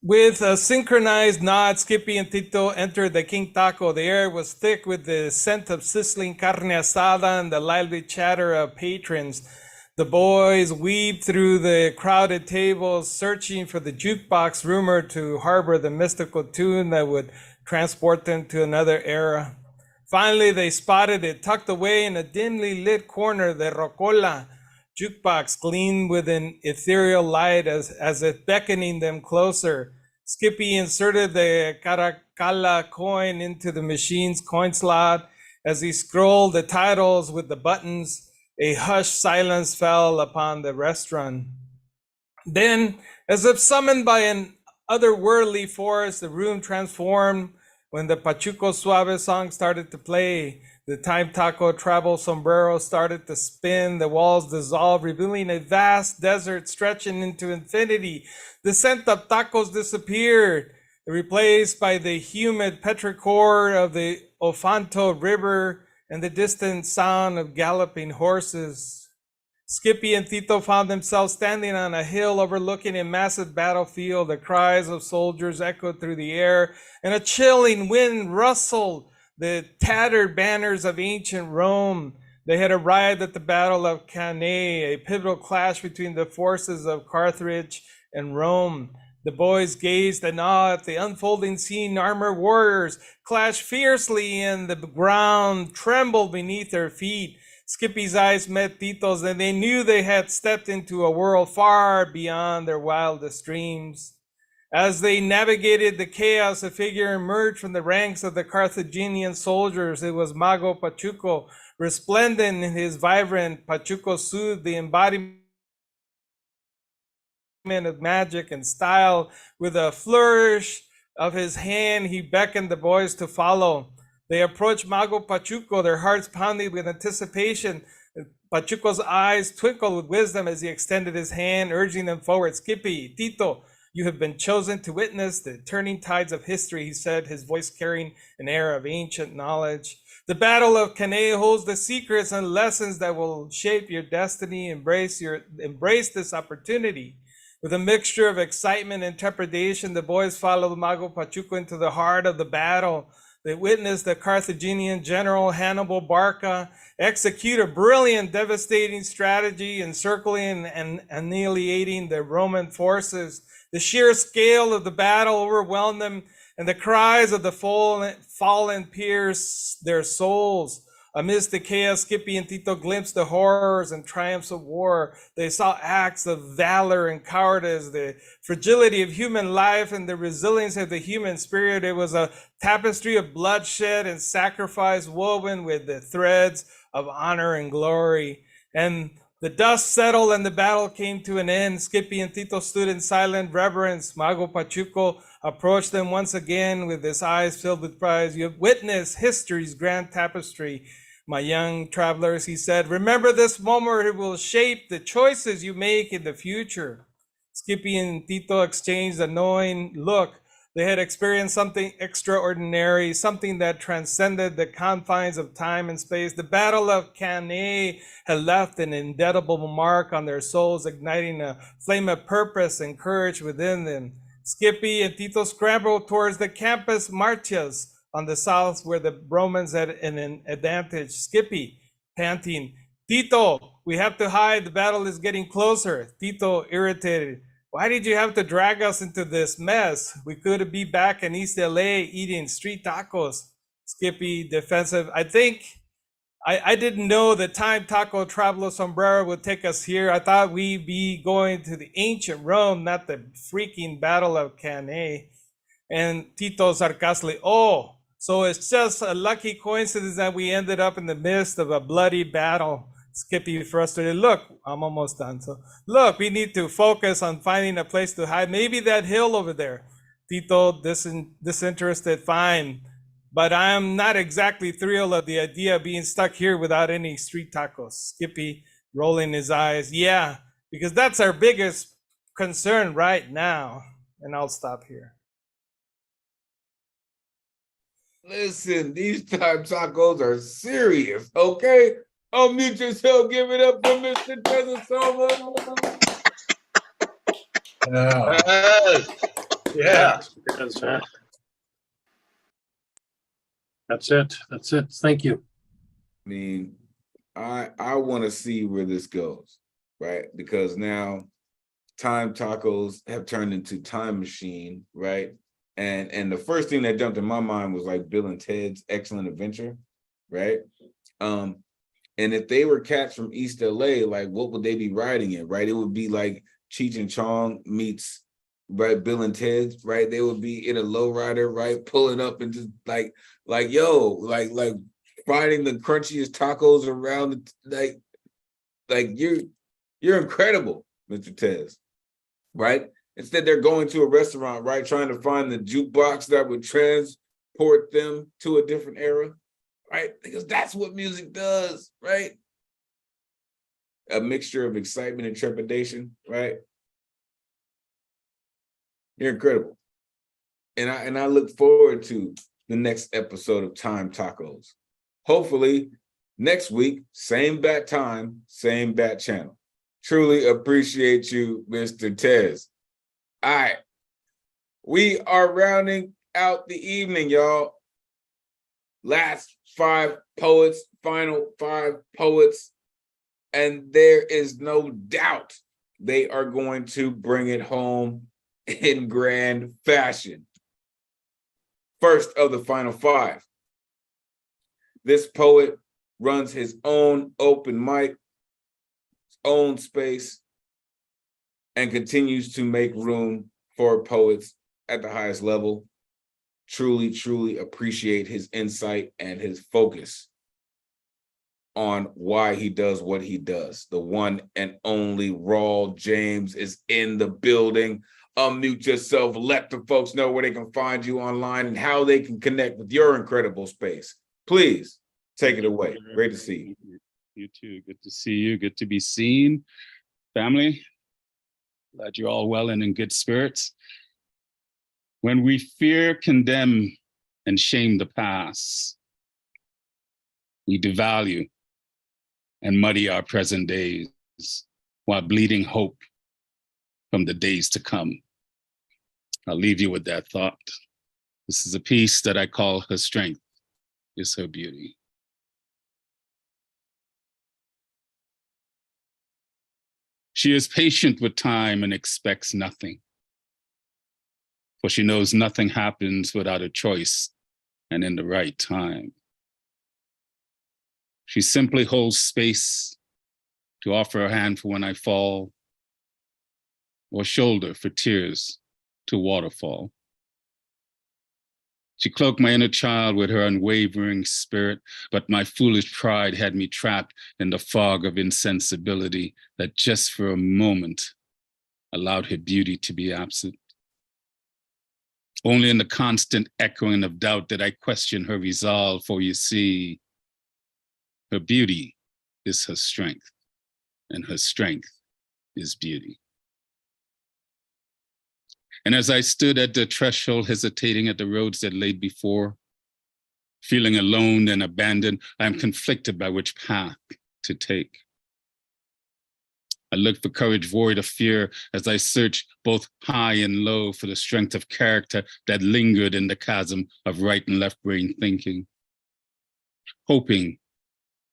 With a synchronized nod, Skippy and Tito entered the King Taco. The air was thick with the scent of sizzling carne asada and the lively chatter of patrons. The boys weaved through the crowded tables, searching for the jukebox rumored to harbor the mystical tune that would transport them to another era. Finally, they spotted it, tucked away in a dimly lit corner. The Rocola jukebox gleamed with an ethereal light as if beckoning them closer. Skippy inserted the Caracalla coin into the machine's coin slot. As he scrolled the titles with the buttons, a hushed silence fell upon the restaurant. Then, as if summoned by an otherworldly force, the room transformed when the Pachuco Suave song started to play. The Time Taco travel sombrero started to spin. The walls dissolved, revealing a vast desert stretching into infinity. The scent of tacos disappeared, replaced by the humid petrichor of the Ofanto River and the distant sound of galloping horses. Skippy and Tito found themselves standing on a hill overlooking a massive battlefield. The cries of soldiers echoed through the air, and a chilling wind rustled the tattered banners of ancient Rome. They had arrived at the Battle of Cannae, a pivotal clash between the forces of Carthage and Rome. The boys gazed in awe at the unfolding scene. Armored warriors clashed fiercely, and the ground trembled beneath their feet. Skippy's eyes met Tito's, and they knew they had stepped into a world far beyond their wildest dreams. As they navigated the chaos, a figure emerged from the ranks of the Carthaginian soldiers. It was Mago Pachuco, resplendent in his vibrant Pachuco suit, the embodiment of magic and style. With a flourish of his hand, he beckoned the boys to follow. They approached Mago Pachuco, their hearts pounding with anticipation. Pachuco's eyes twinkled with wisdom as he extended his hand, urging them forward. Skippy, Tito, you have been chosen to witness the turning tides of history, he said, his voice carrying an air of ancient knowledge. The Battle of Cannae holds the secrets and lessons that will shape your destiny. Embrace this opportunity. With a mixture of excitement and trepidation, the boys followed Mago Pachuco into the heart of the battle. They witnessed the Carthaginian general Hannibal Barca execute a brilliant, devastating strategy, encircling and annihilating the Roman forces. The sheer scale of the battle overwhelmed them and the cries of the fallen pierce their souls. Amidst the chaos, Skippy and Tito glimpsed the horrors and triumphs of war. They saw acts of valor and cowardice, the fragility of human life and the resilience of the human spirit. It was a tapestry of bloodshed and sacrifice woven with the threads of honor and glory. And the dust settled and the battle came to an end. Skippy and Tito stood in silent reverence. Mago Pachuco approached them once again with his eyes filled with pride. You have witnessed history's grand tapestry. My young travelers, he said, remember this moment, it will shape the choices you make in the future. Skippy and Tito exchanged a knowing look. They had experienced something extraordinary, something that transcended the confines of time and space. The Battle of Cannae had left an indelible mark on their souls, igniting a flame of purpose and courage within them. Skippy and Tito scrambled towards the Campus Martius on the south, where the Romans had an advantage. Skippy, panting, Tito, we have to hide. The battle is getting closer. Tito, irritated, why did you have to drag us into this mess? We could be back in East LA eating street tacos. Skippy, defensive. I think I didn't know the time Taco Traveler Sombrero would take us here. I thought we'd be going to the ancient Rome, not the freaking Battle of Cannae. And Tito sarcastically, oh, so it's just a lucky coincidence that we ended up in the midst of a bloody battle. Skippy frustrated, look, I'm almost done. So look, we need to focus on finding a place to hide. Maybe that hill over there. Tito, disinterested, fine. But I'm not exactly thrilled at the idea of being stuck here without any street tacos. Skippy rolling his eyes. Yeah, because that's our biggest concern right now. And I'll stop here. Listen, these time tacos are serious, okay? Unmute yourself, give it up for Mr. Tesasoma. Yeah. That's it. That's it. Thank you. I mean, I want to see where this goes, right? Because now time tacos have turned into time machine, right? And the first thing that jumped in my mind was like Bill and Ted's Excellent Adventure, right? And if they were cats from East LA, like what would they be riding in, right? It would be like Cheech and Chong meets, right, Bill and Ted, right? They would be in a lowrider, right, pulling up and just like yo, like finding the crunchiest tacos around, like you're incredible, Mr. Tez, right? Instead, they're going to a restaurant, right, trying to find the jukebox that would transport them to a different era. Right? Because that's what music does, right? A mixture of excitement and trepidation, right? You're incredible. And I look forward to the next episode of Time Tacos. Hopefully, next week, same bat time, same bat channel. Truly appreciate you, Mr. Tez. All right. We are rounding out the evening, y'all. Last 5 poets, final 5 poets, and there is no doubt they are going to bring it home in grand fashion. First of the final 5. This poet runs his own open mic, his own space, and continues to make room for poets at the highest level. Truly, truly appreciate his insight and his focus on why he does what he does. The one and only Raul James is in the building. Unmute yourself, let the folks know where they can find you online and how they can connect with your incredible space. Please take it away. Great to see you. You too. Good to see you. Good to be seen. Family, glad you're all well and in good spirits. When we fear, condemn, and shame the past, we devalue and muddy our present days while bleeding hope from the days to come. I'll leave you with that thought. This is a piece that I call Her Strength is Her Beauty. She is patient with time and expects nothing. for she knows nothing happens without a choice and in the right time. She simply holds space to offer a hand for when I fall, or shoulder for tears to waterfall. She cloaked my inner child with her unwavering spirit, but my foolish pride had me trapped in the fog of insensibility that just for a moment allowed her beauty to be absent. Only in the constant echoing of doubt did I question her resolve, for you see, her beauty is her strength, and her strength is beauty. And as I stood at the threshold, hesitating at the roads that lay before, feeling alone and abandoned, I am conflicted by which path to take. I looked for courage void of fear as I searched both high and low for the strength of character that lingered in the chasm of right and left brain thinking, hoping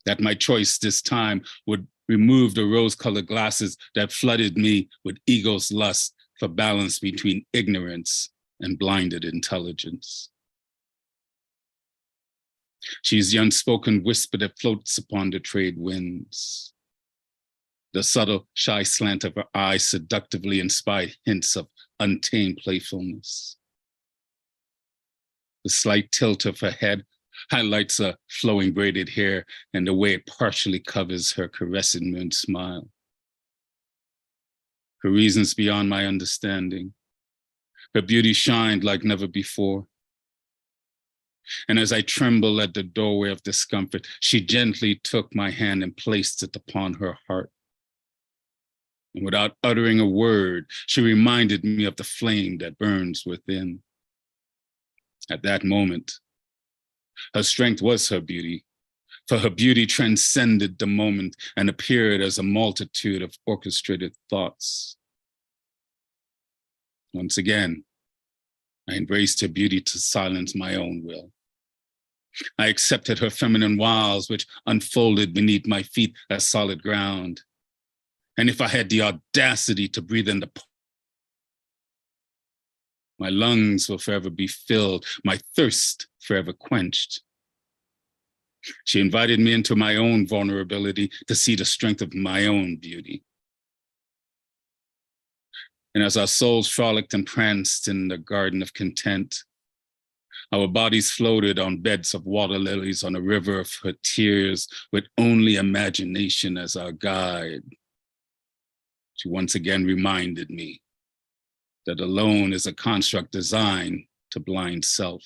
that my choice this time would remove the rose-colored glasses that flooded me with ego's lust for balance between ignorance and blinded intelligence. She's the unspoken whisper that floats upon the trade winds. The subtle, shy slant of her eyes seductively inspired hints of untamed playfulness. The slight tilt of her head highlights her flowing braided hair and the way it partially covers her caressing moon smile. Her reasons beyond my understanding. Her beauty shined like never before. And as I tremble at the doorway of discomfort, she gently took my hand and placed it upon her heart. And without uttering a word, she reminded me of the flame that burns within. At that moment, her strength was her beauty, for her beauty transcended the moment and appeared as a multitude of orchestrated thoughts. Once again, I embraced her beauty to silence my own will. I accepted her feminine wiles, which unfolded beneath my feet as solid ground. And if I had the audacity to breathe in my lungs will forever be filled, my thirst forever quenched. She invited me into my own vulnerability to see the strength of my own beauty. And as our souls frolicked and pranced in the garden of content, our bodies floated on beds of water lilies on a river of her tears with only imagination as our guide. She once again reminded me that alone is a construct designed to blind self.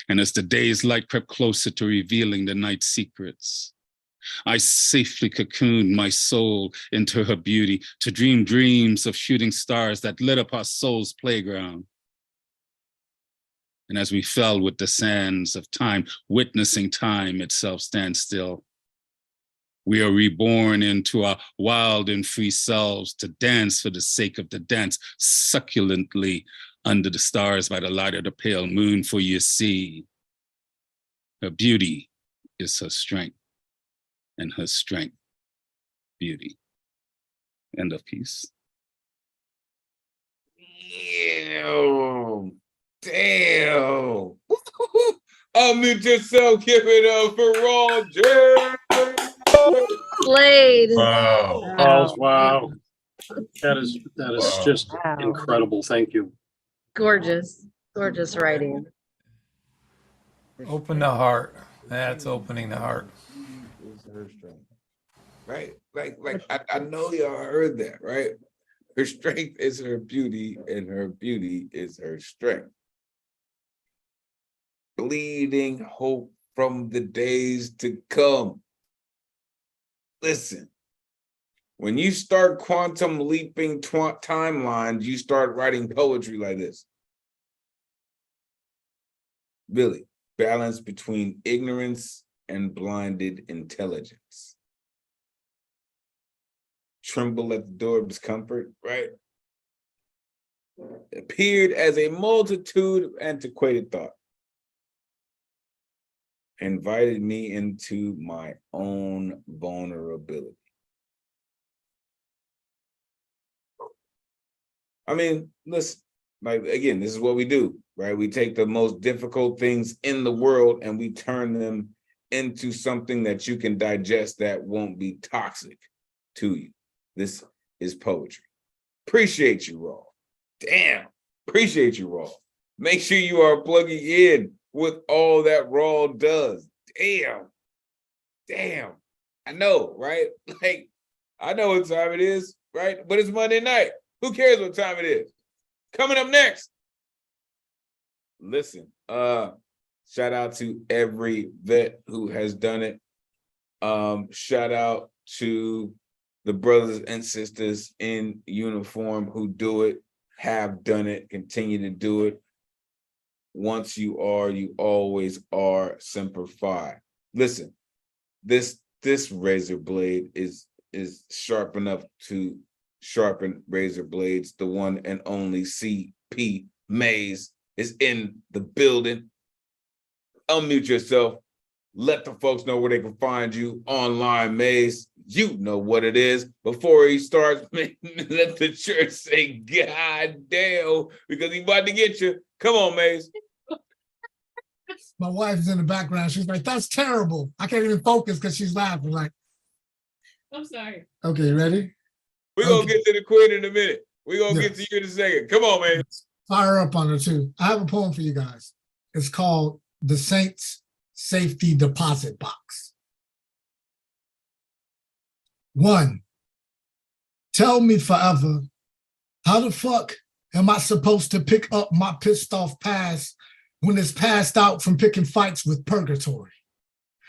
And as the day's light crept closer to revealing the night's secrets, I safely cocooned my soul into her beauty to dream dreams of shooting stars that lit up our soul's playground. And as we fell with the sands of time, witnessing time itself stand still, we are reborn into our wild and free selves to dance for the sake of the dance, succulently under the stars by the light of the pale moon. For you see, her beauty is her strength, and her strength, beauty. End of piece. Damn. Damn. Unmute yourself, give it up for Ron J. Played. Wow. Wow. That is Wow. just Wow. incredible. Thank you. Gorgeous. Gorgeous writing. Open the heart. That's opening the heart. Is her strength. Right? Like I know y'all heard that, right? Her strength is her beauty, and her beauty is her strength. Bleeding hope from the days to come. Listen, when you start quantum leaping timelines, you start writing poetry like this. Really, balance between ignorance and blinded intelligence. Tremble at the door of discomfort, right? Appeared as a multitude of antiquated thought. Invited me into my own vulnerability. I mean, listen, like, again, this is what we do, right? We take the most difficult things in the world and we turn them into something that you can digest that won't be toxic to you. This is poetry. Appreciate you, Raw. Damn, appreciate you, Raw. Make sure you are plugging in with all that Raw does. Damn. I know, right? Like, I know what time it is, right? But it's Monday night. Who cares what time it is? Coming up next. Listen, shout out to every vet who has done it. Shout out to the brothers and sisters in uniform who do it, have done it, continue to do it. Once you are, you always are. Semper Fi. Listen, this razor blade is sharp enough to sharpen razor blades. The one and only CP Mays is in the building. Unmute yourself. Let the folks know where they can find you online, Mays. You know what it is. Before he starts, let the church say, God damn, because he about to get you. Come on, Mays. My wife's in the background. She's like, that's terrible. I can't even focus because she's laughing. Like, I'm sorry. okay, ready? We're going to get to the queen in a minute. We're going to Yes. get to you in a second. Come on, man. Fire up on her too. I have a poem for you guys. It's called The Saints Safety Deposit Box. 1, tell me forever, how the fuck am I supposed to pick up my pissed off past when it's passed out from picking fights with purgatory?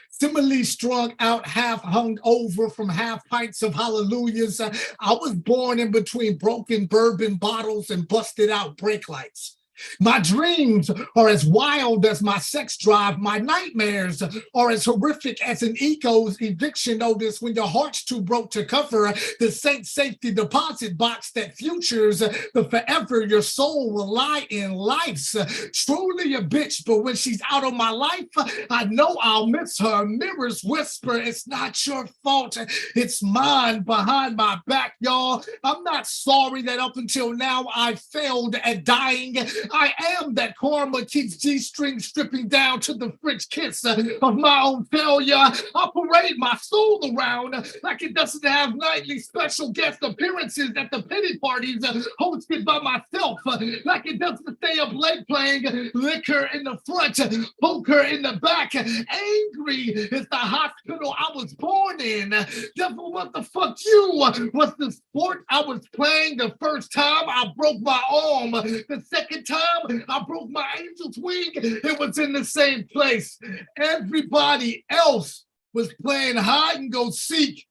Similarly strung out, half hung over from half pints of hallelujahs. I was born in between broken bourbon bottles and busted out brake lights. My dreams are as wild as my sex drive. My nightmares are as horrific as an eco's eviction notice when your heart's too broke to cover the saint safety deposit box that futures the forever your soul will lie in. Life's truly a bitch, but when she's out of my life, I know I'll miss her. Mirrors whisper, it's not your fault, it's mine behind my back, y'all. I'm not sorry that up until now I failed at dying. I am that karma keeps G-string stripping down to the French kiss of my own failure. I parade my soul around like it doesn't have nightly special guest appearances at the pity parties hosted by myself, like it doesn't stay up late playing liquor in the front, poker in the back. Angry is the hospital I was born in. Devil, what the fuck you? Was the sport I was playing the first time I broke my arm? The second time I broke my angel's wing, it was in the same place. Everybody else was playing hide and go seek.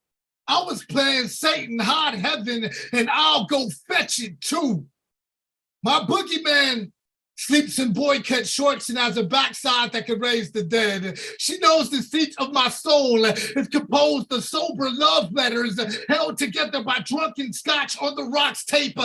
I was playing Satan, hide heaven, and I'll go fetch it too. My boogeyman sleeps in boy cut shorts and has a backside that can raise the dead. She knows the seat of my soul is composed of sober love letters held together by drunken scotch on the rocks tape.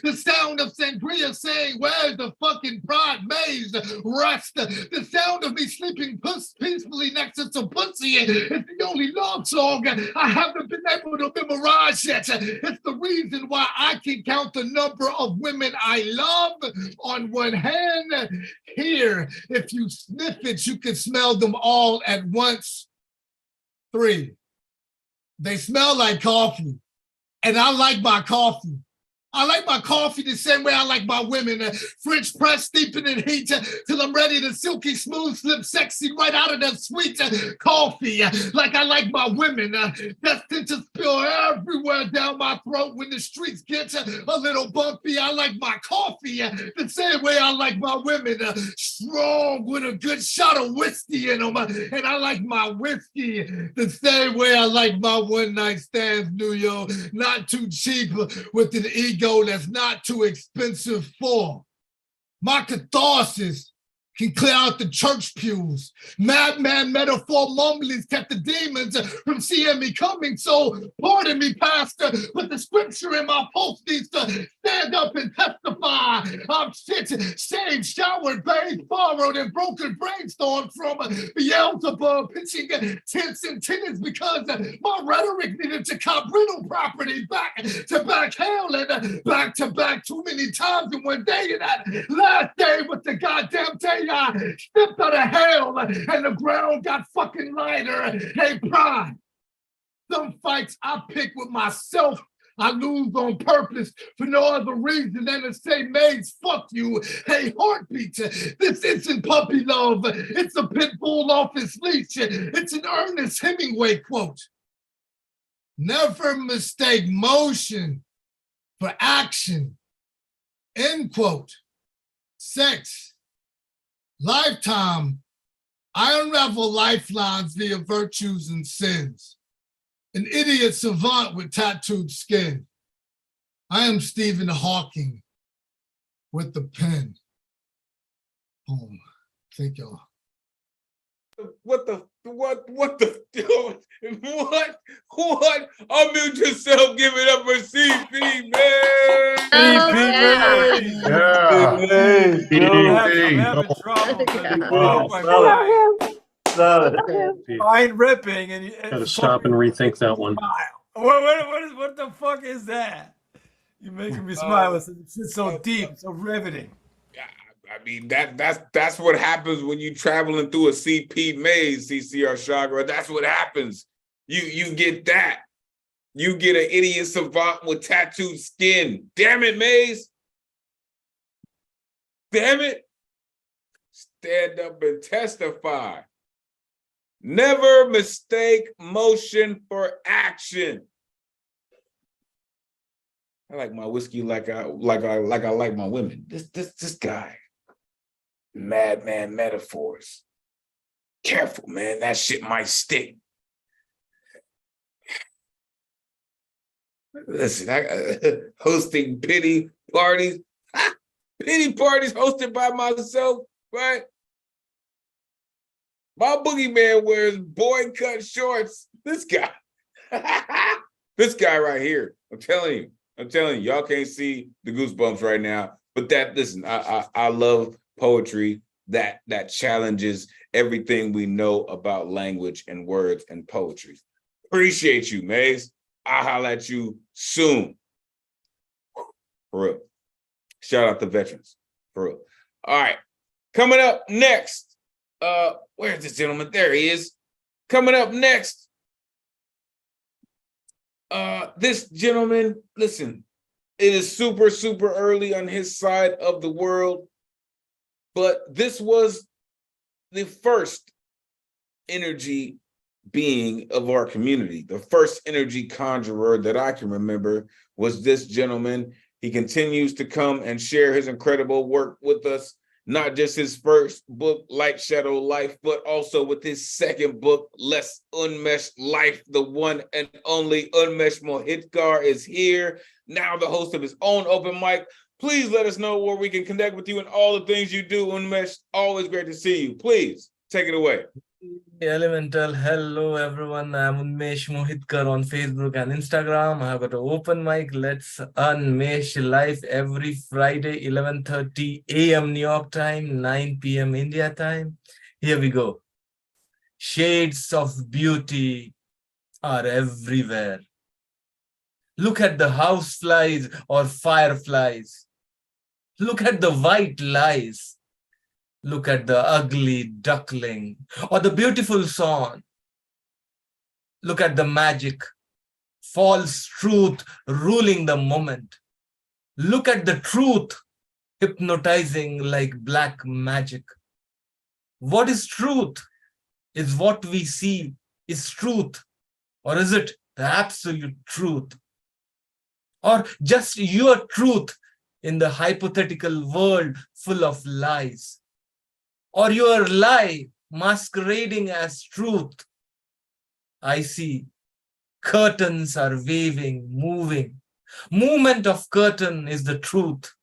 The sound of sangria saying, where's the fucking pride maze rest? The sound of me sleeping peacefully next to some pussy is the only love song I haven't been able to memorize yet. It's the reason why I can count the number of women I love on one hand. Here, if you sniff it, you can smell them all at once. 3, they smell like coffee, and I like my coffee. I like my coffee the same way I like my women. French press, steeping in heat till I'm ready to silky smooth, slip sexy right out of that sweet coffee. Like I like my women, destined to spill everywhere down my throat when the streets get a little bumpy. I like my coffee the same way I like my women, strong with a good shot of whiskey in them. And I like my whiskey the same way I like my one night stands, New York, not too cheap with an ego that's not too expensive for. My catharsis can clear out the church pews. Madman metaphor mumblings kept the demons from seeing me coming. So pardon me, Pastor, but the scripture in my post needs to stand up and testify. I'm shit, shaved, showered, bathed, borrowed, and broken brainstorm from Beelzebub, pitching tents and tenants because my rhetoric needed to cop rental property back to back hell and back to back too many times in one day. And that last day was the goddamn day I stepped out of hell and the ground got fucking lighter. Hey, pride. Some fights I pick with myself, I lose on purpose for no other reason than to say, Maze, fuck you. Hey, heartbeat, this isn't puppy love. It's a pit bull off his leash. It's an Ernest Hemingway quote. Never mistake motion for action. End quote. Sex. Lifetime. I unravel lifelines via virtues and sins. An idiot savant with tattooed skin. I am Stephen Hawking with the pen. Home. Thank y'all. What? Unmute yourself, give it up for CP, man. Fine ripping and Gotta stop and rethink that one. What the fuck is that? You're making me smile. It's so deep, so riveting. I mean, that's what happens when you traveling through a CP maze, CCR Chagra. That's what happens. You get that. You get an idiot savant with tattooed skin. Damn it, Maze. Damn it. Stand up and testify. Never mistake motion for action. I like my whiskey like I like my women. This guy. Madman metaphors. Careful, man. That shit might stick. Listen, hosting pity parties. Pity parties hosted by myself, right? My boogeyman wears boy cut shorts. This guy. This guy right here. I'm telling you, y'all can't see the goosebumps right now. But listen, I love poetry that challenges everything we know about language and words and poetry. Appreciate you, Maze. I'll holler at you soon. For real. Shout out to veterans. For real. All right. Coming up next. Where's this gentleman? There he is. Coming up next. This gentleman, listen, it is super, super early on his side of the world. But this was the first energy being of our community. The first energy conjurer that I can remember was this gentleman. He continues to come and share his incredible work with us, not just his first book, Light Shadow Life, but also with his second book, Less Unmeshed Life. The one and only Unmeshed Mohitgar is here, now the host of his own open mic. Please let us know where we can connect with you and all the things you do, Unmeshed. Always great to see you. Please take it away. Elemental, hello everyone. I'm Unmesh Mohitgar on Facebook and Instagram. I have got an open mic, Let's Unmesh, live every Friday, 11:30 a.m. New York time, 9 p.m. India time. Here we go. Shades of beauty are everywhere. Look at the houseflies or fireflies. Look at the white lies. Look at the ugly duckling or the beautiful swan. Look at the magic, false truth ruling the moment. Look at the truth hypnotizing like black magic. What is truth? Is what we see is truth? Or is it the absolute truth? Or just your truth in the hypothetical world full of lies? Or your lie masquerading as truth? I see curtains are waving, moving. Movement of curtain is the truth.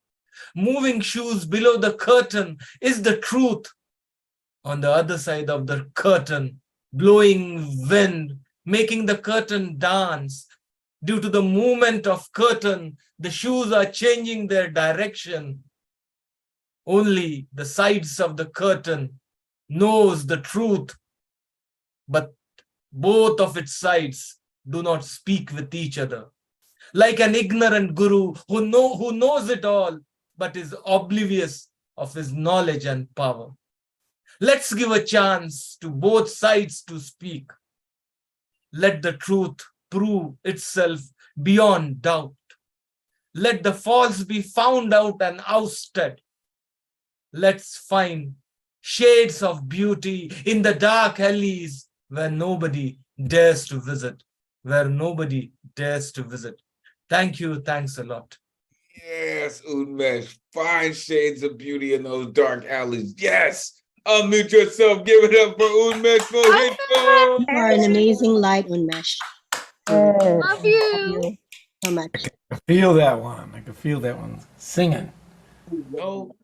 Moving shoes below the curtain is the truth. On the other side of the curtain, blowing wind, making the curtain dance. Due to the movement of curtain, the shoes are changing their direction. Only the sides of the curtain knows the truth, but both of its sides do not speak with each other. Like an ignorant guru who knows it all, but is oblivious of his knowledge and power. Let's give a chance to both sides to speak. Let the truth prove itself beyond doubt. Let the false be found out and ousted. Let's find shades of beauty in the dark alleys where nobody dares to visit, Thank you. Thanks a lot. Yes, Unmesh. Find shades of beauty in those dark alleys. Yes. Unmute yourself. Give it up for Unmesh Mohito. You are an amazing light, Unmesh. Love you. So much. I feel that one. I can feel that one singing. No,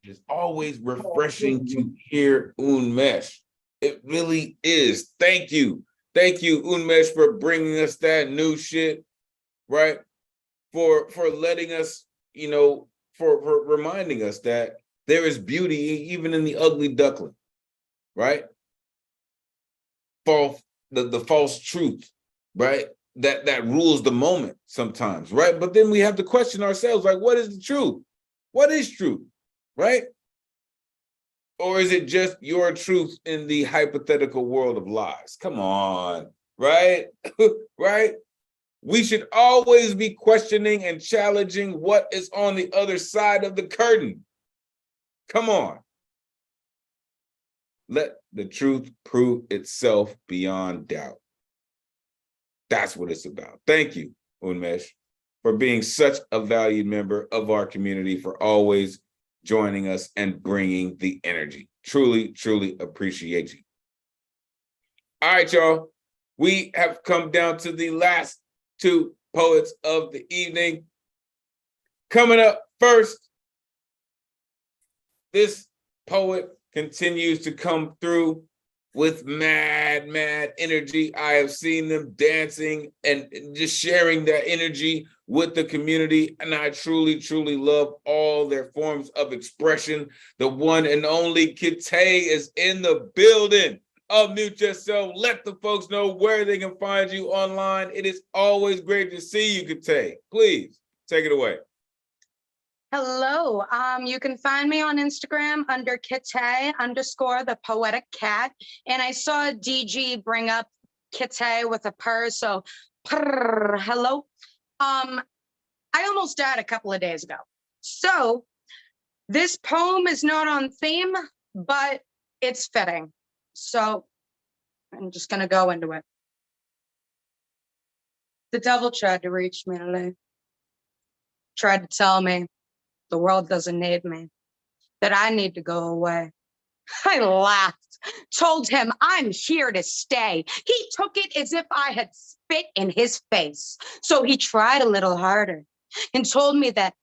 it's always refreshing to hear Unmesh. It really is. Thank you. Thank you, Unmesh, for bringing us that new shit, right? For letting us, for reminding us that there is beauty even in the ugly duckling, right? The false truth, right? That rules the moment sometimes, right? But then we have to question ourselves, like, what is the truth? What is truth, right? Or is it just your truth in the hypothetical world of lies? Come on, right? Right? We should always be questioning and challenging what is on the other side of the curtain. Come on. Let the truth prove itself beyond doubt. That's what it's about. Thank you, Unmesh, for being such a valued member of our community, for always joining us and bringing the energy. Truly, truly appreciate you. All right, y'all. We have come down to the last two poets of the evening. Coming up first, this poet continues to come through with mad energy. I have seen them dancing and just sharing that energy with the community, and I truly, truly love all their forms of expression. The one and only Kitay is in the building. Unmute yourself. Let the folks know where they can find you online. It is always great to see you, Kitay. Please take it away. Hello. You can find me on Instagram under Kitay _ the poetic cat. And I saw DG bring up Kitay with a purr, so purr, hello. I almost died a couple of days ago. So this poem is not on theme, but it's fitting. So I'm just gonna go into it. The devil tried to reach me today. Tried to tell me the world doesn't need me, that I need to go away. I laughed, told him I'm here to stay. He took it as if I had spit in his face. So he tried a little harder and told me that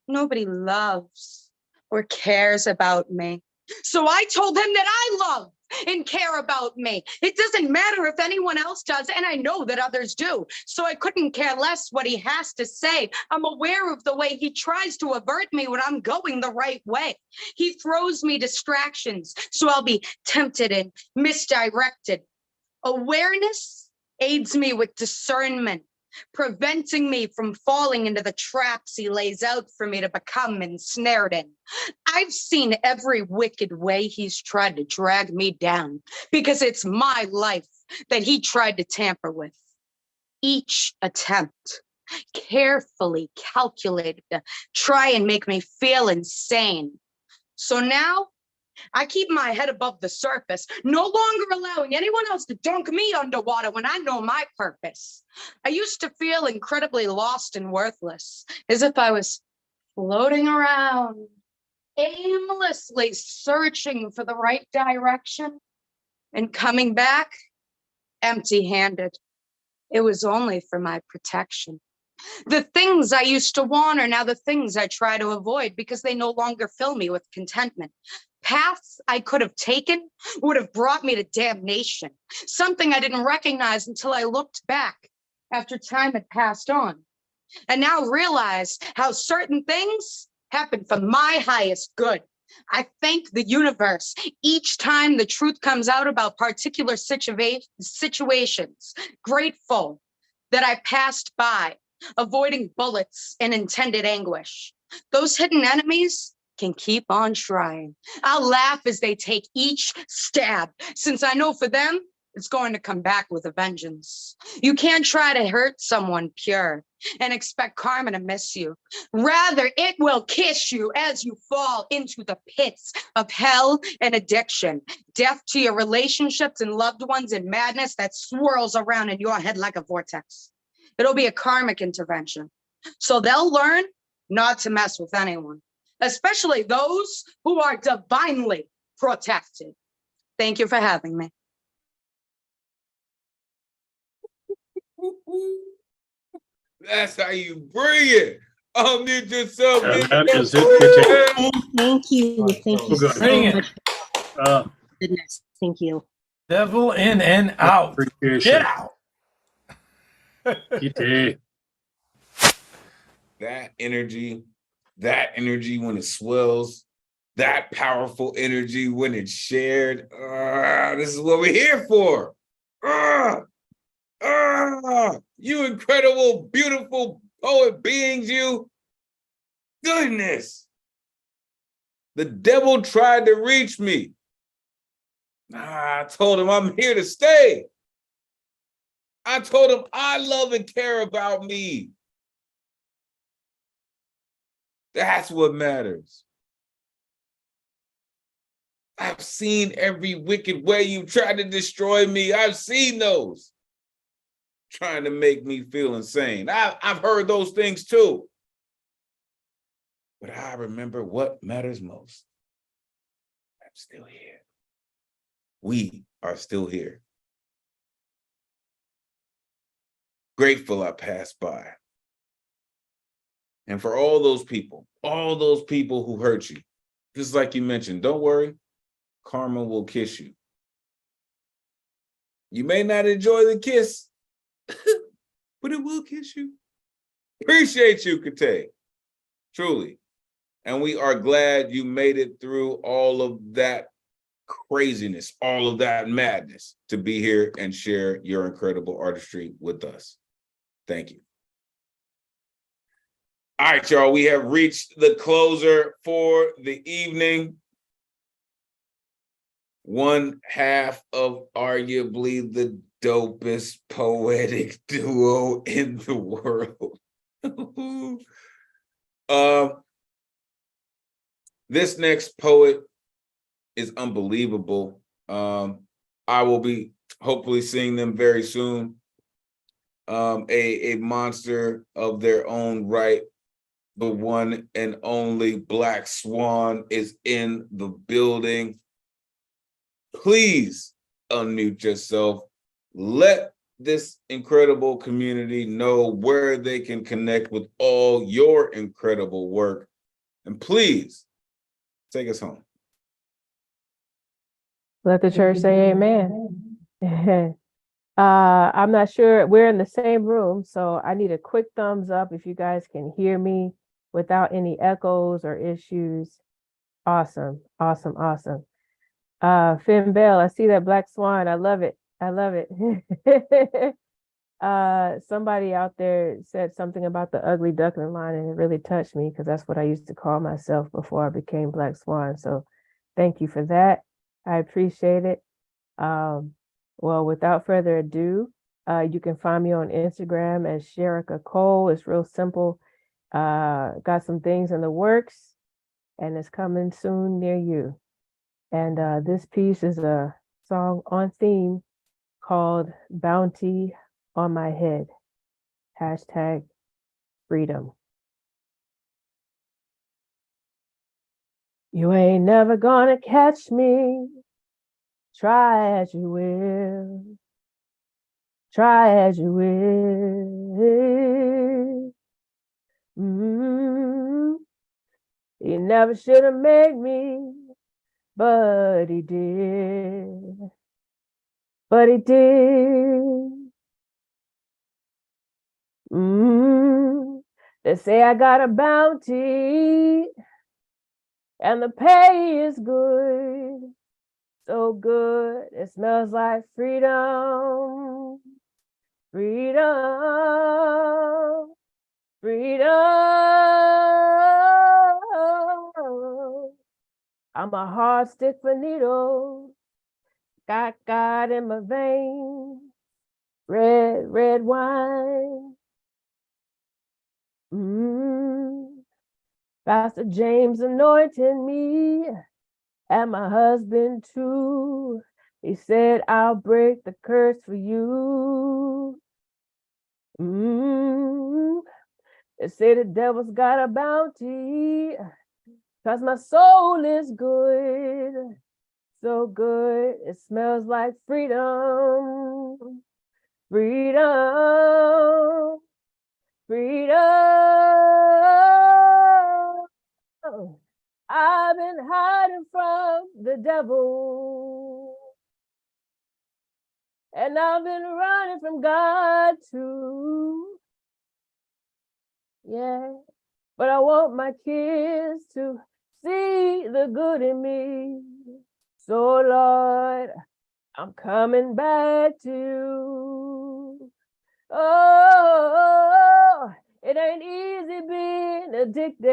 nobody loves or cares about me. So I told him that I love and care about me. It doesn't matter if anyone else does, and I know that others do. So I couldn't care less what he has to say. I'm aware of the way he tries to avert me when I'm going the right way. He throws me distractions, so I'll be tempted and misdirected. Awareness aids me with discernment, preventing me from falling into the traps he lays out for me to become ensnared in. I've seen every wicked way he's tried to drag me down, because it's my life that he tried to tamper with. Each attempt, carefully calculated to try and make me feel insane. So now, I keep my head above the surface, no longer allowing anyone else to dunk me underwater when I know my purpose. I used to feel incredibly lost and worthless, as if I was floating around, aimlessly searching for the right direction and coming back empty-handed. It was only for my protection. The things I used to want are now the things I try to avoid because they no longer fill me with contentment. Paths I could have taken would have brought me to damnation, something I didn't recognize until I looked back after time had passed on, and now realize how certain things happen for my highest good. I thank the universe each time the truth comes out about particular situations, grateful that I passed by, avoiding bullets and intended anguish. Those hidden enemies can keep on trying. I'll laugh as they take each stab, since I know for them, it's going to come back with a vengeance. You can't try to hurt someone pure and expect karma to miss you. Rather, it will kiss you as you fall into the pits of hell and addiction, death to your relationships and loved ones, and madness that swirls around in your head like a vortex. It'll be a karmic intervention. So they'll learn not to mess with anyone, especially those who are divinely protected. Thank you for having me. That's how you bring it. Unmute yourself. And Get that your is it. Thank you. Thank you Good. so Bring it. much. Goodness. Thank you. Devil in and out. Appreciation. Get out. Kitty. that energy when it swells, that powerful energy when it's shared. This is what we're here for. You incredible, beautiful poet beings, you. Goodness. The devil tried to reach me. I told him I'm here to stay. I told him I love and care about me. That's what matters. I've seen every wicked way you tried to destroy me. I've seen those. Trying to make me feel insane. I've heard those things too. But I remember what matters most. I'm still here. We are still here. Grateful I passed by. And for all those people who hurt you, just like you mentioned, don't worry, karma will kiss you. You may not enjoy the kiss, but it will kiss you. Appreciate you, Kate, truly. And we are glad you made it through all of that craziness, all of that madness to be here and share your incredible artistry with us. Thank you. All right, y'all, we have reached the closer for the evening. One half of arguably the dopest poetic duo in the world. This next poet is unbelievable. I will be hopefully seeing them very soon. A monster of their own right. The one and only Black Swan is in the building. Please unmute yourself. Let this incredible community know where they can connect with all your incredible work. And please take us home. Let the church say amen. I'm not sure. We're in the same room, so I need a quick thumbs up if you guys can hear me without any echoes or issues. Awesome, awesome, awesome. Finn Bell, I see that Black Swan. I love it. I love it. Somebody out there said something about the ugly duckling line, and it really touched me because that's what I used to call myself before I became Black Swan. So thank you for that. I appreciate it. Well, without further ado, you can find me on Instagram as Sherika Cole. It's real simple. Got some things in the works, and it's coming soon near you. And this piece is a song on theme called Bounty on My Head. Hashtag freedom. You ain't never gonna catch me. Try as you will. Try as you will. He never should have made me, but he did. But he did. They say I got a bounty, and the pay is good. So good, it smells like freedom. Freedom. Freedom. I'm a hard stick for needles. Got God in my veins. Red wine. Pastor James anointed me, and my husband too. He said, I'll break the curse for you. They say the devil's got a bounty, 'cause my soul is good. So good, it smells like freedom. Freedom. Freedom. I've been hiding from the devil, and I've been running from God too. Yeah, but I want my kids to see the good in me. So Lord, I'm coming back to you. Oh, it ain't easy being addicted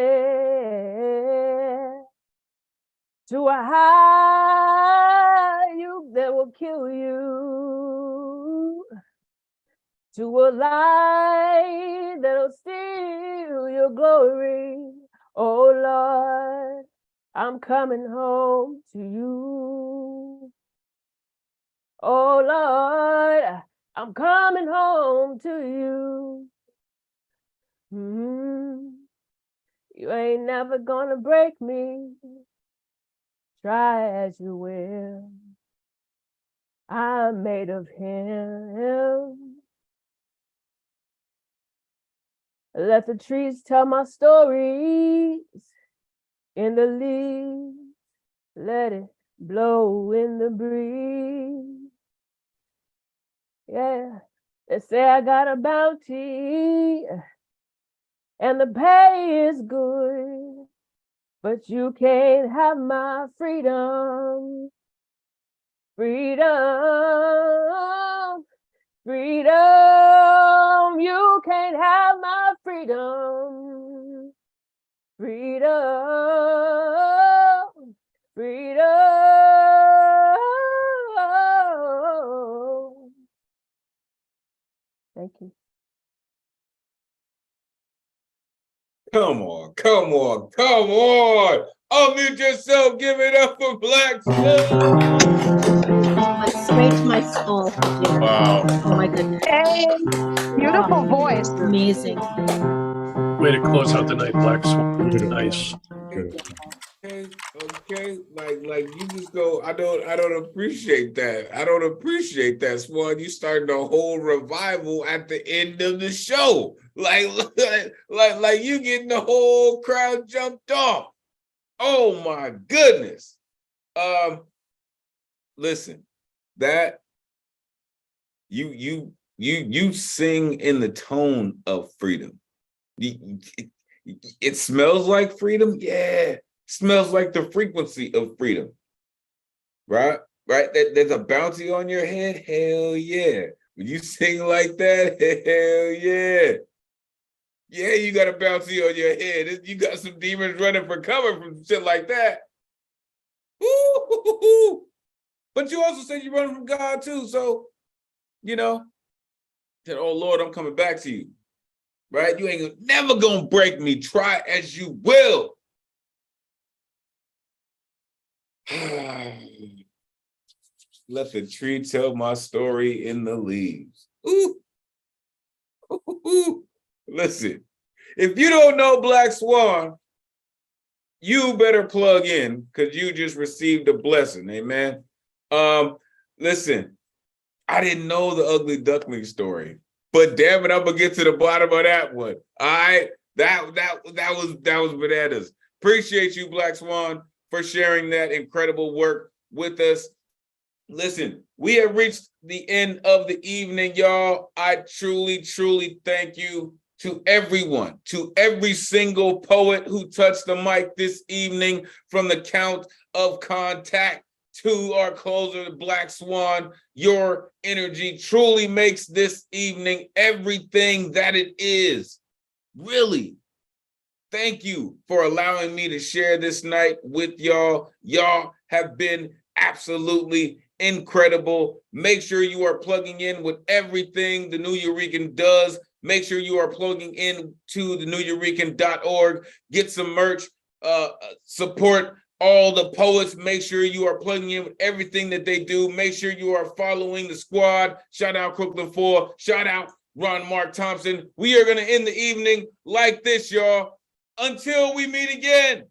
to a high you that will kill you, to a light that'll steal your glory. Oh Lord, I'm coming home to you. Oh Lord, I'm coming home to you. You ain't never gonna break me. Try as you will. I'm made of him. Let the trees tell my stories in the leaves. Let it blow in the breeze. Yeah, they say I got a bounty, and the pay is good, but you can't have my freedom. Freedom. Freedom. You can't have my freedom. Freedom. Freedom. Thank you. Come on, come on, come on. Unmute yourself. Give it up for Black Swan. Went straight to my soul. Wow. Oh my goodness. Hey, beautiful Wow. voice. Amazing. Way to close out the night, Black Swan. Nice. Okay. Like you just go, I don't appreciate that. I don't appreciate that, Swan. You started a whole revival at the end of the show. Like you getting the whole crowd jumped off. Oh my goodness. Listen, that you sing in the tone of freedom. It smells like freedom. Yeah, smells like the frequency of freedom. Right? There's a bounty on your head. Hell yeah. When you sing like that, hell yeah. Yeah, you got a bounty on your head. You got some demons running for cover from shit like that. Ooh. But you also said you're running from God too. So, said, oh Lord, I'm coming back to you. Right? You ain't never gonna break me. Try as you will. Let the tree tell my story in the leaves. Ooh. Listen, if you don't know Black Swan, you better plug in because you just received a blessing. Amen. Listen, I didn't know the ugly duckling story, but damn it, I'm gonna get to the bottom of that one. All right. That was bananas. Appreciate you, Black Swan, for sharing that incredible work with us. Listen, we have reached the end of the evening, y'all. I truly, truly thank you to everyone, to every single poet who touched the mic this evening, from the Count of Contact to our closer, the Black Swan. Your energy truly makes this evening everything that it is. Really, thank you for allowing me to share this night with y'all. Y'all have been absolutely incredible. Make sure you are plugging in with everything the New Eurekan does. Make sure you are plugging in to the neweurekan.org. Get some merch, support all the poets. Make sure you are plugging in with everything that they do. Make sure you are following the squad. Shout out Crooklyn 4. Shout out Ron Mark Thompson. We are going to end the evening like this, y'all. Until we meet again,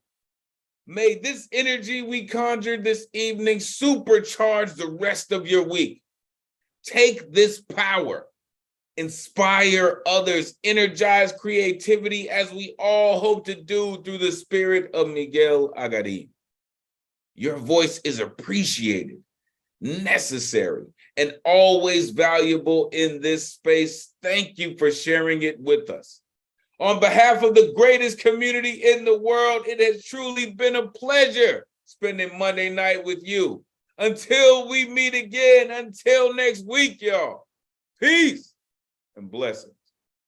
may this energy we conjured this evening supercharge the rest of your week. Take this power, inspire others, energize creativity, as we all hope to do through the spirit of Miguel Agarin. Your voice is appreciated, necessary, and always valuable in this space. Thank you for sharing it with us. On behalf of the greatest community in the world, it has truly been a pleasure spending Monday night with you. Until we meet again, until next week, y'all. Peace and blessings.